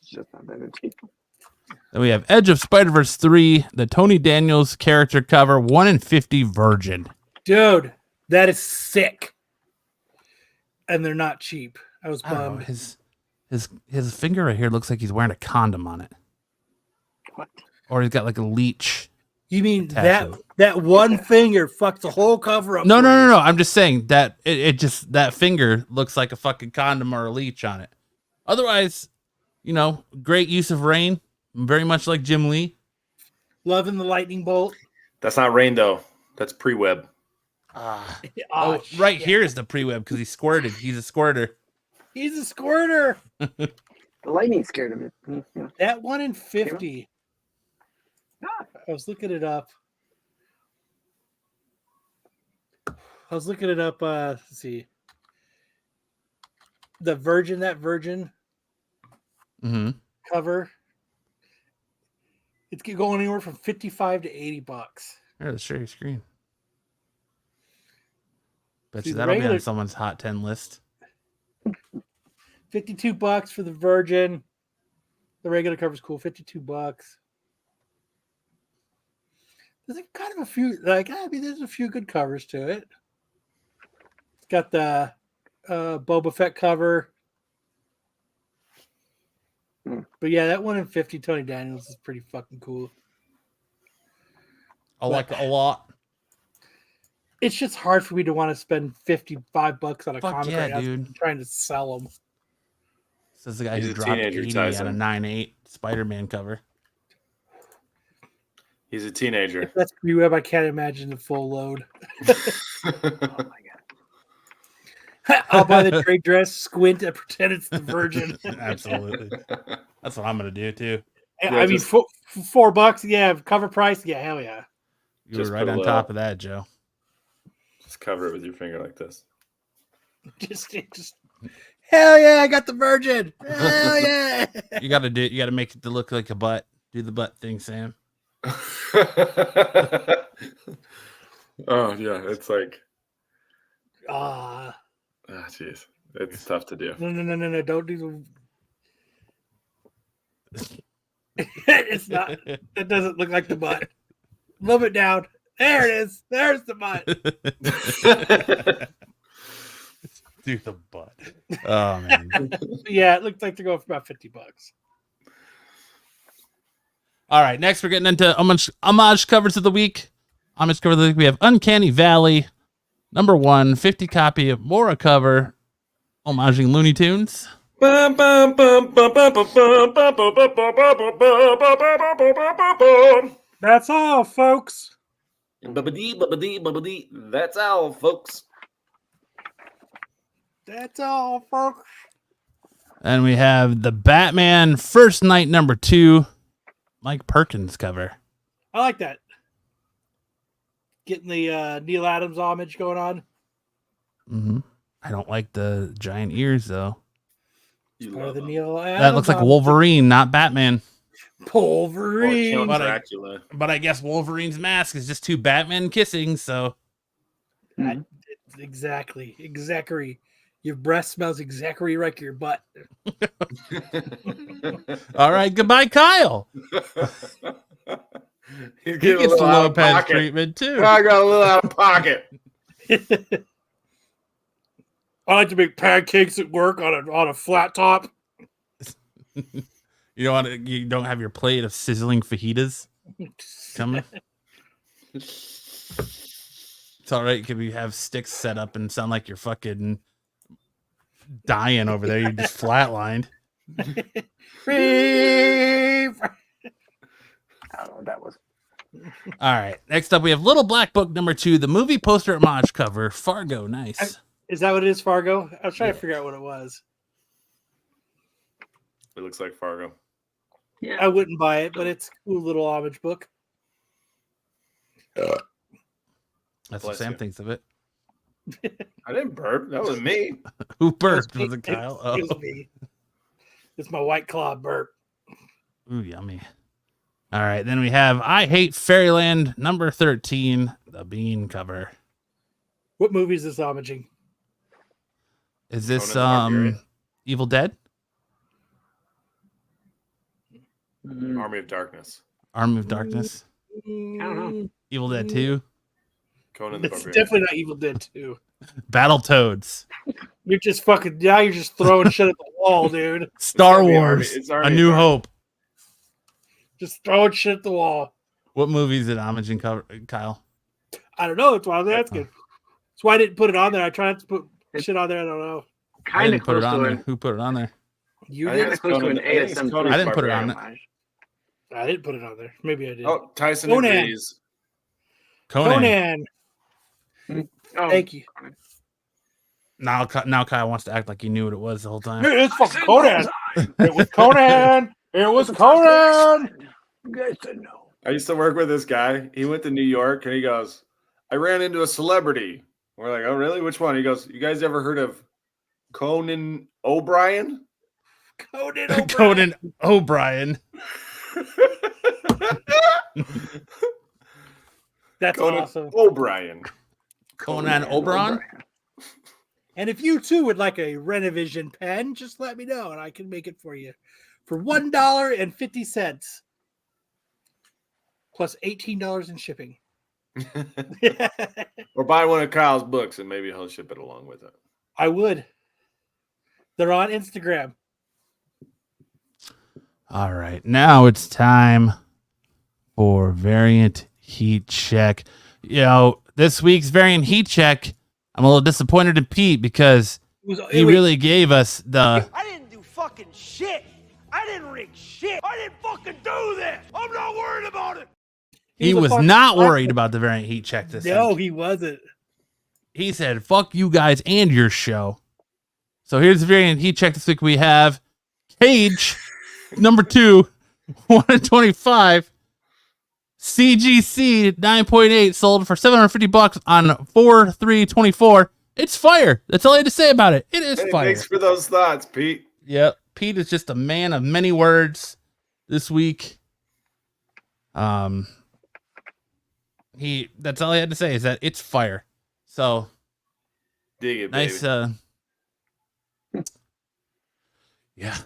Speaker 6: It's just not that interesting.
Speaker 5: Then we have Edge of Spider-Verse 3, the Tony Daniels character cover, 1 in 50 Virgin.
Speaker 4: dude, that is sick. And they're not cheap. I was
Speaker 5: I don't know,
Speaker 4: bummed.
Speaker 5: his finger right here looks like he's wearing a condom on it.
Speaker 6: What?
Speaker 5: Or he's got like a leech.
Speaker 4: You mean
Speaker 5: tattoo.
Speaker 4: that one finger fucks the whole cover up?
Speaker 5: No.
Speaker 4: for you.
Speaker 5: I'm just saying that it just that finger looks like a fucking condom or a leech on it. Otherwise, great use of rain. Very much like Jim Lee.
Speaker 4: Loving the lightning bolt.
Speaker 3: That's not rain though. That's pre-web.
Speaker 5: Oh, right here is the pre-web because he squirted. He's a squirter.
Speaker 4: He's a squirter.
Speaker 6: The lightning scared him. Yeah.
Speaker 4: That 1 in 50. I was looking it up. Let's see. That Virgin
Speaker 5: Mm-hmm.
Speaker 4: cover. It's going anywhere from $55 to $80.
Speaker 5: Here, let's share your screen. Bet
Speaker 4: See,
Speaker 5: you
Speaker 4: the
Speaker 5: that'll be
Speaker 4: regular-
Speaker 5: on someone's hot 10 list.
Speaker 4: $52 for the Virgin. The regular cover's cool. $52. There's kind of a few, there's a few good covers to it. It's got the Boba Fett cover. But yeah, that 1 in 50 Tony Daniels is pretty fucking cool.
Speaker 5: I like it a lot.
Speaker 4: It's just hard for me to want to spend $55 on a
Speaker 5: Fuck
Speaker 4: comic
Speaker 5: yeah,
Speaker 4: right now,
Speaker 5: dude.
Speaker 4: trying to sell them.
Speaker 5: Says the guy
Speaker 3: He's
Speaker 5: who
Speaker 3: a
Speaker 5: dropped
Speaker 3: teenager,
Speaker 5: 80 on a
Speaker 3: Tyson.
Speaker 5: 9.8 Spider-Man cover.
Speaker 3: He's a teenager.
Speaker 4: If that's pre-web, I can't imagine the full load.
Speaker 6: Oh my god.
Speaker 4: I'll buy the trade dress, squint, and pretend it's the Virgin.
Speaker 5: Absolutely. That's what I'm going to do, too.
Speaker 4: I mean, $4, yeah, cover price, yeah, hell yeah.
Speaker 5: You
Speaker 3: Just
Speaker 5: were right
Speaker 3: put a
Speaker 5: on
Speaker 3: little-
Speaker 5: top of that, Joe.
Speaker 3: Just cover it with your finger like this.
Speaker 4: Just hell yeah, I got the Virgin. Hell yeah.
Speaker 5: You got to make it to look like a butt. Do the butt thing, Sam.
Speaker 3: Oh yeah, it's like
Speaker 4: Ah,
Speaker 3: jeez. It's tough to do.
Speaker 4: No. Don't do the. It's not. It doesn't look like the butt. Move it down. There it is. There's the butt.
Speaker 5: Do the butt. Oh man.
Speaker 4: Yeah, it looks like they're going for about $50.
Speaker 5: All right, next we're getting into homage covers of the week. Homage cover of the week. We have Uncanny Valley, number 1, 50 copy of Mora cover, homaging Looney Tunes.
Speaker 4: That's all, folks.
Speaker 3: That's all, folks.
Speaker 4: That's all, folks.
Speaker 5: And we have the Batman First Night number 2, Mike Perkins cover.
Speaker 4: I like that. Getting the Neil Adams homage going on.
Speaker 5: Mm-hmm. I don't like the giant ears though.
Speaker 4: Or the Neil Adams
Speaker 5: That looks like Wolverine, not Batman.
Speaker 4: Wolverine.
Speaker 5: But I guess Wolverine's mask is just 2 Batmen kissing. So
Speaker 4: Exactly. Your breath smells exactly like your butt.
Speaker 5: all right, goodbye, Kyle. He gets the Lopez treatment too.
Speaker 3: I got a little out of pocket.
Speaker 4: I like to make pancakes at work on a flat top.
Speaker 5: You don't have your plate of sizzling fajitas coming. It's all right. Can we have sticks set up and sound like you're fucking dying over there? You just flatlined.
Speaker 6: I don't know what that was.
Speaker 5: All right. Next up, we have Little Black Book number 2, the movie poster homage cover. Fargo, nice.
Speaker 4: Is that what it is, Fargo? I was trying to figure out what it was.
Speaker 3: It looks like Fargo.
Speaker 6: Yeah,
Speaker 4: I wouldn't buy it, but it's a cool little homage book.
Speaker 5: That's what
Speaker 3: Bless
Speaker 5: Sam
Speaker 3: you.
Speaker 5: thinks of it.
Speaker 3: I didn't burp. That was me.
Speaker 5: Who burped? Was it Kyle?
Speaker 4: It was me. It's my White Claw burp.
Speaker 5: Ooh, yummy. All right. Then we have I Hate Fairyland number 13, the Bean cover.
Speaker 4: What movie is this homaging?
Speaker 5: Is this
Speaker 3: Conan the Barbarian.
Speaker 5: Evil Dead?
Speaker 3: Army of Darkness.
Speaker 5: Army of Darkness?
Speaker 6: I don't know.
Speaker 5: Evil Dead 2?
Speaker 3: Conan the
Speaker 4: It's
Speaker 3: Barbarian.
Speaker 4: definitely not Evil Dead 2.
Speaker 5: Battletoads.
Speaker 4: You're just fucking, now you're just throwing shit at the wall, dude.
Speaker 5: Star
Speaker 3: Army-
Speaker 5: Wars.
Speaker 3: it's
Speaker 5: A
Speaker 3: Army
Speaker 5: New
Speaker 3: of
Speaker 5: Hope.
Speaker 4: Just throwing shit at the wall.
Speaker 5: What movie is it homaging cover, Kyle?
Speaker 4: I don't know. That's why I was asking. That's why I didn't put it on there. I tried to put shit on there. I don't know.
Speaker 5: I
Speaker 6: Kind
Speaker 5: didn't
Speaker 6: of
Speaker 5: put it
Speaker 6: close
Speaker 5: on
Speaker 6: to
Speaker 5: there.
Speaker 6: it.
Speaker 5: Who put it on there?
Speaker 4: You
Speaker 3: I
Speaker 4: did.
Speaker 3: think it's
Speaker 6: Kind of close to
Speaker 3: Conan-
Speaker 6: an
Speaker 3: I think it's
Speaker 6: ASM.
Speaker 3: Conan
Speaker 5: I didn't put it on
Speaker 3: Barbarian.
Speaker 5: it.
Speaker 4: I didn't put it on there. Maybe I did.
Speaker 3: Oh, Tyson
Speaker 4: Conan.
Speaker 3: agrees.
Speaker 4: Conan.
Speaker 6: Oh,
Speaker 4: Thank you.
Speaker 5: Now Kyle wants to act like he knew what it was the whole time.
Speaker 4: It's fucking Conan. It was Conan. It was Conan.
Speaker 6: you guys said no.
Speaker 3: I used to work with this guy. He went to New York and he goes, I ran into a celebrity. We're like, oh, really? Which one? He goes, you guys ever heard of Conan O'Brien?
Speaker 4: Conan O'Brien.
Speaker 5: Conan O'Brien.
Speaker 4: That's
Speaker 3: Conan
Speaker 4: awesome.
Speaker 3: O'Brien.
Speaker 5: Conan O'Brien.
Speaker 4: And if you too would like a Renovision pen, just let me know and I can make it for you for $1.50 plus $18 in shipping.
Speaker 3: Or buy one of Kyle's books and maybe he'll ship it along with it.
Speaker 4: I would. They're on Instagram.
Speaker 5: All right. Now it's time for Variant Heat Check. This week's Variant Heat Check, I'm a little disappointed in Pete because he really gave us the...
Speaker 8: I didn't do fucking shit. I didn't rig shit. I didn't fucking do this. I'm not worried about it.
Speaker 5: He was not worried about the Variant Heat Check this week.
Speaker 4: No, he wasn't.
Speaker 5: He said, fuck you guys and your show. So here's the Variant Heat Check this week. We have Cage, number 2, 125. CGC 9.8 sold for $750 on 4/3/24. It's fire. That's all I had to say about it. It is
Speaker 3: Hey,
Speaker 5: fire.
Speaker 3: thanks for those thoughts, Pete.
Speaker 5: Yep. Pete is just a man of many words this week. That's all I had to say is that it's fire. So
Speaker 3: Dig it,
Speaker 5: nice,
Speaker 3: baby.
Speaker 5: Yeah.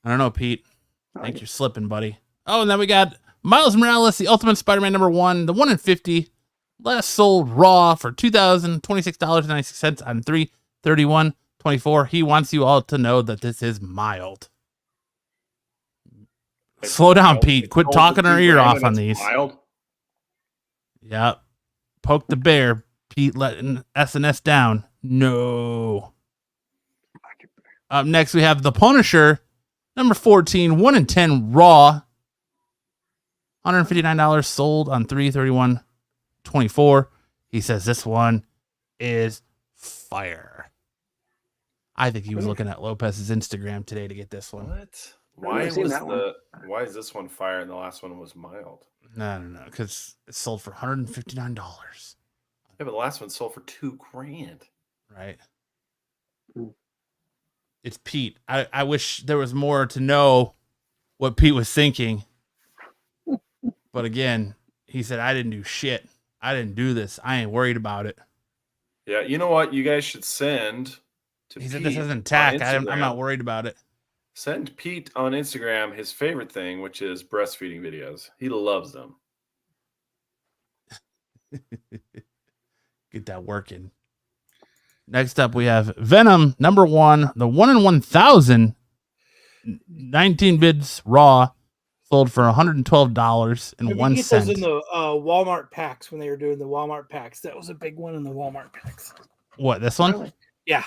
Speaker 5: I don't know, Pete. I think you're slipping, buddy. Oh, and then we got Miles Morales, the Ultimate Spider-Man #1, the 1 in 50, last sold raw for $2,026.96 on 3/31/24. He wants you all to know that this is mild. Slow down, Pete. Quit talking our ear off on these.
Speaker 3: Mild.
Speaker 5: Yep. Poke the bear. Pete letting SNS down. No. Up next, we have The Punisher, #14, 1 in 10 raw. $159 sold on 3/31/24. He says this one is fire. I think he was looking at Lopez's Instagram today to get this one.
Speaker 3: What? Why is this one fire and the last one was mild?
Speaker 5: No, because it sold for $159.
Speaker 3: Yeah, but the last one sold for $2,000.
Speaker 5: Right. It's Pete. I wish there was more to know what Pete was thinking. But again, he said, I didn't do shit. I didn't do this. I ain't worried about it.
Speaker 3: Yeah, you know what? You guys should send to
Speaker 5: He
Speaker 3: Pete
Speaker 5: said this isn't tack. I'm
Speaker 3: Instagram.
Speaker 5: not worried about it.
Speaker 3: Send Pete on Instagram his favorite thing, which is breastfeeding videos. He loves them.
Speaker 5: Get that working. Next up, we have Venom #1, the 1 in 1,000, 19 bids raw, sold for $112.01.
Speaker 4: Get those in the Walmart packs when they were doing the Walmart packs. That was a big one in the Walmart packs.
Speaker 5: What, this one?
Speaker 6: Really?
Speaker 4: Yeah.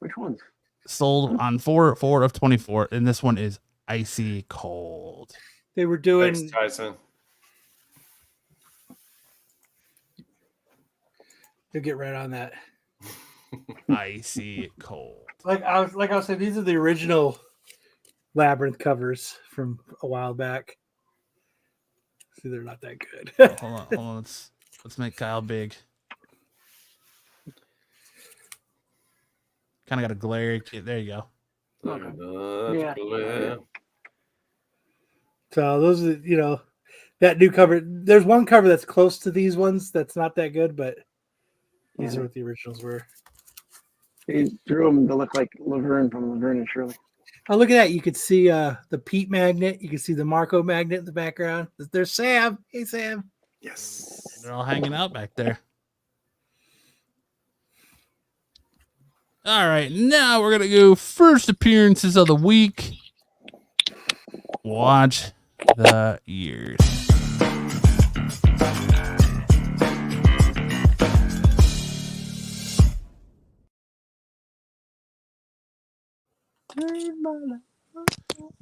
Speaker 6: Which ones?
Speaker 5: Sold on 4/4/24, and this one is icy cold.
Speaker 4: They were doing.
Speaker 3: Thanks, Tyson.
Speaker 4: You'll get right on that.
Speaker 5: Icy cold.
Speaker 4: Like I was saying, these are the original Labyrinth covers from a while back. See, they're not that good.
Speaker 5: Hold on. Let's make Kyle big. Kind of got a glare. There you go.
Speaker 6: Yeah.
Speaker 4: So those are, that new cover. There's one cover that's close to these ones that's not that good, but these are what the originals were.
Speaker 6: They drew them to look like Laverne from Laverne and Shirley.
Speaker 4: Oh, look at that. You could see the Pete magnet. You can see the Marco magnet in the background. There's Sam. Hey, Sam.
Speaker 3: Yes.
Speaker 5: They're all hanging out back there. All right. Now we're going to go first appearances of the week. Watch the years.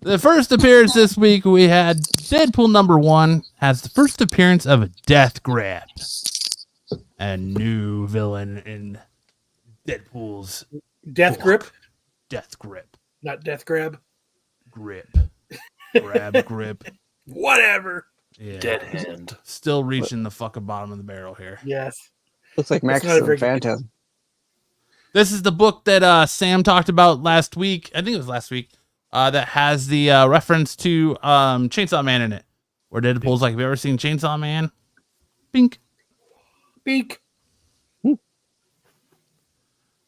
Speaker 5: The first appearance this week, we had Deadpool #1 has the first appearance of Death Grab, a new villain in Deadpool's
Speaker 4: Death
Speaker 5: book.
Speaker 4: Grip,
Speaker 5: Death Grip,
Speaker 4: not Death Grab.
Speaker 5: grip, grab, grip,
Speaker 4: Whatever.
Speaker 5: yeah.
Speaker 3: Dead hand.
Speaker 5: Still reaching the fucking bottom of the barrel here.
Speaker 4: Yes.
Speaker 6: Looks like Max
Speaker 4: That's not a very good-
Speaker 6: Phantasm.
Speaker 5: This is the book that Sam talked about last week. I think it was last week. That has the reference to Chainsaw Man in it, where Deadpool's like, "Have you ever seen Chainsaw Man?" Bink.
Speaker 4: Beak.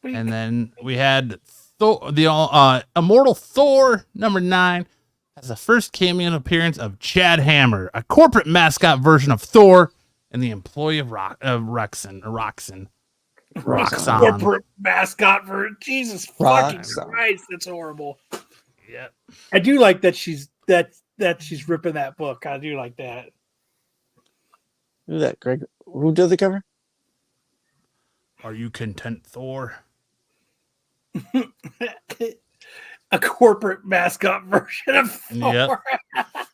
Speaker 5: And then we had the Immortal Thor #9 has the first cameo appearance of Chad Hammer, a corporate mascot version of Thor, and the employee of Roxxon.
Speaker 4: Corporate mascot for Jesus fucking
Speaker 6: Roxxon.
Speaker 4: Christ. That's horrible.
Speaker 5: Yep.
Speaker 4: I do like that she's ripping that book. I do like that.
Speaker 6: Who's that, Greg? Who does the cover?
Speaker 5: Are you content, Thor?
Speaker 4: A corporate mascot version of Thor.
Speaker 5: Yep.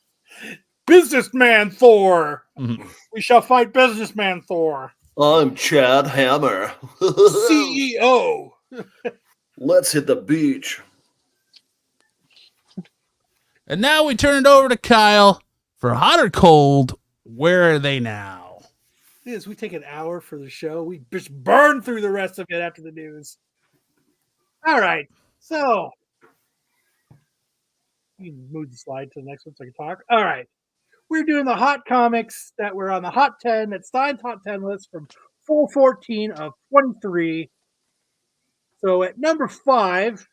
Speaker 4: Businessman Thor.
Speaker 5: Mhm.
Speaker 4: We shall fight Businessman Thor.
Speaker 3: I'm Chad Hammer.
Speaker 4: CEO.
Speaker 3: Let's hit the beach.
Speaker 5: And now we turn it over to Kyle for hot or cold. Where are they now?
Speaker 4: Yes, we take an hour for the show. We just burn through the rest of it after the news. All right. So you can move the slide to the next one so I can talk. All right. We're doing the hot comics that were on the Hot 10 at Stein's Hot 10 list from 4/14 of 23. So at number 5,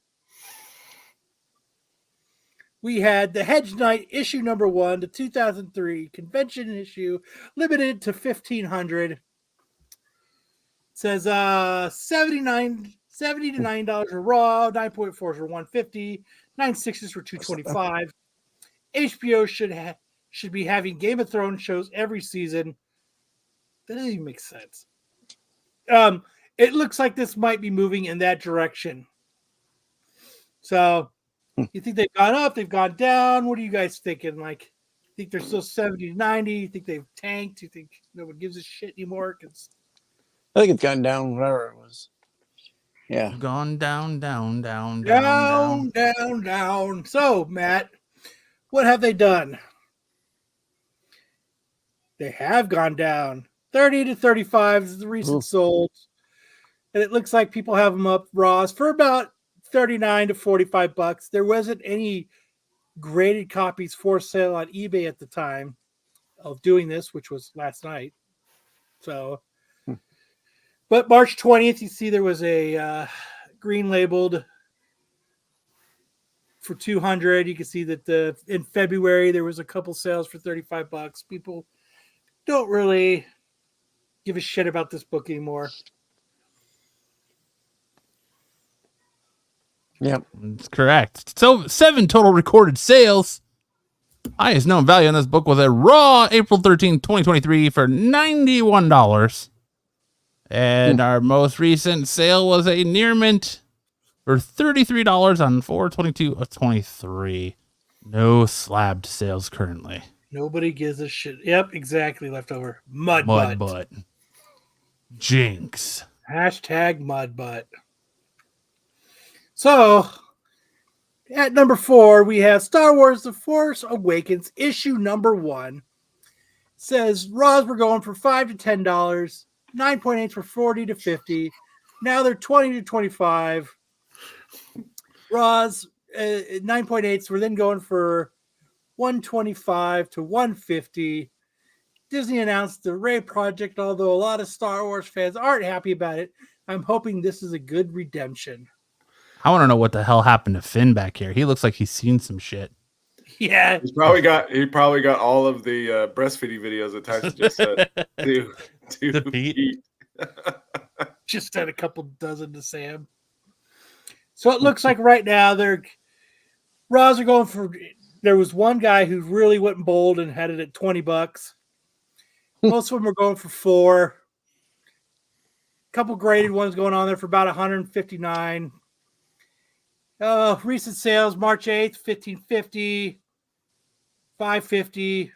Speaker 4: we had the Hedge Knight issue number 1, the 2003 convention issue, limited to 1,500. It says $70 to $9 for Raw, 9.4s for $150, 9.6s for $225. HBO should be having Game of Thrones shows every season. That doesn't even make sense. It looks like this might be moving in that direction. So, you think they've gone up? They've gone down? What are you guys thinking? Like, you think they're still 70 to 90? You think they've tanked? You think no one gives a shit anymore?
Speaker 12: I think it's gone down, whatever it was. Yeah.
Speaker 5: Gone down.
Speaker 4: Down. So, Matt, what have they done? They have gone down. 30 to 35 is the recent sold. And it looks like people have them up Raws for about 39 to 45 bucks. There wasn't any graded copies for sale on eBay at the time of doing this, which was last night. So, but March 20th, you see there was a green labeled for 200. You can see that in February there was a couple sales for 35 bucks. People don't really give a shit about this book anymore.
Speaker 12: Yep.
Speaker 5: That's correct. So 7 total recorded sales. Highest known value on this book was a Raw April 13, 2023 for $91. And our most recent sale was a near mint for $33 on 4/22/23. No slabbed sales currently.
Speaker 4: Nobody gives a shit. Yep, exactly. Leftover. Mud
Speaker 5: butt. Jinx.
Speaker 4: Hashtag mud butt. So, at number 4, we have Star Wars The Force Awakens, issue number 1. It says Raws were going for $5 to $10, 9.8s for 40 to 50. Now they're 20 to 25. Raws 9.8s were then going for 125 to 150. Disney announced the Ray project, although a lot of Star Wars fans aren't happy about it. I'm hoping this is a good redemption.
Speaker 5: I want to know what the hell happened to Finn back here. He looks like he's seen some shit.
Speaker 4: Yeah,
Speaker 3: he probably got all of the breastfeeding videos attached to Pete.
Speaker 4: Just had a couple dozen to Sam. So it looks like right now Raws are going for. There was one guy who really went bold and had it at $20. Most of them are going for $4. A couple graded ones going on there for about $159. Recent sales March 8th, $15.50, $5.50.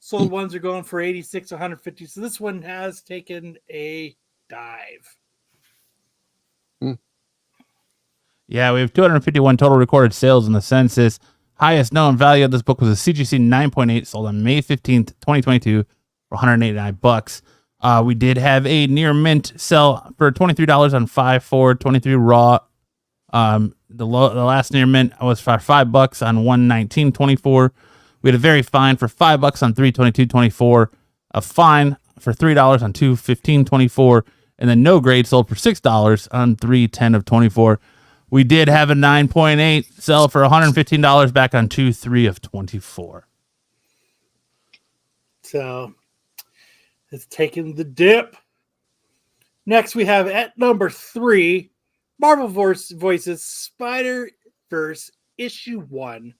Speaker 4: Sold ones are going for $86, $150. So this one has taken a dive.
Speaker 5: Yeah, we have 251 total recorded sales in the census. Highest known value of this book was a CGC 9.8, sold on May 15th, 2022 for $189. We did have a near mint sell for $23 on 5/4/23 Raw. The last near mint was for $5 on 1/19/24. We had a very fine for $5 on 3/22/24. A fine for $3 on 2/15/24, and then no grade sold for $6 on 3/10/24. We did have a 9.8 sell for $115 back on 2/3/24.
Speaker 4: So it's taken the dip. Next, we have at number 3, Marvel Voices Spider-Verse issue 1.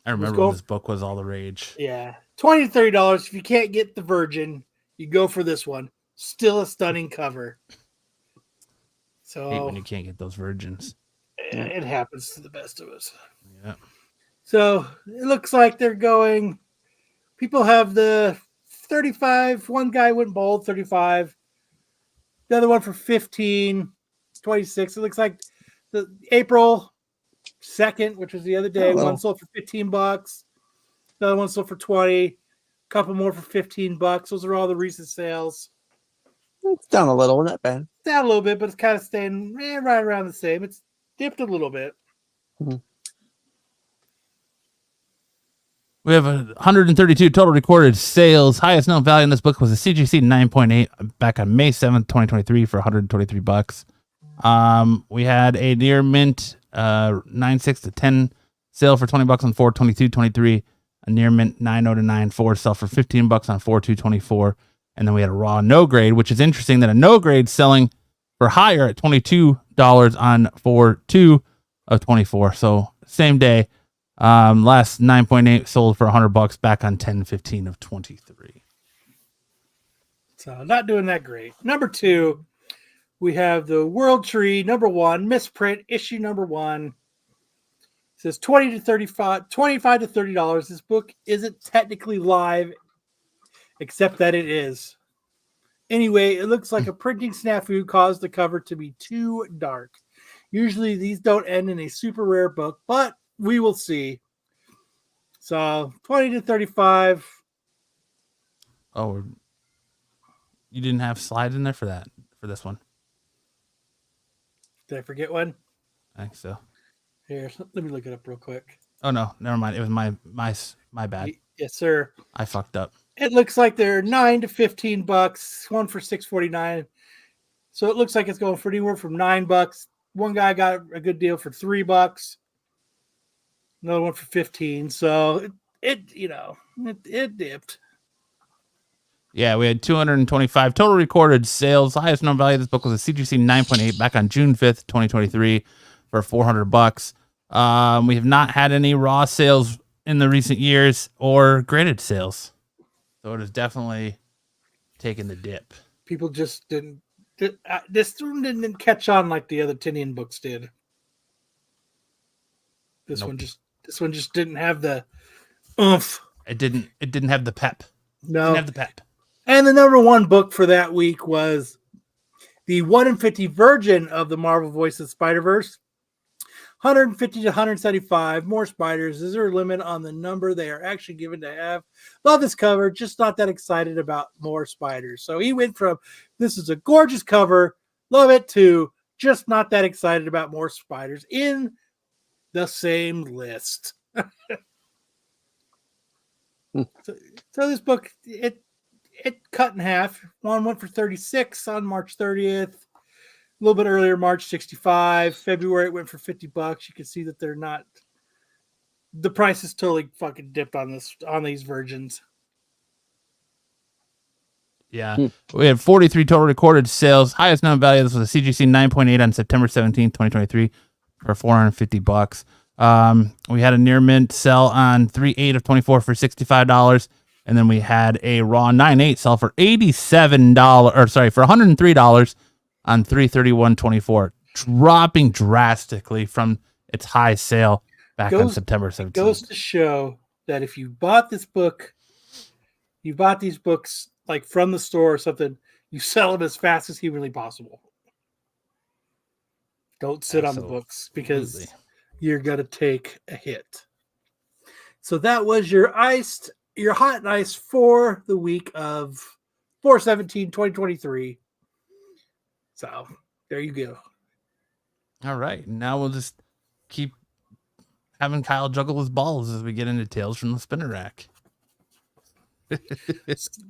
Speaker 5: I remember when this book was all the rage.
Speaker 4: Yeah. $20 to $30. If you can't get the Virgin, you go for this one. Still a stunning cover. So
Speaker 5: I hate when you can't get those virgins.
Speaker 4: It happens to the best of us.
Speaker 5: Yeah.
Speaker 4: So it looks like they're going. People have the 35. One guy went bold, 35. The other one for 15, 26. It looks like the April 2nd, which was the other day, one sold for $15. The other one sold for 20. A couple more for $15. Those are all the recent sales.
Speaker 12: It's down a little, not bad.
Speaker 4: Down a little bit, but it's kind of staying right around the same. It's dipped a little bit.
Speaker 12: Mm-hmm.
Speaker 5: We have 132 total recorded sales. Highest known value in this book was a CGC 9.8 back on May 7th, 2023 for $123. We had a near mint 9.6 to 10 sale for $20 on 4/22/23. A near mint 9.0 to 9.4 sell for $15 on 4/2/24. And then we had a raw no grade, which is interesting that a no grade selling for higher at $22 on 4/2 of 24. So same day. Last 9.8 sold for $100 back on 10/15 of 23.
Speaker 4: So not doing that great. Number 2, we have the World Tree number 1 misprint issue number 1. It says $25 to $30. This book isn't technically live, except that it is. Anyway, it looks like a printing snafu caused the cover to be too dark. Usually these don't end in a super rare book, but we will see. So 20 to 35.
Speaker 5: Oh, you didn't have slides in there for this one?
Speaker 4: Did I forget one?
Speaker 5: I think so.
Speaker 4: Here, let me look it up real quick.
Speaker 5: Oh no, never mind. It was my bad.
Speaker 4: Yes, sir.
Speaker 5: I fucked up.
Speaker 4: It looks like they're $9 to $15, one for $6.49. So it looks like it's going for anywhere from $9. One guy got a good deal for $3. Another one for 15. So it dipped.
Speaker 5: Yeah, we had 225 total recorded sales. The highest known value of this book was a CGC 9.8 back on June 5th, 2023 for $400. We have not had any raw sales in the recent years or graded sales. So it has definitely taken the dip.
Speaker 4: People just didn't. This one didn't catch on like the other Tinian books did. This one just didn't have the oomph.
Speaker 5: It didn't have the pep.
Speaker 4: No.
Speaker 5: It didn't have the pep.
Speaker 4: And the number 1 book for that week was the 1 in 50 version of the Marvel Voices Spider-Verse. 150 to 175 more spiders. Is there a limit on the number they are actually given to have? Love this cover, just not that excited about more spiders. So he went from this is a gorgeous cover, love it, to just not that excited about more spiders in the same list. So this book, it cut in half. One went for 36 on March 30th. A little bit earlier, March 65. February, it went for $50. You can see that they're not. The price is totally fucking dipped on these versions.
Speaker 5: Yeah. We had 43 total recorded sales. Highest known value. This was a CGC 9.8 on September 17th, 2023 for $450. We had a near mint sell on 3/8 of 24 for $65. And then we had a raw 9/8 sell for $87 for $103 on 3/31/24, dropping drastically from its high sale back on September 17th.
Speaker 4: It goes to show that if you bought this book, you bought these books like from the store or something, you sell them as fast as humanly possible. Don't sit on the books because you're going to take a hit. So that was your hot and ice for the week of 4/17/2023. So there you go.
Speaker 5: All right. Now we'll just keep having Kyle juggle his balls as we get into Tales from the Spinner Rack.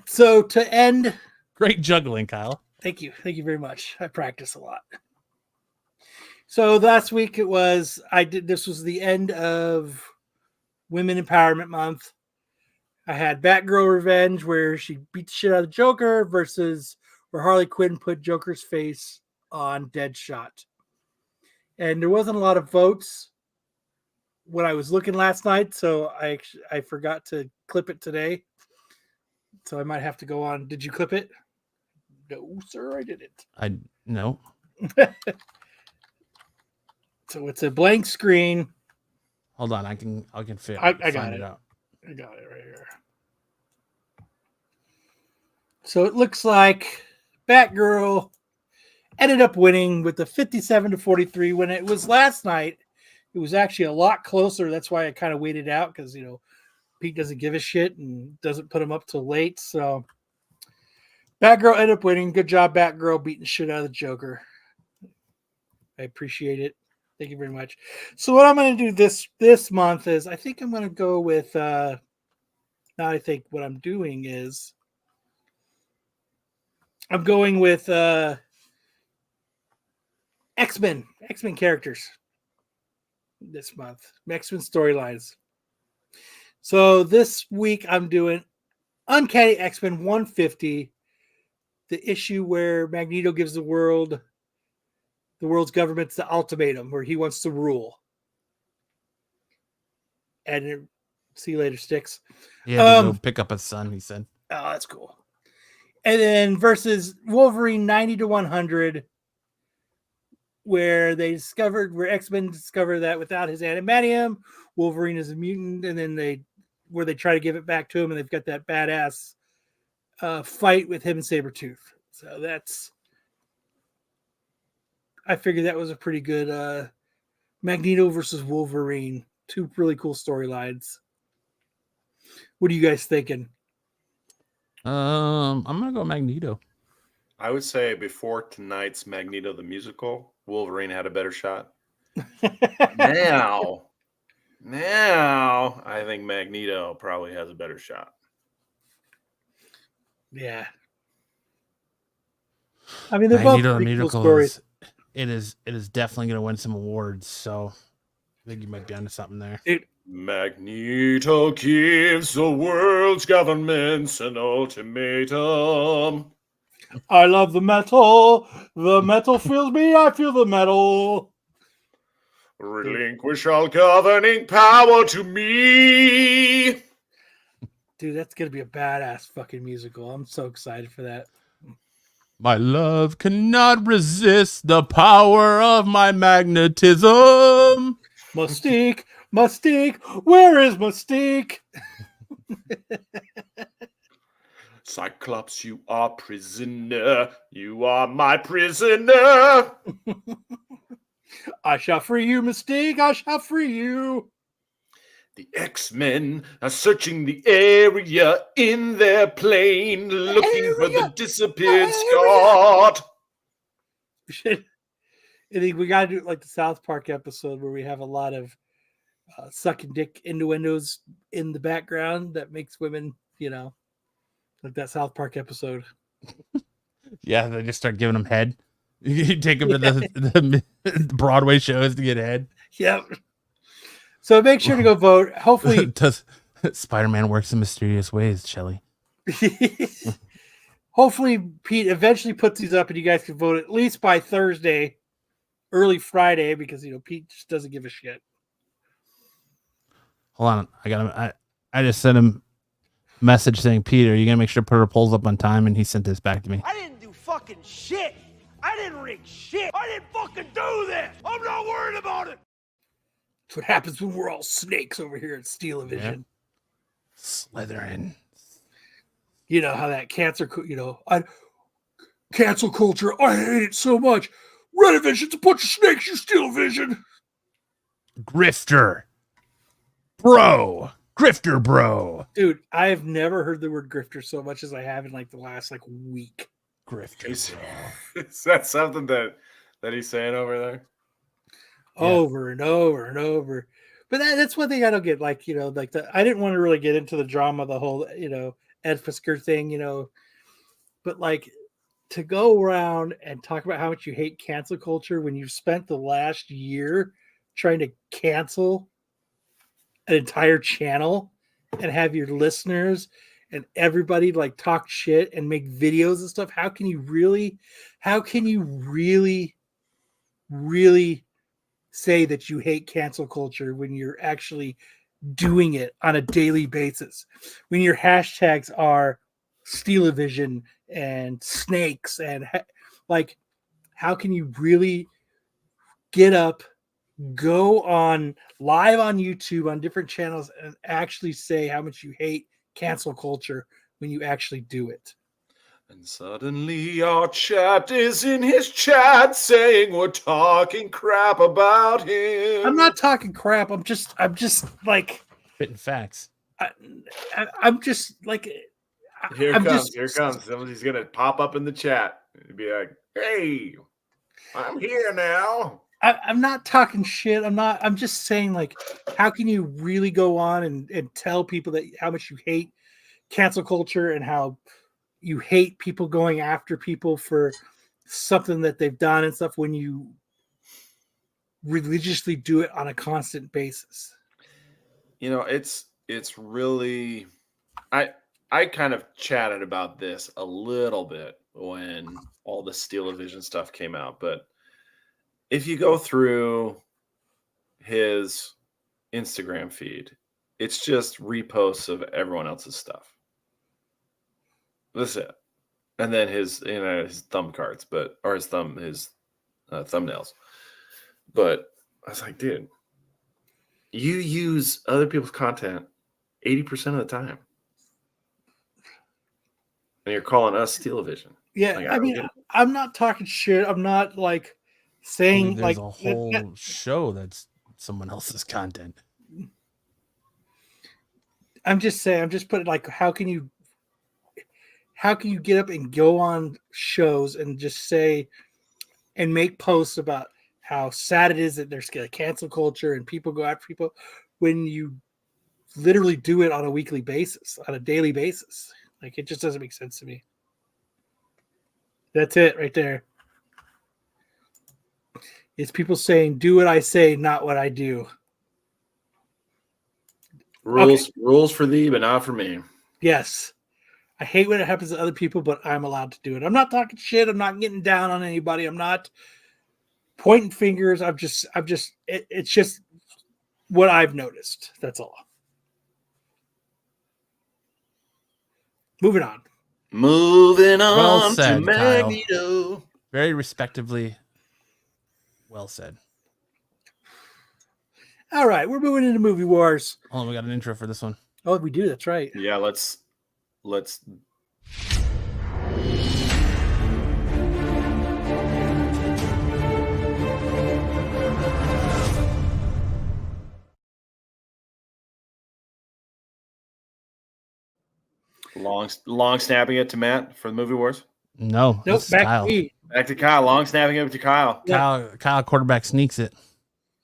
Speaker 4: So to end.
Speaker 5: Great juggling, Kyle.
Speaker 4: Thank you. Thank you very much. I practice a lot. So last week this was the end of Women Empowerment Month. I had Batgirl Revenge, where she beat the shit out of the Joker, versus where Harley Quinn put Joker's face on Deadshot. And there wasn't a lot of votes when I was looking last night, so I forgot to clip it today. So I might have to go on. Did you clip it? No, sir, I didn't.
Speaker 5: No.
Speaker 4: So it's a blank screen.
Speaker 5: Hold on, I can find it out.
Speaker 4: I got it right here. So it looks like Batgirl ended up winning with the 57 to 43. When it was last night, it was actually a lot closer. That's why I kind of waited out, because Pete doesn't give a shit and doesn't put him up till late. So Batgirl ended up winning. Good job, Batgirl, beating the shit out of the Joker. I appreciate it. Thank you very much. So what I'm going to do this month is, I think I'm going to go with, now I think what I'm doing is, I'm going with X-Men characters. this month. X-Men storylines. So this week I'm doing Uncanny X-Men 150, the issue where Magneto gives the world's government the ultimatum, where he wants to rule. And see you later, Sticks.
Speaker 5: He had to go pick up his son, he said.
Speaker 4: Oh, that's cool. And then versus Wolverine 90 to 100, where X-Men discover that without his adamantium, Wolverine is a mutant, and then they try to give it back to him, and they've got that badass fight with him and Sabretooth. So I figured that was a pretty good Magneto versus Wolverine. Two really cool storylines. What are you guys thinking?
Speaker 5: I'm gonna go Magneto.
Speaker 3: I would say before tonight's Magneto the musical, Wolverine had a better shot. Now, I think Magneto probably has a better shot.
Speaker 4: Yeah. I mean, they're
Speaker 5: Magneto
Speaker 4: both
Speaker 5: the
Speaker 4: pretty cool
Speaker 5: musical
Speaker 4: stories.
Speaker 5: it is definitely gonna win some awards. So I think you might be onto something there.
Speaker 3: Magneto gives the world's governments an ultimatum.
Speaker 4: I love the metal. The metal fills me. I feel the metal.
Speaker 3: Relinquish all governing power to me.
Speaker 4: Dude, that's going to be a badass fucking musical. I'm so excited for that.
Speaker 5: My love cannot resist the power of my magnetism.
Speaker 4: Mystique, where is Mystique?
Speaker 3: Cyclops, you are prisoner. You are my prisoner.
Speaker 4: I shall free you, Mystique. I shall free you.
Speaker 3: The X-Men are searching the area in their plane, looking for the disappeared Scott.
Speaker 4: I think we got to do it like the South Park episode where we have a lot of sucking dick innuendos in the background that makes women, like that South Park episode.
Speaker 5: Yeah, they just start giving them head. You take them to the Broadway shows to get head.
Speaker 4: Yep. So make sure to go vote. Hopefully,
Speaker 5: does Spider-Man works in mysterious ways, Shelley?
Speaker 4: Hopefully, Pete eventually puts these up, and you guys can vote at least by Thursday, early Friday, because Pete just doesn't give a shit.
Speaker 5: Hold on, I just sent him a message saying, Peter, you gonna make sure to put our polls up on time, and he sent this back to me.
Speaker 8: I didn't do fucking shit. I didn't rig shit. I didn't fucking do this. I'm not worried about it.
Speaker 4: That's what happens when we're all snakes over here at Steel-O-Vision.
Speaker 5: Yeah. Slytherin.
Speaker 4: You know how that cancel culture, I hate it so much. Renovision's a bunch of snakes, you Steel-O-Vision.
Speaker 5: Grifter. Bro. Grifter, bro.
Speaker 4: Dude, I have never heard the word grifter so much as I have in like the last week.
Speaker 5: Grifter.
Speaker 3: Is that something that he's saying over there?
Speaker 4: Over and over and over. But that's one thing I don't get. I didn't want to really get into the drama of the whole, Ed Fisker thing, but to go around and talk about how much you hate cancel culture when you've spent the last year trying to cancel an entire channel and have your listeners and everybody talk shit and make videos and stuff. How can you really say that you hate cancel culture when you're actually doing it on a daily basis? When your hashtags are Steel-O-Vision and snakes and how can you really get up, go on live on YouTube on different channels and actually say how much you hate cancel culture when you actually do it?
Speaker 3: And suddenly our chat is in his chat saying we're talking crap about him.
Speaker 4: I'm not talking crap. I'm just
Speaker 5: spitting facts.
Speaker 4: I'm just
Speaker 3: Here comes. Somebody's going to pop up in the chat and be like, hey, I'm here now.
Speaker 4: I'm not talking shit. I'm just saying, how can you really go on and tell people that how much you hate cancel culture and how you hate people going after people for something that they've done and stuff when you religiously do it on a constant basis.
Speaker 3: It's really I kind of chatted about this a little bit when all the Steel-O-Vision stuff came out, but if you go through his Instagram feed, it's just reposts of everyone else's stuff. That's it. And then his thumb cards, his thumbnails. But I was like, dude, you use other people's content 80% of the time. And you're calling us Steel-O-Vision.
Speaker 4: Yeah,
Speaker 3: Like,
Speaker 4: I mean, I'm not talking shit. I'm not like saying
Speaker 5: There's
Speaker 4: like
Speaker 5: a whole show that's someone else's content.
Speaker 4: I'm just saying. I'm just putting like, how can you get up and go on shows and just say and make posts about how sad it is that there's a cancel culture and people go after people when you literally do it on a weekly basis, on a daily basis? Like, it just doesn't make sense to me. That's it right there. It's people saying, do what I say, not what I do.
Speaker 3: Rules for thee, but not for me.
Speaker 4: Yes. I hate when it happens to other people, but I'm allowed to do it. I'm not talking shit. I'm not getting down on anybody. I'm not pointing fingers. It's just what I've noticed. That's all. Moving on.
Speaker 5: Well said,
Speaker 3: to
Speaker 5: Kyle.
Speaker 3: Magneto.
Speaker 5: Very respectively well said.
Speaker 4: All right, we're moving into movie wars.
Speaker 5: Hold on, we got an intro for this one.
Speaker 4: Oh, we do. That's right.
Speaker 3: Yeah, let's long snapping it to Matt for the movie wars.
Speaker 5: No,
Speaker 4: Nope,
Speaker 5: this is
Speaker 4: back
Speaker 5: Kyle.
Speaker 4: to me.
Speaker 3: Back to Kyle. Long snapping it to Kyle.
Speaker 5: Kyle quarterback sneaks it.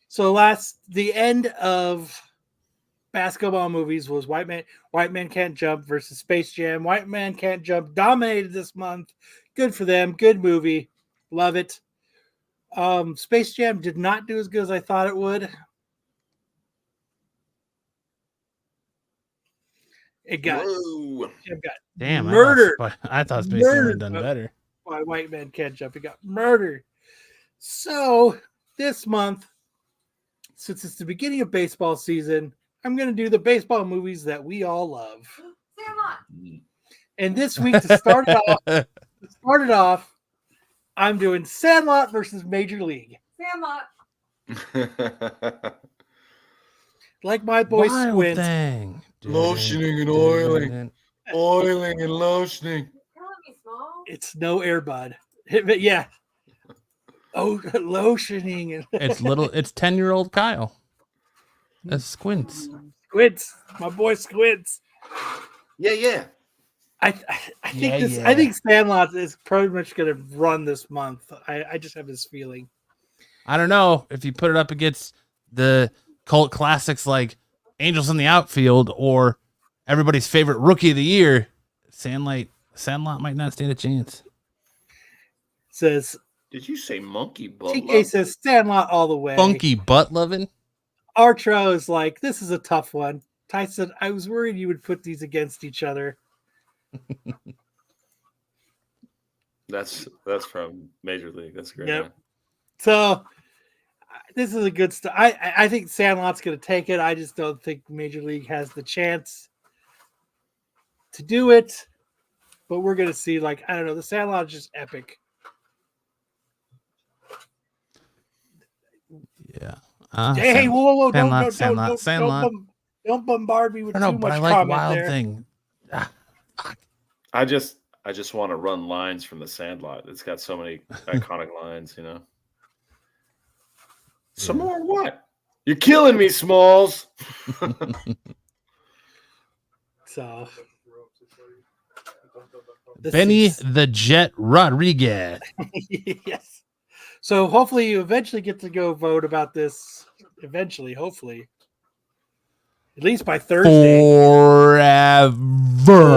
Speaker 4: So the end of basketball movies was White Man Can't Jump versus Space Jam. White Man Can't Jump dominated this month. Good for them. Good movie. Love it. Space Jam did not do as good as I thought it would. It got
Speaker 5: Damn,
Speaker 4: murdered.
Speaker 5: I thought Space Jam had done better.
Speaker 4: By White Man Can't Jump. It got murdered. So this month, since it's the beginning of baseball season, I'm going to do the baseball movies that we all love.
Speaker 11: Sandlot.
Speaker 4: And this week, to start it off, I'm doing Sandlot versus Major League.
Speaker 11: Sandlot.
Speaker 4: Like my boy
Speaker 5: Wild
Speaker 4: Squint.
Speaker 5: Thing.
Speaker 3: Lotioning and oiling. Oiling and lotioning.
Speaker 11: Killing me, Small.
Speaker 4: It's no Air Bud. But yeah. Oh, lotioning. And
Speaker 5: It's 10-year-old Kyle. That's Squints.
Speaker 4: Squints. My boy Squints.
Speaker 3: Yeah.
Speaker 4: I think I think Sandlot is pretty much going to run this month. I just have this feeling.
Speaker 5: I don't know if you put it up against the cult classics like Angels in the Outfield or everybody's favorite Rookie of the Year. Sandlot might not stand a chance.
Speaker 4: Says,
Speaker 3: did you say monkey butt?
Speaker 4: TK says Sandlot all the way.
Speaker 5: Funky butt loving.
Speaker 4: Artro is like, this is a tough one. Ty said, I was worried you would put these against each other.
Speaker 3: That's from Major League. That's great.
Speaker 4: Yep. So this is a good stuff. I think Sandlot's going to take it. I just don't think Major League has the chance to do it. But we're going to see, I don't know. The Sandlot is just epic.
Speaker 5: Yeah.
Speaker 4: Hey, whoa,
Speaker 5: Sandlot.
Speaker 4: Don't bombard me with too much
Speaker 5: but I like
Speaker 4: comment
Speaker 5: Wild
Speaker 4: there.
Speaker 5: Thing.
Speaker 3: I just want to run lines from the Sandlot. It's got so many iconic lines, you know. Some more what? You're killing me, Smalls.
Speaker 4: So
Speaker 5: Benny the Jet Rodriguez.
Speaker 4: Yes. So hopefully you eventually get to go vote about this. Eventually, hopefully. At least by Thursday.
Speaker 5: Forever.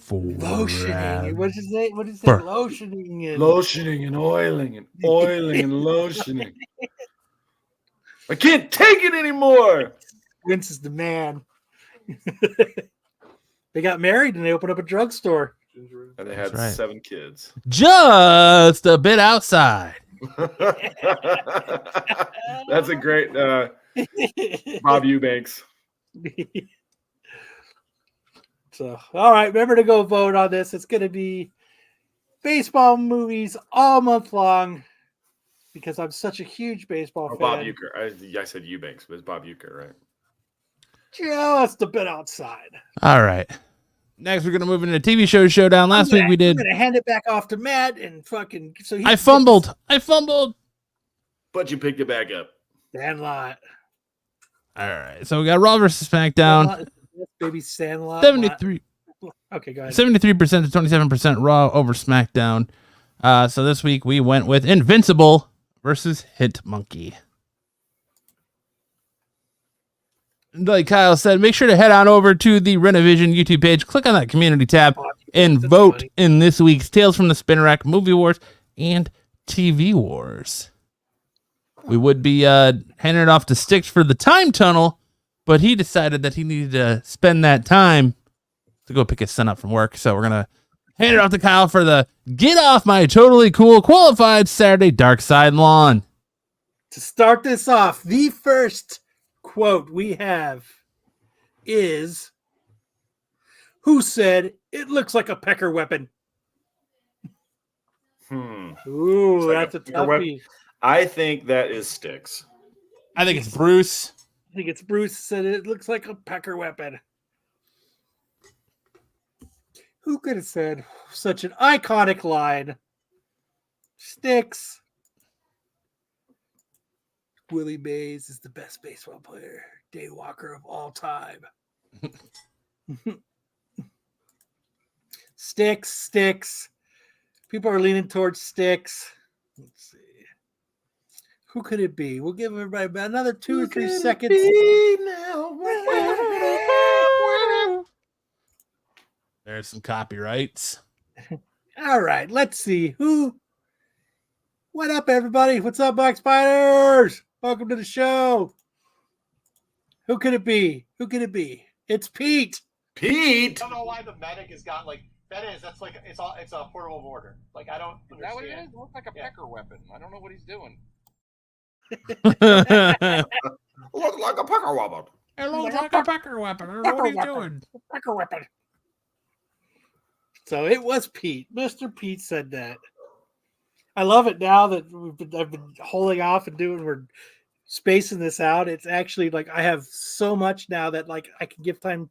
Speaker 4: Lotioning. What did you say? What did you say?
Speaker 5: For-
Speaker 4: Lotioning. And...
Speaker 3: Lotioning and oiling and oiling and lotioning. I can't take it anymore.
Speaker 4: Vince is the man. They got married and they opened up a drugstore.
Speaker 3: And they had
Speaker 5: That's right.
Speaker 3: 7 kids.
Speaker 5: Just a bit outside.
Speaker 3: That's a great Bob Eubanks.
Speaker 4: So, all right, remember to go vote on this. It's going to be baseball movies all month long because I'm such a huge baseball fan.
Speaker 3: Bob Euchre. I said Eubanks, but it's Bob Euchre, right?
Speaker 4: Just a bit outside.
Speaker 5: All right. Next, we're going to move into TV show showdown. Last week we did.
Speaker 4: I'm going to hand it back off to Matt and fucking. So
Speaker 5: I fumbled.
Speaker 3: But you picked it back up.
Speaker 4: Sandlot.
Speaker 5: All right. So we got Raw versus SmackDown.
Speaker 4: Baby Sandlot.
Speaker 5: 73.
Speaker 4: Okay, go ahead.
Speaker 5: 73% to 27% Raw over SmackDown. So this week we went with Invincible versus Hit Monkey. Like Kyle said, make sure to head on over to the Renovision YouTube page, click on that community tab, and vote in this week's Tales from the Spin Rack, Movie Wars, and TV Wars. We would be handing it off to Sticks for the time tunnel, but he decided that he needed to spend that time to go pick his son up from work. So we're going to hand it off to Kyle for the Get Off My Totally Cool Qualified Saturday Dark Side Lawn.
Speaker 4: To start this off, the first quote we have is, who said it looks like a pecker weapon? Ooh,
Speaker 3: Like
Speaker 4: that's a toughie.
Speaker 3: I think that is Sticks.
Speaker 5: I think it's Bruce.
Speaker 4: I think it's Bruce said it looks like a pecker weapon. Who could have said such an iconic line? Sticks. Willie Mays is the best baseball player, daywalker of all time. Sticks. People are leaning towards Sticks. Let's see. Who could it be? We'll give everybody about another 2 or 3 seconds.
Speaker 5: There's some copyrights.
Speaker 4: All right, let's see. What up, everybody? What's up, Black Spiders? Welcome to the show. Who could it be? It's Pete.
Speaker 3: Pete?
Speaker 13: I don't know why the medic has got that's like it's a portable mortar. Like I don't understand.
Speaker 14: That what it is? It looks like a pecker weapon. I don't know what he's doing.
Speaker 3: Looks like a pecker weapon.
Speaker 5: It looks like a pecker weapon. I don't know what he's doing.
Speaker 4: Pecker weapon. So it was Pete. Mr. Pete said that. I love it now that I've been holding off and we're spacing this out. It's actually like I have so much now that like I can give time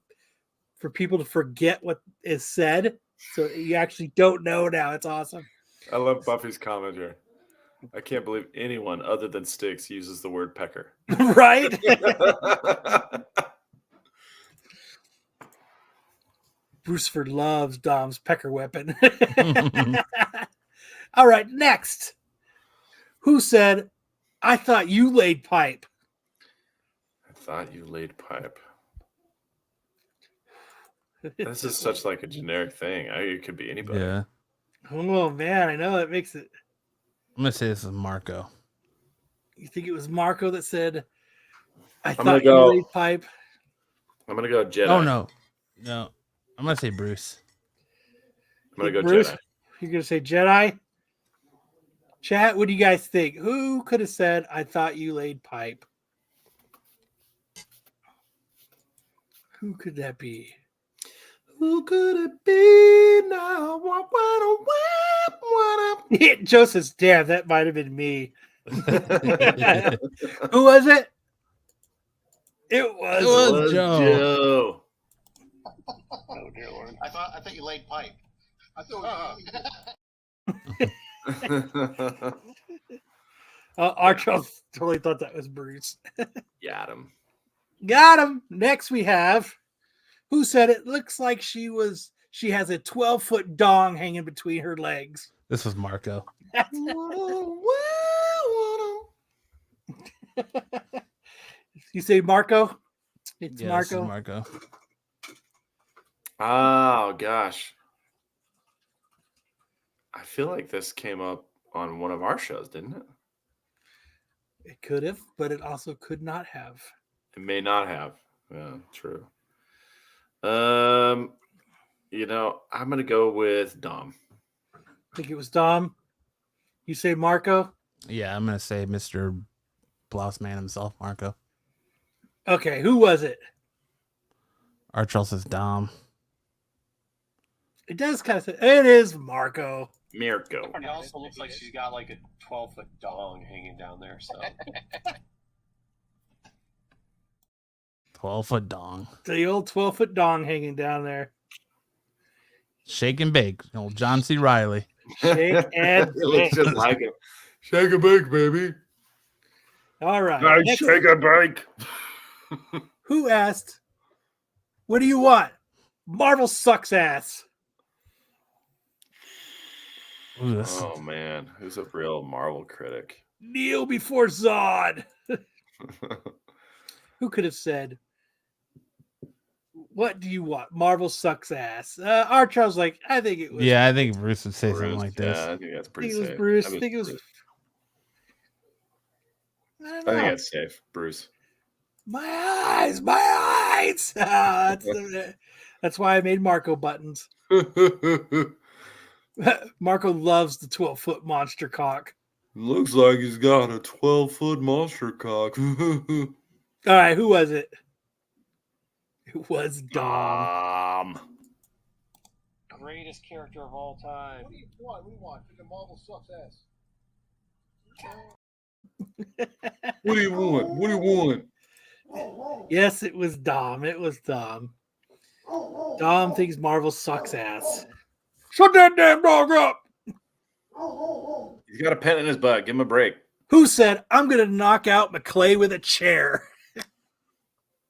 Speaker 4: for people to forget what is said. So you actually don't know now. It's awesome.
Speaker 3: I love Buffy's comment here. I can't believe anyone other than Sticks uses the word pecker.
Speaker 4: Right? Bruceford loves Dom's pecker weapon. All right, next. Who said, I thought you laid pipe?
Speaker 3: I thought you laid pipe. This is such like a generic thing. It could be anybody.
Speaker 5: Yeah.
Speaker 4: Oh, man, I know that makes it.
Speaker 5: I'm going to say this is Marco.
Speaker 4: You think it was Marco that said, I
Speaker 3: I'm gonna
Speaker 4: thought you
Speaker 3: go-
Speaker 4: laid pipe?
Speaker 3: I'm going to go Jedi.
Speaker 5: Oh, no. I'm going to say Bruce.
Speaker 3: I'm going to go
Speaker 4: Bruce?
Speaker 3: Jedi.
Speaker 4: You're going to say Jedi? Chat, what do you guys think? Who could have said, I thought you laid pipe? Who could that be?
Speaker 3: Who could it be now?
Speaker 4: Joe says, damn, that might have been me. Who was it? It was
Speaker 3: Joe.
Speaker 13: Oh dear Lord! I thought you laid pipe. I thought.
Speaker 4: Archer totally thought that was Bruce.
Speaker 3: Got him.
Speaker 4: Got him. Next we have, who said it looks like she has a 12-foot dong hanging between her legs.
Speaker 5: This was Marco.
Speaker 4: You say Marco? It's
Speaker 5: Yeah,
Speaker 4: Marco.
Speaker 5: this is Marco.
Speaker 3: Oh gosh. I feel like this came up on one of our shows, didn't it?
Speaker 4: It could have, but it also could not have.
Speaker 3: It may not have. Yeah, true. I'm gonna go with Dom.
Speaker 4: I think it was Dom. You say Marco?
Speaker 5: Yeah, I'm gonna say Mr. Blouse Man himself, Marco.
Speaker 4: Okay, who was it?
Speaker 5: Archel says Dom.
Speaker 4: It does kind of say it is Marco.
Speaker 3: Mirko.
Speaker 13: It also looks like she's got like a 12-foot dong hanging down there. So
Speaker 5: 12-foot dong.
Speaker 4: The old 12-foot dong hanging down there.
Speaker 5: Shake and bake. Old John C. Riley.
Speaker 4: Shake and
Speaker 3: It looks just like him. Shake and bake, baby.
Speaker 4: All right.
Speaker 3: Nice
Speaker 4: Next,
Speaker 3: shake and bake.
Speaker 4: who asked, what do you want? Marvel sucks ass.
Speaker 5: Ooh,
Speaker 3: Oh man, who's a real Marvel critic?
Speaker 4: Kneel before Zod. Who could have said, what do you want? Marvel sucks ass. Archer's like, I think it was.
Speaker 5: Yeah, I think Bruce would say something
Speaker 3: Bruce,
Speaker 5: like this.
Speaker 3: Yeah, I think that's
Speaker 4: I
Speaker 3: pretty
Speaker 4: think it was
Speaker 3: safe.
Speaker 4: Bruce.
Speaker 3: That
Speaker 4: I think it was.
Speaker 3: Bruce.
Speaker 4: I
Speaker 3: I
Speaker 4: don't
Speaker 3: think
Speaker 4: know.
Speaker 3: that's safe, Bruce.
Speaker 4: My eyes, my eyes. That's why I made Marco buttons. Marco loves the 12-foot monster cock.
Speaker 3: Looks like he's got a 12-foot monster cock.
Speaker 4: All right, who was it? It was Dom.
Speaker 13: greatest character of all time.
Speaker 14: What do you want? What do you want? The Marvel sucks ass.
Speaker 3: What do you want? What do you want?
Speaker 4: Yes, it was Dom. It was Dom. Dom thinks Marvel sucks ass. Shut that damn dog up.
Speaker 3: He's got a pen in his butt. Give him a break.
Speaker 4: Who said, I'm going to knock out McClay with a chair?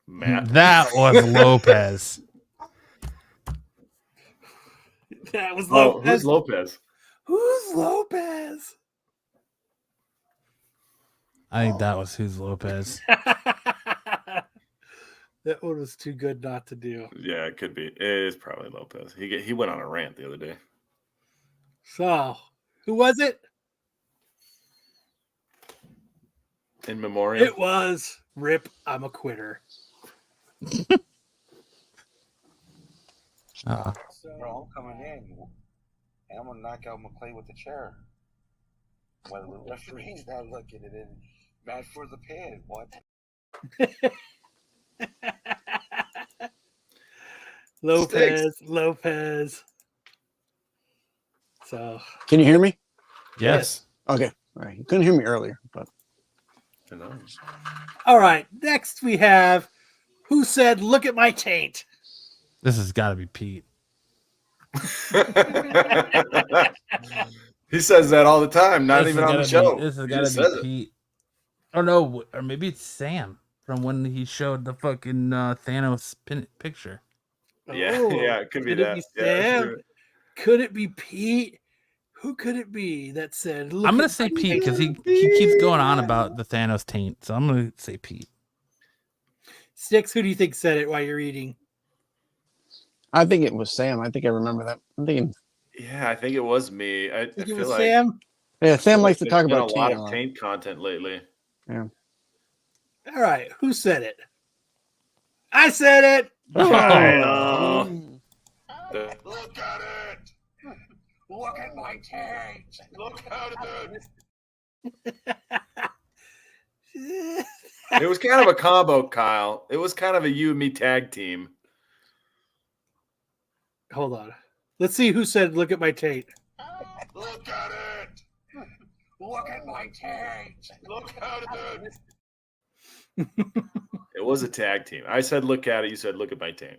Speaker 3: Matt.
Speaker 5: That was Lopez.
Speaker 4: That was
Speaker 3: Oh,
Speaker 4: Lopez.
Speaker 3: who's Lopez?
Speaker 4: Who's Lopez?
Speaker 5: I think that was who's Lopez.
Speaker 4: That one was too good not to do.
Speaker 3: Yeah, it could be. It is probably Lopez. He went on a rant the other day.
Speaker 4: So, who was it?
Speaker 3: In memoriam.
Speaker 4: It was Rip, I'm a quitter.
Speaker 5: Uh-uh.
Speaker 14: Bro, I'm coming in, and I'm gonna knock out McClay with the chair. When the referee's not looking, and then match for the pin. What?
Speaker 4: Lopez. So,
Speaker 12: Can you hear me?
Speaker 5: Yes.
Speaker 12: Okay. All right. You couldn't hear me earlier, but
Speaker 4: all right. Next we have who said, "Look at my taint."
Speaker 5: This has got to be Pete.
Speaker 3: He says that all the time, not
Speaker 5: This
Speaker 3: even
Speaker 5: has
Speaker 3: on the
Speaker 5: gotta
Speaker 3: show.
Speaker 5: be- This has
Speaker 3: He
Speaker 5: got
Speaker 3: just
Speaker 5: to
Speaker 3: says
Speaker 5: be
Speaker 3: it.
Speaker 5: Pete. Oh no, or maybe it's Sam from when he showed the fucking Thanos picture.
Speaker 3: Yeah,
Speaker 4: Oh,
Speaker 3: yeah, it could be
Speaker 4: Could
Speaker 3: that.
Speaker 4: it be
Speaker 3: Yeah,
Speaker 4: Sam? Could it be Pete? Who could it be that said, "Look
Speaker 5: I'm gonna
Speaker 4: at
Speaker 5: say
Speaker 4: my
Speaker 5: Pete because
Speaker 4: taint"?
Speaker 5: he keeps going on about the Thanos taint, so I'm gonna say Pete.
Speaker 4: Sticks, who do you think said it while you're eating?
Speaker 12: I think it was Sam. I think I remember that. I'm thinking,
Speaker 3: Yeah, I think it was me. I
Speaker 4: Think it
Speaker 3: feel
Speaker 4: was
Speaker 3: like
Speaker 4: Sam?
Speaker 12: yeah, Sam likes to
Speaker 3: there's
Speaker 12: talk
Speaker 3: been
Speaker 12: about
Speaker 3: a lot
Speaker 12: taint
Speaker 3: of taint content lately.
Speaker 12: Yeah.
Speaker 4: All right, who said it? I said it.
Speaker 3: I
Speaker 12: Oh.
Speaker 3: know.
Speaker 14: Look at it! Look at my taint! Look at it!
Speaker 3: It was kind of a combo, Kyle. It was kind of a you and me tag team.
Speaker 4: Hold on. Let's see who said, "Look at my taint."
Speaker 14: Look at it! Look at my taint! Look at it!
Speaker 3: It was a tag team. I said, "Look at it." You said, "Look at my taint."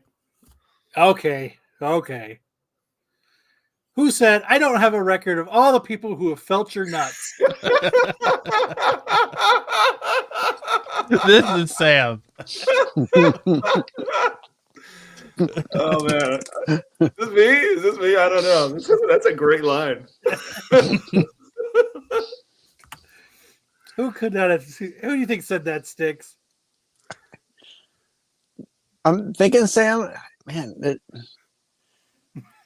Speaker 4: Okay. Who said, "I don't have a record of all the people who have felt your nuts"?
Speaker 5: This is Sam.
Speaker 3: Oh man, is this me? Is this me? I don't know. That's a great line.
Speaker 4: Who could not have? Who do you think said that, Sticks?
Speaker 12: I'm thinking Sam. Man,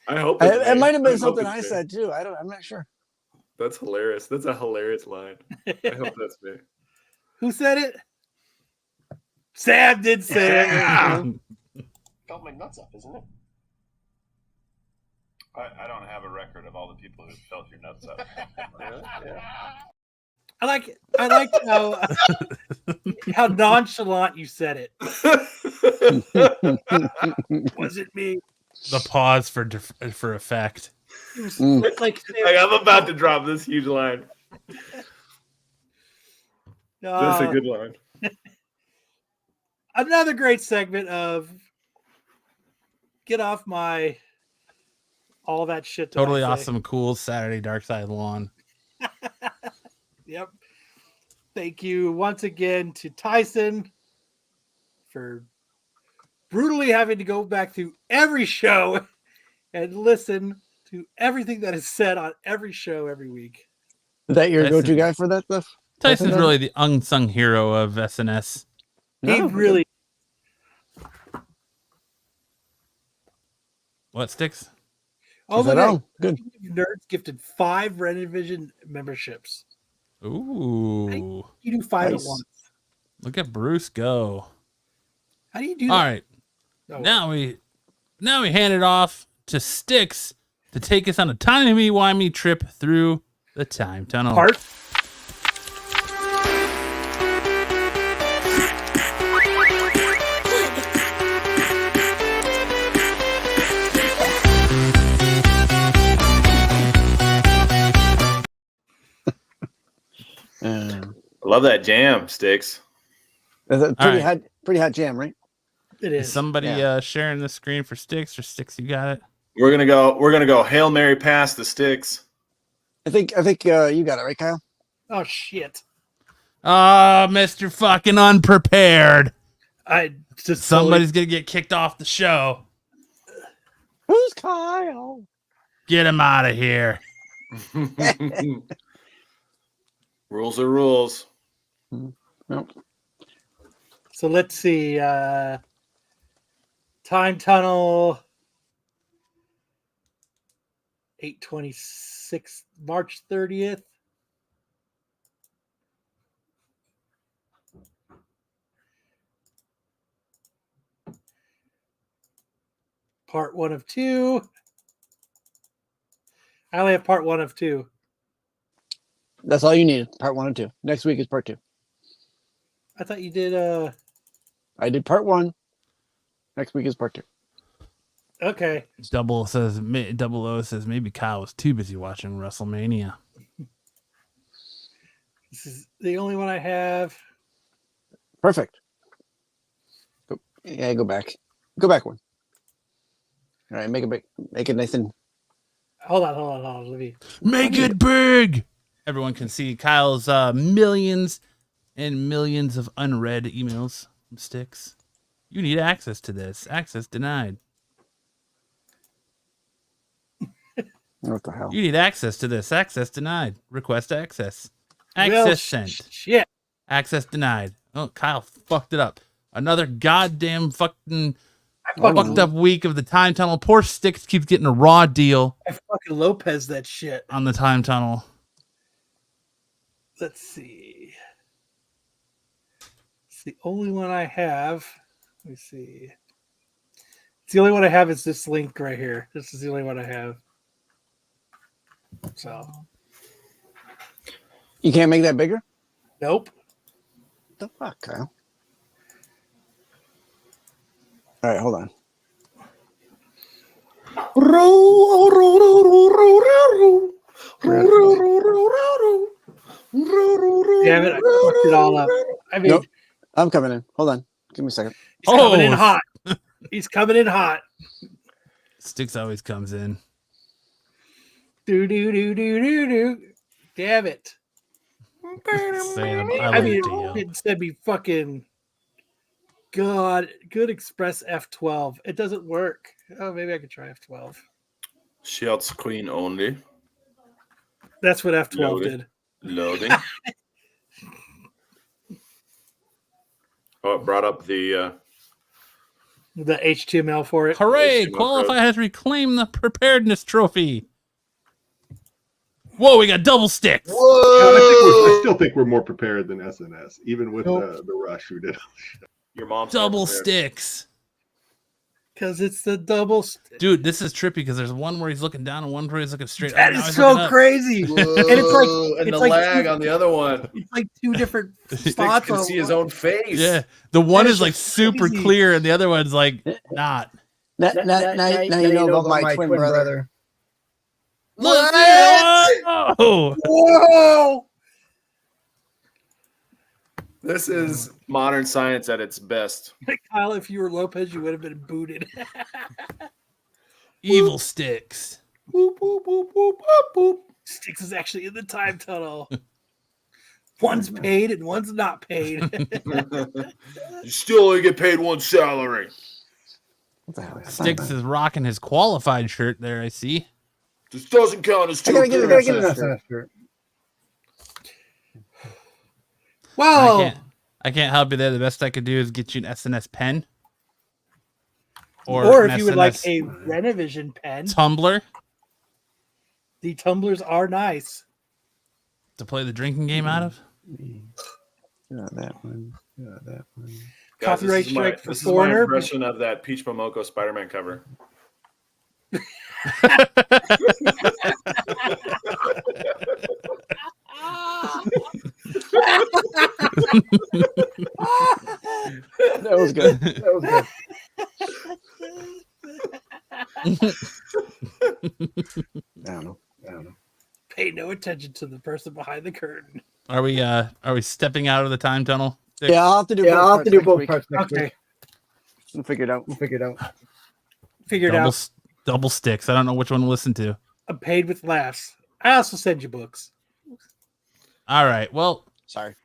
Speaker 3: I hope it's
Speaker 12: It
Speaker 3: me.
Speaker 12: might have
Speaker 3: I
Speaker 12: been
Speaker 3: hope
Speaker 12: something
Speaker 3: it's
Speaker 12: I
Speaker 3: me.
Speaker 12: said too. I'm not sure.
Speaker 3: That's hilarious. That's a hilarious line. I hope that's me.
Speaker 4: Who said it? Sam did say it.
Speaker 13: Felt my nuts up, isn't it?
Speaker 15: I don't have a record of all the people who felt your nuts up.
Speaker 4: I like how nonchalant you said it. Was it me?
Speaker 5: The pause for effect.
Speaker 4: It was
Speaker 12: Mm.
Speaker 4: like
Speaker 3: I'm about to drop this huge line. That's a good line.
Speaker 4: Another great segment of get off my all that shit.
Speaker 5: Totally awesome, cool Saturday Dark Side lawn.
Speaker 4: Yep. Thank you once again to Tyson for brutally having to go back through every show and listen to everything that is said on every show every week.
Speaker 12: Is that your
Speaker 5: Tyson-
Speaker 12: go-to guy for that stuff?
Speaker 5: Tyson's really the unsung hero of SNS.
Speaker 4: He
Speaker 12: No,
Speaker 4: really.
Speaker 5: What sticks?
Speaker 4: Oh,
Speaker 12: Is that
Speaker 4: look,
Speaker 12: all? Good.
Speaker 4: Nerds gifted 5 Renovision memberships.
Speaker 5: Ooh.
Speaker 4: You do 5
Speaker 12: Nice.
Speaker 4: at once.
Speaker 5: Look at Bruce go.
Speaker 4: How do you do that?
Speaker 5: All right.
Speaker 4: Oh,
Speaker 5: Now we hand it off to Styx to take us on a timey-wimey trip through the time tunnel.
Speaker 4: Part.
Speaker 3: I love that jam, Sticks.
Speaker 12: That's a
Speaker 5: All
Speaker 12: pretty
Speaker 5: right.
Speaker 12: hot jam, right?
Speaker 4: It
Speaker 5: Is
Speaker 4: is.
Speaker 5: somebody
Speaker 12: Yeah.
Speaker 5: sharing the screen for Styx, or Styx, you got it?
Speaker 3: We're gonna go Hail Mary past the Sticks.
Speaker 12: I think you got it right, Kyle.
Speaker 4: Oh shit!
Speaker 5: Ah, Mr. Fucking Unprepared.
Speaker 4: I just
Speaker 5: Somebody's gonna get kicked off the show.
Speaker 12: Who's Kyle?
Speaker 5: Get him out of here.
Speaker 3: Rules are rules.
Speaker 12: Nope.
Speaker 4: So let's see. Time tunnel. 8/26, March 30th. Part 1 of 2. I only have part 1 of 2.
Speaker 12: That's all you need. Part 1 and 2. Next week is part 2.
Speaker 4: I thought you did.
Speaker 12: I did part 1. Next week is part 2.
Speaker 4: Okay.
Speaker 5: Double O says maybe Kyle was too busy watching WrestleMania.
Speaker 4: This is the only one I have.
Speaker 12: Perfect. Yeah, go back. Go back one. All right, make it nice and.
Speaker 4: Hold on. Let me
Speaker 5: Make it big. Everyone can see Kyle's millions and millions of unread emails from Styx. You need access to this. Access denied.
Speaker 12: What the hell?
Speaker 5: You need access to this. Access denied. Request access.
Speaker 4: Well,
Speaker 5: Access sent.
Speaker 4: Shit.
Speaker 5: Access denied. Oh, Kyle fucked it up. Another goddamn fucking
Speaker 4: fucking-
Speaker 5: fucked up week of the time tunnel. Poor Styx keeps getting a raw deal
Speaker 4: I fucking Lopez that shit.
Speaker 5: on the time tunnel.
Speaker 4: Let's see. It's the only one I have. Let me see. It's the only one I have is this link right here. This is the only one I have. So
Speaker 12: You can't make that bigger?
Speaker 4: nope.
Speaker 12: The fuck, Kyle? All right, hold on.
Speaker 4: Damn it, I fucked it all up. I mean,
Speaker 12: Nope. I'm coming in. Hold on. Give me a second.
Speaker 4: he's coming in hot. He's coming in hot.
Speaker 5: Styx always comes in.
Speaker 4: Do. Damn it.
Speaker 5: Saying
Speaker 4: I mean,
Speaker 5: deal.
Speaker 4: instead be fucking God, good Express F12. It doesn't work. Oh, maybe I could try F12.
Speaker 3: Shouts Queen only.
Speaker 4: That's what F12
Speaker 3: Loaded.
Speaker 4: did.
Speaker 3: Loading. Oh, it brought up the
Speaker 4: The HTML for it.
Speaker 5: Hooray! Qualify has reclaimed the preparedness trophy. Whoa, we got double sticks.
Speaker 2: Yeah, I still think we're more prepared than SNS, even with the rush who did.
Speaker 3: Your mom's
Speaker 5: double sticks.
Speaker 4: Because it's the double.
Speaker 5: Dude, this is trippy because there's one where he's looking down and one where he's looking straight.
Speaker 4: That
Speaker 5: now
Speaker 4: is
Speaker 5: he's
Speaker 4: so
Speaker 5: looking up.
Speaker 4: crazy.
Speaker 3: Whoa,
Speaker 4: and it's like
Speaker 3: and
Speaker 4: it's
Speaker 3: the
Speaker 4: like
Speaker 3: lag on the other one.
Speaker 4: It's like two different
Speaker 3: Sticks
Speaker 4: spots.
Speaker 3: can
Speaker 4: on
Speaker 3: see his
Speaker 4: one.
Speaker 3: own face.
Speaker 5: Yeah, the one
Speaker 4: That
Speaker 5: is
Speaker 4: is
Speaker 5: like
Speaker 4: just
Speaker 5: super
Speaker 4: crazy.
Speaker 5: clear and the other one's like not.
Speaker 12: Now you know about my twin brother.
Speaker 5: Look! Whoa!
Speaker 4: Whoa!
Speaker 3: This is modern science at its best.
Speaker 4: Kyle, if you were Lopez, you would have been booted.
Speaker 5: Evil sticks.
Speaker 4: Boop, boop, boop, boop, boop, boop. Sticks is actually in the time tunnel. One's paid and one's not paid.
Speaker 3: You still only get paid one salary.
Speaker 12: What the hell?
Speaker 5: Sticks is rocking his qualified shirt there. I see.
Speaker 3: This doesn't count as two.
Speaker 12: I gotta get an SNS shirt.
Speaker 4: Well,
Speaker 5: I can't help you there. The best I could do is get you an SNS pen.
Speaker 4: Or
Speaker 5: an
Speaker 4: if you would like
Speaker 5: SNS
Speaker 4: a Renovision pen,
Speaker 5: tumbler
Speaker 4: the tumblers are nice.
Speaker 5: to play the drinking game out of.
Speaker 12: Yeah, that one. Yeah, that one.
Speaker 3: Guys,
Speaker 4: Copyright
Speaker 3: this is my-
Speaker 4: strike for
Speaker 3: This is my
Speaker 4: Foreigner.
Speaker 3: impression of that Peach Momoko Spider-Man cover.
Speaker 12: That was good. That was good. I don't know.
Speaker 4: Pay no attention to the person behind the curtain.
Speaker 5: Are we stepping out of the time tunnel?
Speaker 12: Yeah, I'll have to do both parts next
Speaker 4: Okay.
Speaker 12: week. We'll figure it out.
Speaker 4: Figured
Speaker 5: double,
Speaker 4: out.
Speaker 5: double sticks. I don't know which one to listen to.
Speaker 4: I'm paid with laughs. I also send you books.
Speaker 5: All right. Well,
Speaker 12: sorry.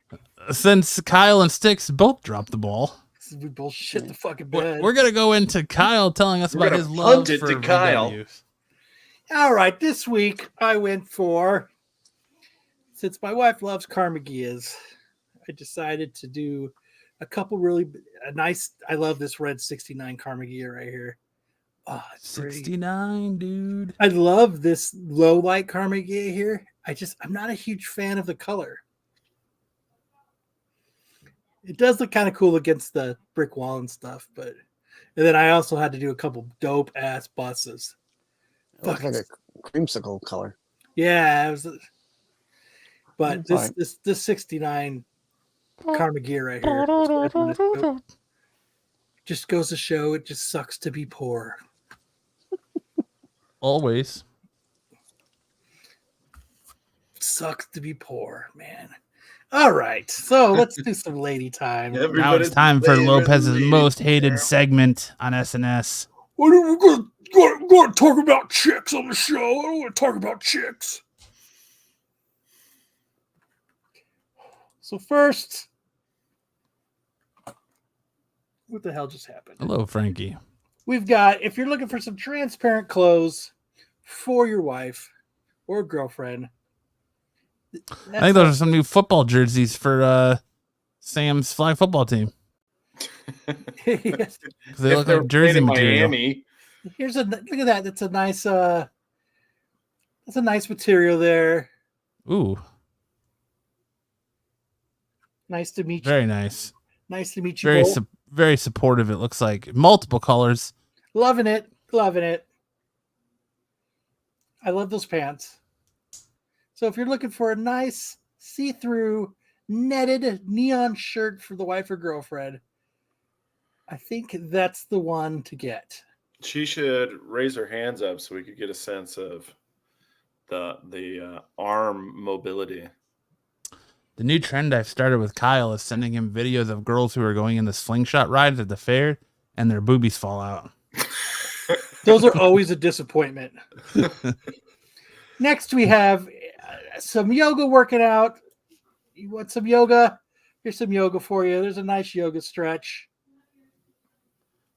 Speaker 5: Since Kyle and Sticks both dropped the ball,
Speaker 4: We both shit the fucking bed.
Speaker 5: we're gonna go into Kyle telling us
Speaker 3: We're
Speaker 5: about
Speaker 3: gonna
Speaker 5: his love
Speaker 3: punt it
Speaker 5: for
Speaker 3: to Kyle.
Speaker 5: VWs.
Speaker 4: All right, this week I went for, since my wife loves Carmageas, I decided to do a couple nice. I love this red 69 Carmagia right here. Oh, it's pretty.
Speaker 5: 69, dude.
Speaker 4: I love this low light Carmagia here. I'm not a huge fan of the color. It does look kind of cool against the brick wall and stuff, and then I also had to do a couple dope ass buses.
Speaker 12: It looks like a creamsicle color.
Speaker 4: Yeah, it was, but
Speaker 12: That's
Speaker 4: this 69 Carmagia right here just goes to show it just sucks to be poor.
Speaker 5: Always.
Speaker 4: Sucks to be poor, man. All right, so let's do some lady time.
Speaker 5: Now it's time for Lopez's most hated segment on SNS.
Speaker 4: What are we going to talk about chicks on the show? I don't want to talk about chicks. So first, what the hell just happened?
Speaker 5: Hello, Frankie.
Speaker 4: We've got, if you're looking for some transparent clothes for your wife or girlfriend.
Speaker 5: I think those are some new football jerseys for Sam's flag football team.
Speaker 4: Yes.
Speaker 5: They look like jersey material.
Speaker 3: Miami.
Speaker 4: Look at that. That's a nice material there.
Speaker 5: Ooh.
Speaker 4: Nice to meet you.
Speaker 5: Very nice.
Speaker 4: Nice to meet you.
Speaker 5: Very supportive. It looks like multiple colors.
Speaker 4: Loving it. I love those pants. So if you're looking for a nice see-through netted neon shirt for the wife or girlfriend, I think that's the one to get.
Speaker 3: She should raise her hands up so we could get a sense of the arm mobility.
Speaker 5: The new trend I've started with Kyle is sending him videos of girls who are going in the slingshot rides at the fair and their boobies fall out.
Speaker 4: Those are always a disappointment. Next, we have some yoga working out. You want some yoga? Here's some yoga for you. There's a nice yoga stretch.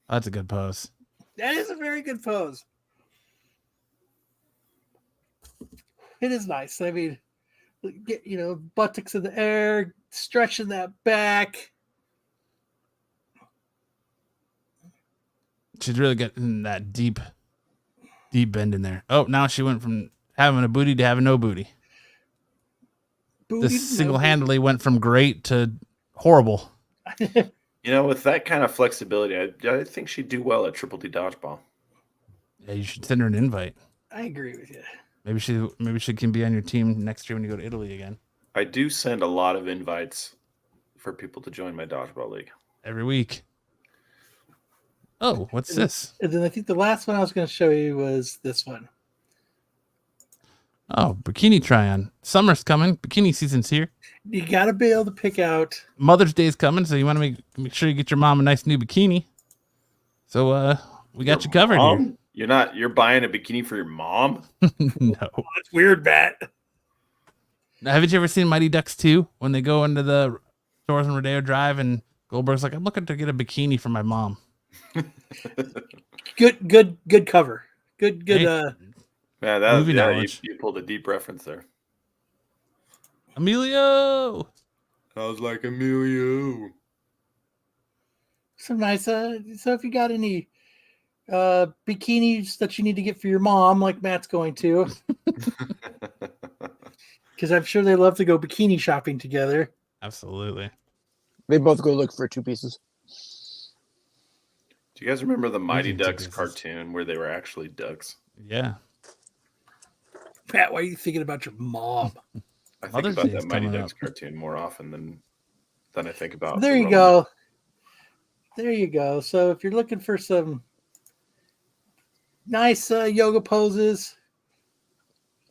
Speaker 5: That's a good pose.
Speaker 4: That is a very good pose. It is nice. I mean, get, buttocks in the air, stretching that back.
Speaker 5: She's really getting that deep bend in there. Oh, now she went from having a booty to having no booty. This single-handedly went from great to horrible.
Speaker 3: With that kind of flexibility, I think she'd do well at Triple D Dodgeball.
Speaker 5: Yeah, you should send her an invite.
Speaker 4: I agree with you.
Speaker 5: Maybe she can be on your team next year when you go to Italy again.
Speaker 3: I do send a lot of invites for people to join my dodgeball league
Speaker 5: every week. Oh, what's this?
Speaker 4: And then I think the last one I was going to show you was this one.
Speaker 5: Oh, bikini try-on. Summer's coming. Bikini season's here.
Speaker 4: You got to be able to pick out.
Speaker 5: Mother's Day's coming, so you want to make sure you get your mom a nice new bikini. So we got you covered here.
Speaker 3: You're buying a bikini for your mom?
Speaker 5: No.
Speaker 4: That's weird, Matt.
Speaker 5: Now, haven't you ever seen Mighty Ducks 2 when they go into the stores on Rodeo Drive and Goldberg's like, I'm looking to get a bikini for my mom.
Speaker 4: Good cover. Good.
Speaker 3: Yeah, that
Speaker 5: movie knowledge.
Speaker 3: You pulled a deep reference there.
Speaker 5: Emilio.
Speaker 3: I was like, Emilio.
Speaker 4: Some nice. So if you got any bikinis that you need to get for your mom, like Matt's going to, because I'm sure they love to go bikini shopping together.
Speaker 5: Absolutely.
Speaker 12: They both go look for 2 pieces.
Speaker 3: Do you guys remember the Mighty Ducks cartoon where they were actually ducks?
Speaker 5: Yeah.
Speaker 4: Matt, why are you thinking about your mom?
Speaker 3: I think about that Mighty Ducks cartoon more often than I think about.
Speaker 4: There you go. There you go. So if you're looking for some nice yoga poses,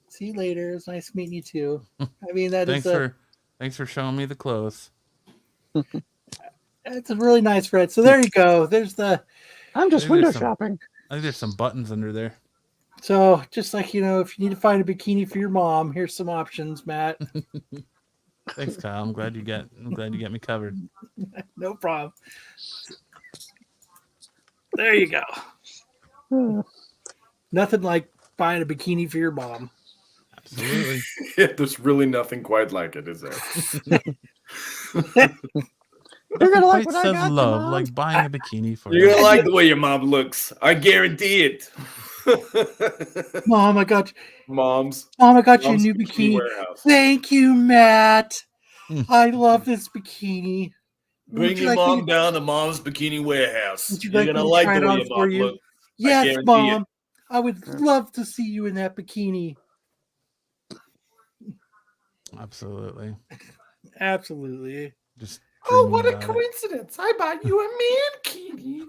Speaker 4: see you later. It's nice meeting you too. I mean,
Speaker 5: thanks for showing me the clothes.
Speaker 4: It's a really nice Fred. So there you go. There's the.
Speaker 12: I'm just window shopping.
Speaker 5: I think there's some buttons under there.
Speaker 4: So just like, if you need to find a bikini for your mom, here's some options, Matt.
Speaker 5: Thanks, Kyle. I'm glad you got me covered.
Speaker 4: No problem. There you go. Nothing like buying a bikini for your mom.
Speaker 5: Absolutely.
Speaker 3: Yeah, there's really nothing quite like it, is there?
Speaker 12: You're gonna like what I
Speaker 5: says
Speaker 12: got,
Speaker 5: love,
Speaker 12: Mom.
Speaker 5: like buying a bikini for
Speaker 3: You're gonna like the way your mom looks. I guarantee it.
Speaker 4: Mom, I got
Speaker 3: Mom's.
Speaker 4: Mom, I got you a
Speaker 3: Mom's
Speaker 4: new
Speaker 3: Bikini
Speaker 4: bikini.
Speaker 3: Warehouse.
Speaker 4: Thank you, Matt. I love this bikini.
Speaker 3: Bring your mom down to Mom's Bikini Warehouse.
Speaker 4: Would you
Speaker 3: You're
Speaker 4: like
Speaker 3: gonna
Speaker 4: me to
Speaker 3: like
Speaker 4: try
Speaker 3: the
Speaker 4: it
Speaker 3: way
Speaker 4: on
Speaker 3: your
Speaker 4: for
Speaker 3: mom
Speaker 4: you?
Speaker 3: looks.
Speaker 4: Yes,
Speaker 3: guarantee
Speaker 4: Mom.
Speaker 3: it.
Speaker 4: I would love to see you in that bikini.
Speaker 5: Absolutely.
Speaker 4: Absolutely.
Speaker 5: Just
Speaker 3: Oh, what a coincidence. I bought you a mankini.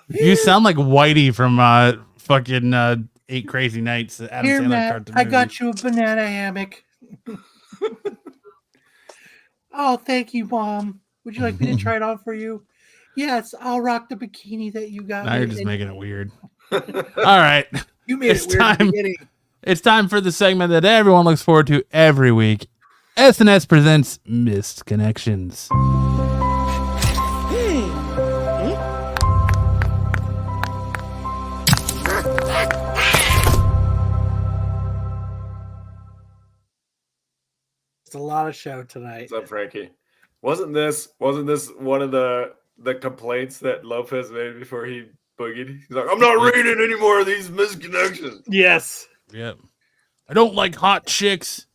Speaker 5: You sound like Whitey from fucking 8 Crazy Nights. Adam
Speaker 4: Here,
Speaker 5: Sandler
Speaker 4: Matt,
Speaker 5: cartoon
Speaker 4: I
Speaker 5: movie.
Speaker 4: got you a banana hammock. Oh, thank you, Mom. Would you like me to try it on for you? Yes, I'll rock the bikini that you got.
Speaker 5: Now
Speaker 4: me.
Speaker 5: you're just
Speaker 4: And
Speaker 5: making it weird. All right.
Speaker 4: You made it weird at the beginning.
Speaker 5: It's time for the segment that everyone looks forward to every week. SNS presents Missed Connections.
Speaker 4: It's a lot of show tonight.
Speaker 3: What's up, Frankie? Wasn't this one of the complaints that Lopez made before he boogied? He's like, I'm not reading any more of these misconnections.
Speaker 4: Yes.
Speaker 5: Yep. I don't like hot chicks.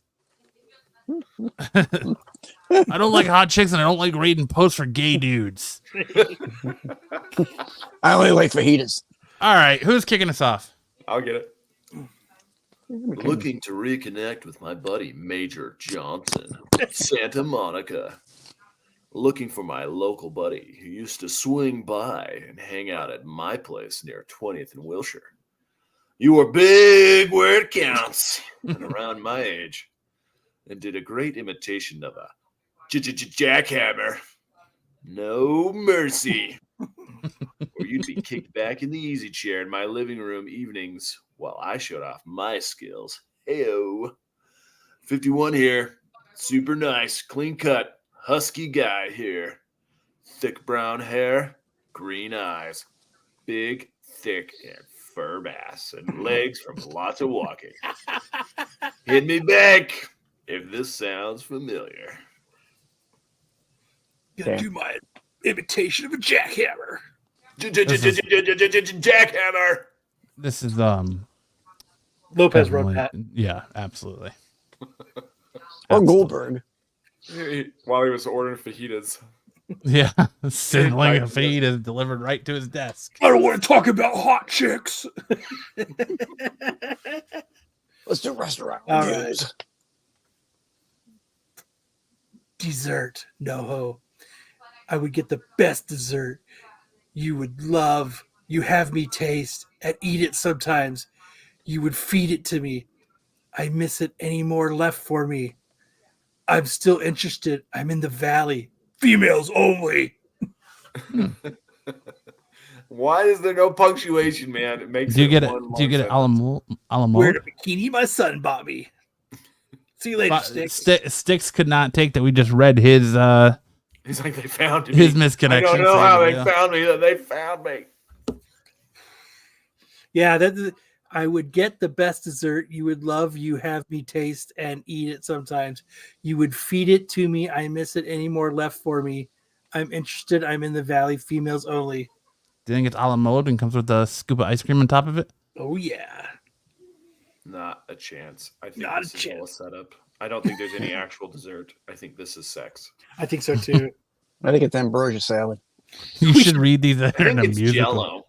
Speaker 5: I don't like hot chicks, and I don't like reading posts for gay dudes.
Speaker 12: I only like fajitas.
Speaker 5: All right, who's kicking us off?
Speaker 3: I'll get it. Looking to reconnect with my buddy Major Johnson, Santa Monica. Looking for my local buddy who used to swing by and hang out at my place near 20th and Wilshire. You were big where it counts and around my age, and did a great imitation of a jackhammer. No mercy. Or you'd be kicked back in the easy chair in my living room evenings while I showed off my skills. Heyo. 51 here. Super nice, clean cut, husky guy here. Thick brown hair, green eyes, big, thick, and firm ass, and legs from lots of walking. Hit me back if this sounds familiar.
Speaker 4: Gonna do my imitation of a jackhammer.
Speaker 3: Jackhammer.
Speaker 5: This is
Speaker 4: Lopez wrote that.
Speaker 5: Yeah, absolutely.
Speaker 12: Or Goldberg.
Speaker 3: While he was ordering fajitas.
Speaker 5: Yeah, sizzling a feed is delivered right to his desk.
Speaker 4: I don't want to talk about hot chicks.
Speaker 12: Let's do restaurant
Speaker 4: All
Speaker 12: reviews.
Speaker 4: right. Dessert, no-ho. I would get the best dessert you would love. You have me taste and eat it sometimes. You would feed it to me. I miss it. Any more left for me? I'm still interested. I'm in the valley. Females only.
Speaker 3: Why is there no punctuation, man? It makes
Speaker 5: Do you
Speaker 3: it
Speaker 5: get it?
Speaker 3: one
Speaker 5: Do you get it? A la mode?
Speaker 4: Wear the bikini my son bought me. See you later, Sticks.
Speaker 5: Sticks could not take that. We just read his.
Speaker 3: He's like, they found me.
Speaker 5: His misconnection.
Speaker 3: I don't know how they
Speaker 5: yeah.
Speaker 3: found me. They found me.
Speaker 4: Yeah, I would get the best dessert you would love. You have me taste and eat it sometimes. You would feed it to me. I miss it. Any more left for me? I'm interested. I'm in the valley. Females only.
Speaker 5: Do you think it's a la mode and comes with a scoop of ice cream on top of it?
Speaker 4: Oh yeah.
Speaker 3: Not a chance. I think
Speaker 4: Not
Speaker 3: this
Speaker 4: a
Speaker 3: is all a
Speaker 4: chance.
Speaker 3: setup. I don't think there's any actual dessert. I think this is sex.
Speaker 4: I think so too.
Speaker 12: I think it's ambrosia salad.
Speaker 5: You should read these in
Speaker 3: I think
Speaker 5: a
Speaker 3: it's
Speaker 5: musical.
Speaker 3: Jello.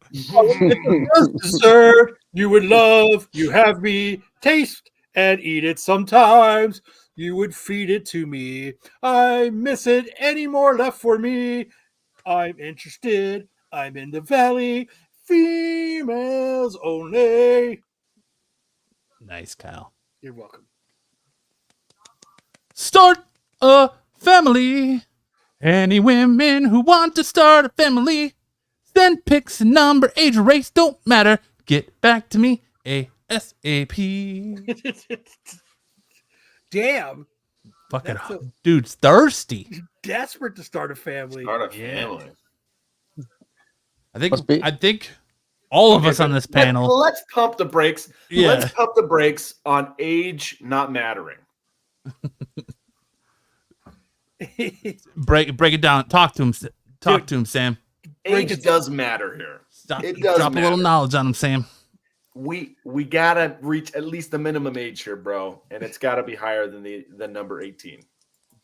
Speaker 4: Dessert you would love. You have me taste and eat it sometimes. You would feed it to me. I miss it. Any more left for me? I'm interested. I'm in the valley. Females only.
Speaker 5: Nice, Kyle.
Speaker 4: You're welcome.
Speaker 5: Start a family. Any women who want to start a family, send pics and number, age, race, don't matter. Get back to me ASAP.
Speaker 4: Damn.
Speaker 5: Fucking
Speaker 4: That's so-
Speaker 5: dude's thirsty.
Speaker 4: Desperate to start a family.
Speaker 3: Start a family.
Speaker 5: I think all of us on this panel.
Speaker 3: Let's pump the brakes.
Speaker 5: Yeah.
Speaker 3: Let's pump the brakes on age not mattering.
Speaker 5: break it down. Talk to him. Talk to him, Sam.
Speaker 3: Age does matter here. It does
Speaker 5: Drop
Speaker 3: matter.
Speaker 5: a little knowledge on him, Sam.
Speaker 3: We gotta reach at least the minimum age here, bro, and it's gotta be higher than the number 18.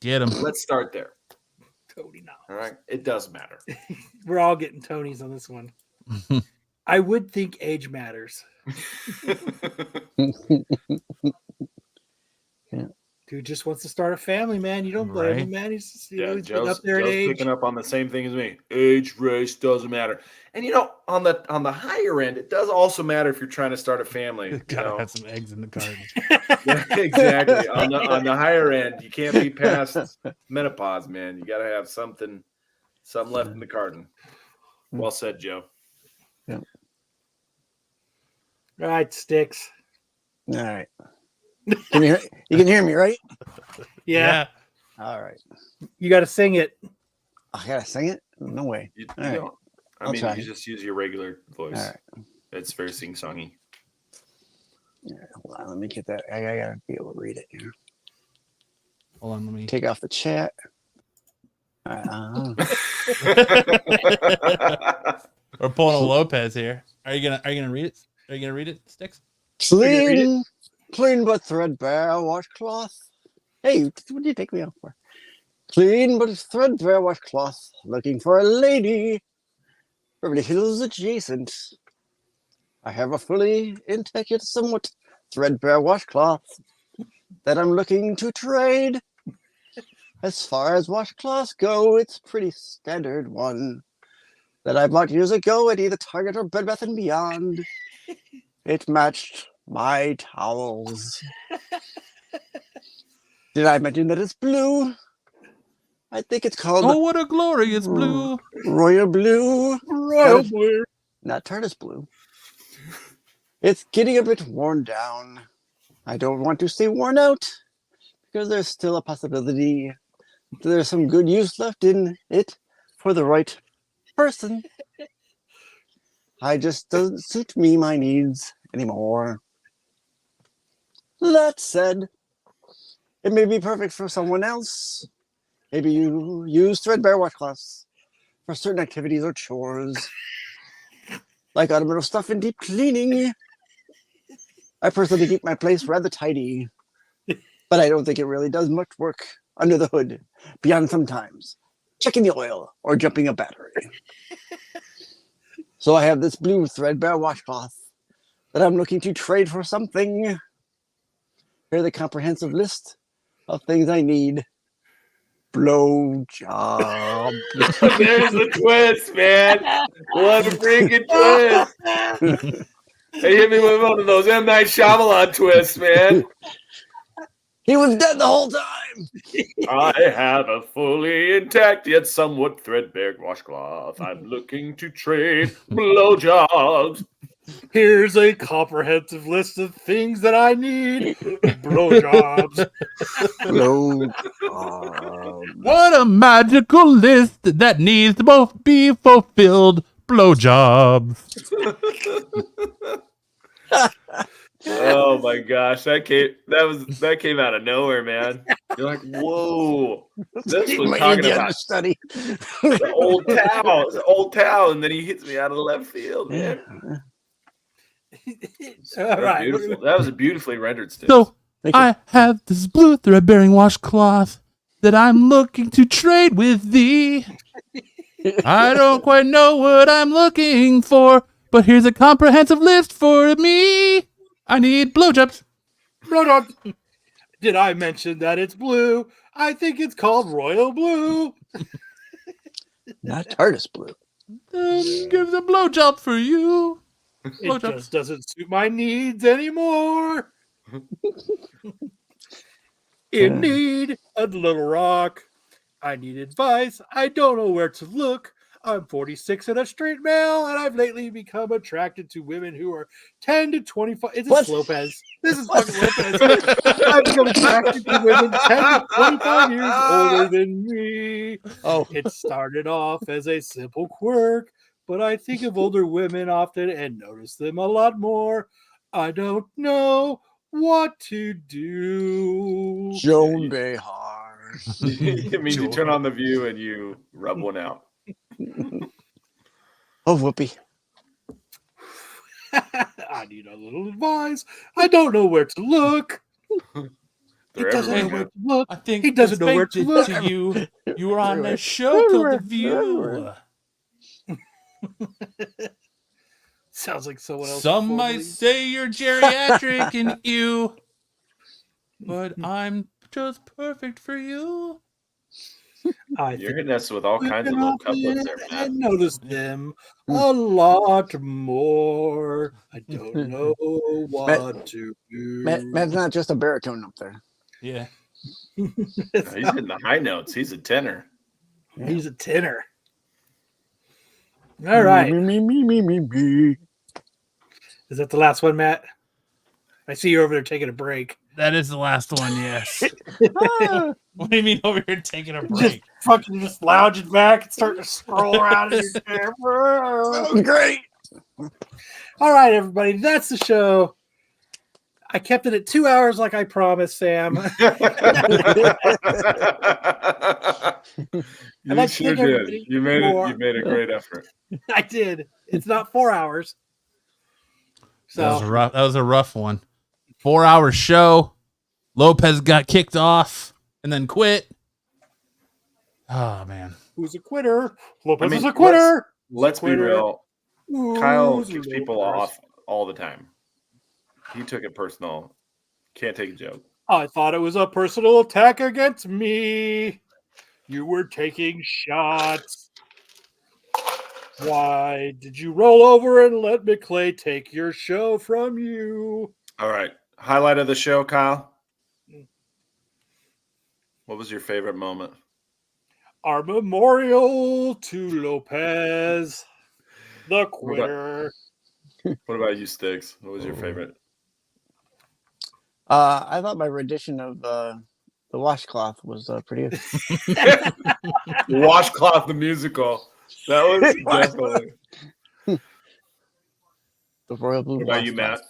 Speaker 5: Get him.
Speaker 3: Let's start there.
Speaker 4: Tony now.
Speaker 3: All right, it does matter.
Speaker 4: We're all getting Tonys on this one. I would think age matters. Dude just wants to start a family, man. You don't blame him, man. He's just, he's getting
Speaker 3: Joe's
Speaker 4: up there in age.
Speaker 3: picking up on the same thing as me. Age, race doesn't matter. And on the higher end, it does also matter if you're trying to start a family.
Speaker 5: Gotta have some eggs in the garden.
Speaker 3: Yeah, exactly. On the higher end, you can't be past menopause, man. You gotta have something left in the garden. Well said, Joe.
Speaker 12: Yeah.
Speaker 4: All right, Sticks.
Speaker 12: All right. You can hear me, right?
Speaker 4: Yeah.
Speaker 12: All right.
Speaker 4: You got to sing it.
Speaker 12: I gotta sing it? No way.
Speaker 3: You
Speaker 12: All right.
Speaker 3: don't.
Speaker 12: I'll try.
Speaker 3: You just use your regular voice.
Speaker 12: All right.
Speaker 3: It's very sing-songy.
Speaker 12: Yeah, hold on, let me get that. I gotta be able to read it here.
Speaker 5: Hold on, let me
Speaker 12: take off the chat.
Speaker 5: We're pulling a Lopez here. Are you gonna read it? Are you gonna read it, Sticks?
Speaker 12: Clean but threadbare washcloth. Hey, what do you take me out for? Clean but threadbare washcloth. Looking for a lady. Beverly Hills adjacent. I have a fully intact yet somewhat threadbare washcloth that I'm looking to trade. As far as washcloths go, it's pretty standard one that I bought years ago at either Target or Bed Bath & Beyond. It matched my towels. Did I mention that it's blue? I think it's called...
Speaker 5: Oh, what a glorious blue.
Speaker 12: Royal blue.
Speaker 4: Royal blue.
Speaker 12: Not TARDIS blue. It's getting a bit worn down. I don't want to say worn out, because there's still a possibility there's some good use left in it for the right person. I just doesn't suit me, my needs anymore. That said, it may be perfect for someone else. Maybe you use threadbare washcloths for certain activities or chores. like automotive stuff and deep cleaning. I personally keep my place rather tidy, but I don't think it really does much work under the hood beyond sometimes checking the oil or jumping a battery. So I have this blue threadbare washcloth that I'm looking to trade for something. Here's the comprehensive list of things I need. Blow job.
Speaker 3: There's the twist, man. What a freaking twist. They hit me with one of those M. Night Shyamalan twists, man.
Speaker 12: He was dead the whole time.
Speaker 3: I have a fully intact yet somewhat threadbare washcloth. I'm looking to trade blowjobs.
Speaker 4: Here's a comprehensive list of things that I need. Blowjobs.
Speaker 5: What a magical list that needs to both be fulfilled. Blowjobs.
Speaker 3: Oh my gosh, that came out of nowhere, man. You're like, whoa, this was talking about
Speaker 12: study.
Speaker 3: the old towel, and then he hits me out of the left field, man.
Speaker 4: All right.
Speaker 3: Beautiful. That was a beautifully rendered stick.
Speaker 5: So I have this blue thread-bearing washcloth that I'm looking to trade with thee. I don't quite know what I'm looking for, but here's a comprehensive list for me. I need blowjobs.
Speaker 4: Blowjobs. Did I mention that it's blue? I think it's called royal blue.
Speaker 12: Not TARDIS blue.
Speaker 5: Give the blowjob for you.
Speaker 4: It just doesn't suit my needs anymore. In need of Little Rock. I need advice. I don't know where to look. I'm 46 and a straight male, and I've lately become attracted to women who are 10 to 25. Is this Lopez? This is fucking Lopez. I've become attracted to women 10 to 25 years older than me.
Speaker 12: Oh,
Speaker 4: it started off as a simple quirk, but I think of older women often and notice them a lot more. I don't know what to do.
Speaker 12: Joan Behar.
Speaker 3: It means you turn on the view and you rub one out.
Speaker 12: Oh, whoopee.
Speaker 4: I need a little advice. I don't know where to look. He doesn't know where to look.
Speaker 5: I think
Speaker 4: he doesn't know where to look.
Speaker 5: To you. You were on a show called The View.
Speaker 4: Sounds like someone else.
Speaker 5: Some might say you're geriatric and you, but I'm just perfect for you.
Speaker 3: You're hitting us with all kinds of little couplets there,
Speaker 4: I
Speaker 3: man.
Speaker 4: noticed them a lot more. I don't know what to do.
Speaker 12: Matt's not just a baritone up there.
Speaker 5: Yeah.
Speaker 3: He's hitting the high notes. He's a tenor.
Speaker 4: He's a tenor. All right.
Speaker 12: Me.
Speaker 4: Is that the last one, Matt? I see you over there taking a break.
Speaker 5: That is the last one, yes. What do you mean over here taking a break?
Speaker 4: Just lounging back and starting to scroll around in your chair.
Speaker 12: That was great.
Speaker 4: All right, everybody. That's the show. I kept it at 2 hours like I promised, Sam.
Speaker 3: You sure did. You made a great effort.
Speaker 4: I did. It's not 4 hours. So
Speaker 5: That was a rough one. 4 hour show. Lopez got kicked off and then quit. Oh man.
Speaker 4: Who's a quitter? Lopez is a quitter.
Speaker 3: Let's be real. Kyle
Speaker 4: Who's
Speaker 3: kicks
Speaker 4: a
Speaker 3: people
Speaker 4: quitter?
Speaker 3: off all the time. He took it personal. Can't take a joke.
Speaker 4: I thought it was a personal attack against me. You were taking shots. Why did you roll over and let McClay take your show from you?
Speaker 3: All right. Highlight of the show, Kyle. What was your favorite moment?
Speaker 4: Our memorial to Lopez, the quitter.
Speaker 3: What about you, Sticks? What was your favorite?
Speaker 12: I thought my rendition of the washcloth was pretty good.
Speaker 3: Washcloth the musical. That was definitely.
Speaker 12: The royal blue.
Speaker 3: What about you, Matt?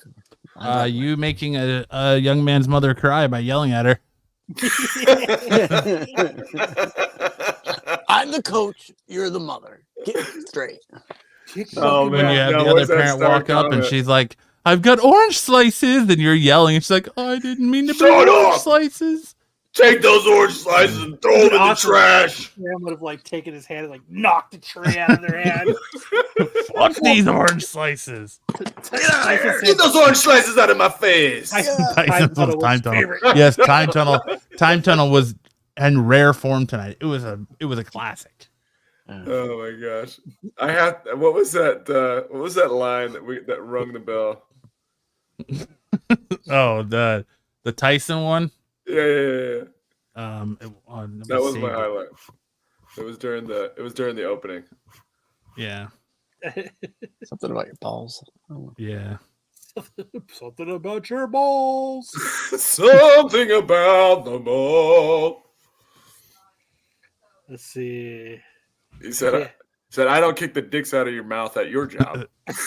Speaker 5: You making a young man's mother cry by yelling at her.
Speaker 12: I'm the coach. You're the mother. Get it straight.
Speaker 3: Oh,
Speaker 5: When
Speaker 3: man.
Speaker 5: you have
Speaker 3: Now,
Speaker 5: the
Speaker 3: what's
Speaker 5: other
Speaker 3: that
Speaker 5: parent
Speaker 3: star
Speaker 5: walk up and
Speaker 3: comment?
Speaker 5: she's like, "I've got orange slices," and you're yelling, and she's like, "Oh, I didn't mean to bring
Speaker 3: Shut
Speaker 5: orange
Speaker 3: up!
Speaker 5: slices."
Speaker 3: Take those orange slices and throw them in the trash.
Speaker 4: Sam would have like taken his hand and like knocked the tray out of their hand.
Speaker 5: Fuck these orange slices.
Speaker 3: Get those orange slices out of my face.
Speaker 5: Time tunnel. Yes, time tunnel. Time tunnel was in rare form tonight. It was a classic.
Speaker 3: Oh my gosh! I had what was that? What was that line that rung the bell?
Speaker 5: Oh, the Tyson one.
Speaker 3: Yeah.
Speaker 5: That
Speaker 3: was my highlight. It was during the opening.
Speaker 5: Yeah.
Speaker 12: Something about your balls.
Speaker 5: Yeah.
Speaker 4: Something about your balls.
Speaker 3: Something about the ball.
Speaker 4: Let's see.
Speaker 3: He said, I don't kick the dicks out of your mouth at your job.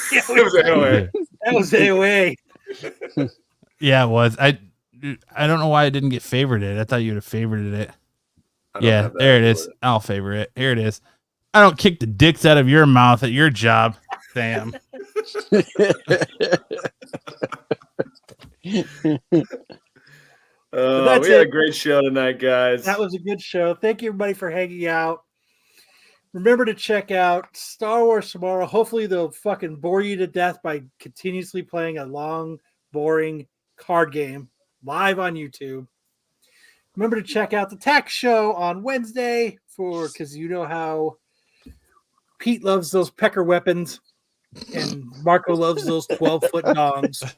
Speaker 4: Yeah,
Speaker 3: It was AOA.
Speaker 4: That was AOA.
Speaker 5: Yeah, it was. I don't know why I didn't get favorited. I thought you would have favorited it. Yeah, there it is. I'll favor it. Here it is. I don't kick the dicks out of your mouth at your job, Sam.
Speaker 3: We had a great show tonight, guys.
Speaker 4: That was a good show. Thank you, everybody, for hanging out. Remember to check out Star Wars tomorrow. Hopefully, they'll fucking bore you to death by continuously playing a long, boring card game live on YouTube. Remember to check out the Tax Show on Wednesday because you know how Pete loves those pecker weapons and Marco loves those 12-foot dongs.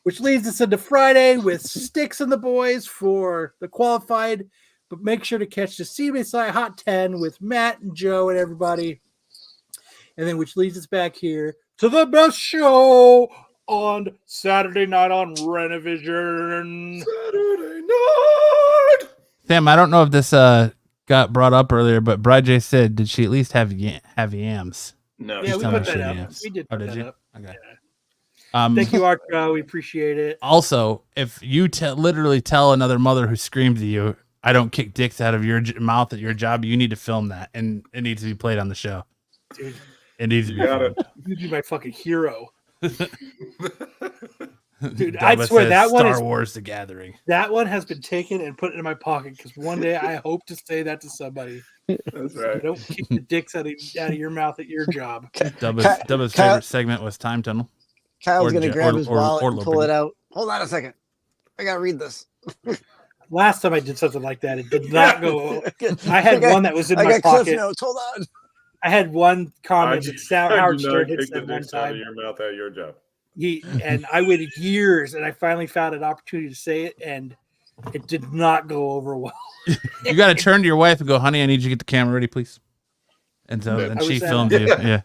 Speaker 4: Which leads us into Friday with Sticks and the Boys for the qualified. But make sure to catch the CBSI Hot 10 with Matt and Joe and everybody. And then which leads us back here to the best show on Saturday night on Renovision.
Speaker 3: Saturday night.
Speaker 5: Sam, I don't know if this got brought up earlier, but Bride J said, did she at least have yams?
Speaker 3: No.
Speaker 4: Yeah, we put that up. We did put
Speaker 5: did
Speaker 4: that
Speaker 5: you?
Speaker 4: up.
Speaker 5: Okay.
Speaker 4: Yeah. Thank you, Art. We appreciate it.
Speaker 5: Also, if you literally tell another mother who screams at you, "I don't kick dicks out of your mouth at your job," you need to film that, and it needs to be played on the show.
Speaker 4: Dude,
Speaker 5: it needs to be filmed.
Speaker 4: You'd be my fucking hero. Dude,
Speaker 5: Dubba
Speaker 4: I swear
Speaker 5: says
Speaker 4: that one
Speaker 5: Star Wars: The Gathering.
Speaker 4: That one has been taken and put in my pocket because one day I hope to say that to somebody.
Speaker 3: That's right.
Speaker 4: Don't kick the dicks out of your mouth at your job.
Speaker 5: Dubba's favorite segment was Time Tunnel.
Speaker 12: Kyle's going to grab his wallet and pull
Speaker 5: Lopening.
Speaker 12: it out. Hold on a second. I got to read this.
Speaker 4: Last time I did something like that, it did not go. I had one that was in my
Speaker 12: I got Cliff
Speaker 4: pocket.
Speaker 12: Notes. Hold on.
Speaker 4: I had one comment that Howard
Speaker 3: do not
Speaker 4: Stern had
Speaker 3: kick the
Speaker 4: said one
Speaker 3: dicks out of
Speaker 4: time.
Speaker 3: your mouth at your job.
Speaker 4: And I waited years, and I finally found an opportunity to say it, and it did not go over well.
Speaker 5: You got to turn to your wife and go, "Honey, I need you to get the camera ready, please." And so then she filmed you. Yeah.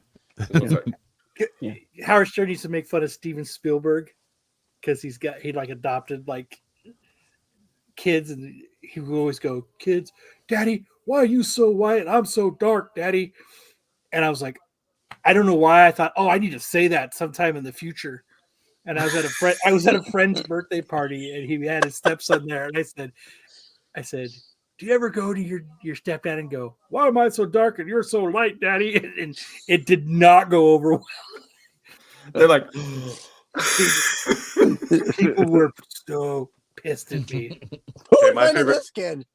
Speaker 4: Howard Stern used to make fun of Steven Spielberg because he adopted like kids, and he would always go, "Kids, Daddy, why are you so white and I'm so dark, Daddy?" And I was like, I don't know why I thought, I need to say that sometime in the future. And I was at a friend's birthday party, and he had his stepson there, and I said, do you ever go to your stepdad and go, "Why am I so dark and you're so light, Daddy?" And it did not go over well.
Speaker 3: They're like,
Speaker 4: people were so pissed at me.
Speaker 3: Okay, my favorite
Speaker 12: This kid.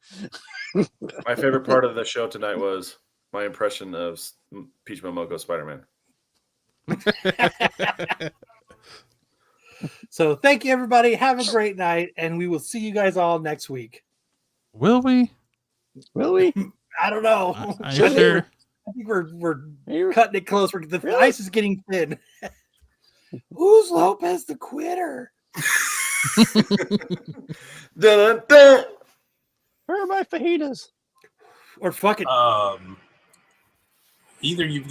Speaker 3: My favorite part of the show tonight was my impression of Peach Momoko Spider-Man.
Speaker 4: So thank you, everybody. Have a great night, and we will see you guys all next week.
Speaker 5: Will we?
Speaker 12: Will we?
Speaker 4: I don't know.
Speaker 5: I sure.
Speaker 4: I think we're cutting it close. The ice is getting thin. Who's Lopez the Quitter?
Speaker 3: Dun, dun.
Speaker 12: Where are my fajitas?
Speaker 4: Or fuck it.
Speaker 16: Either you've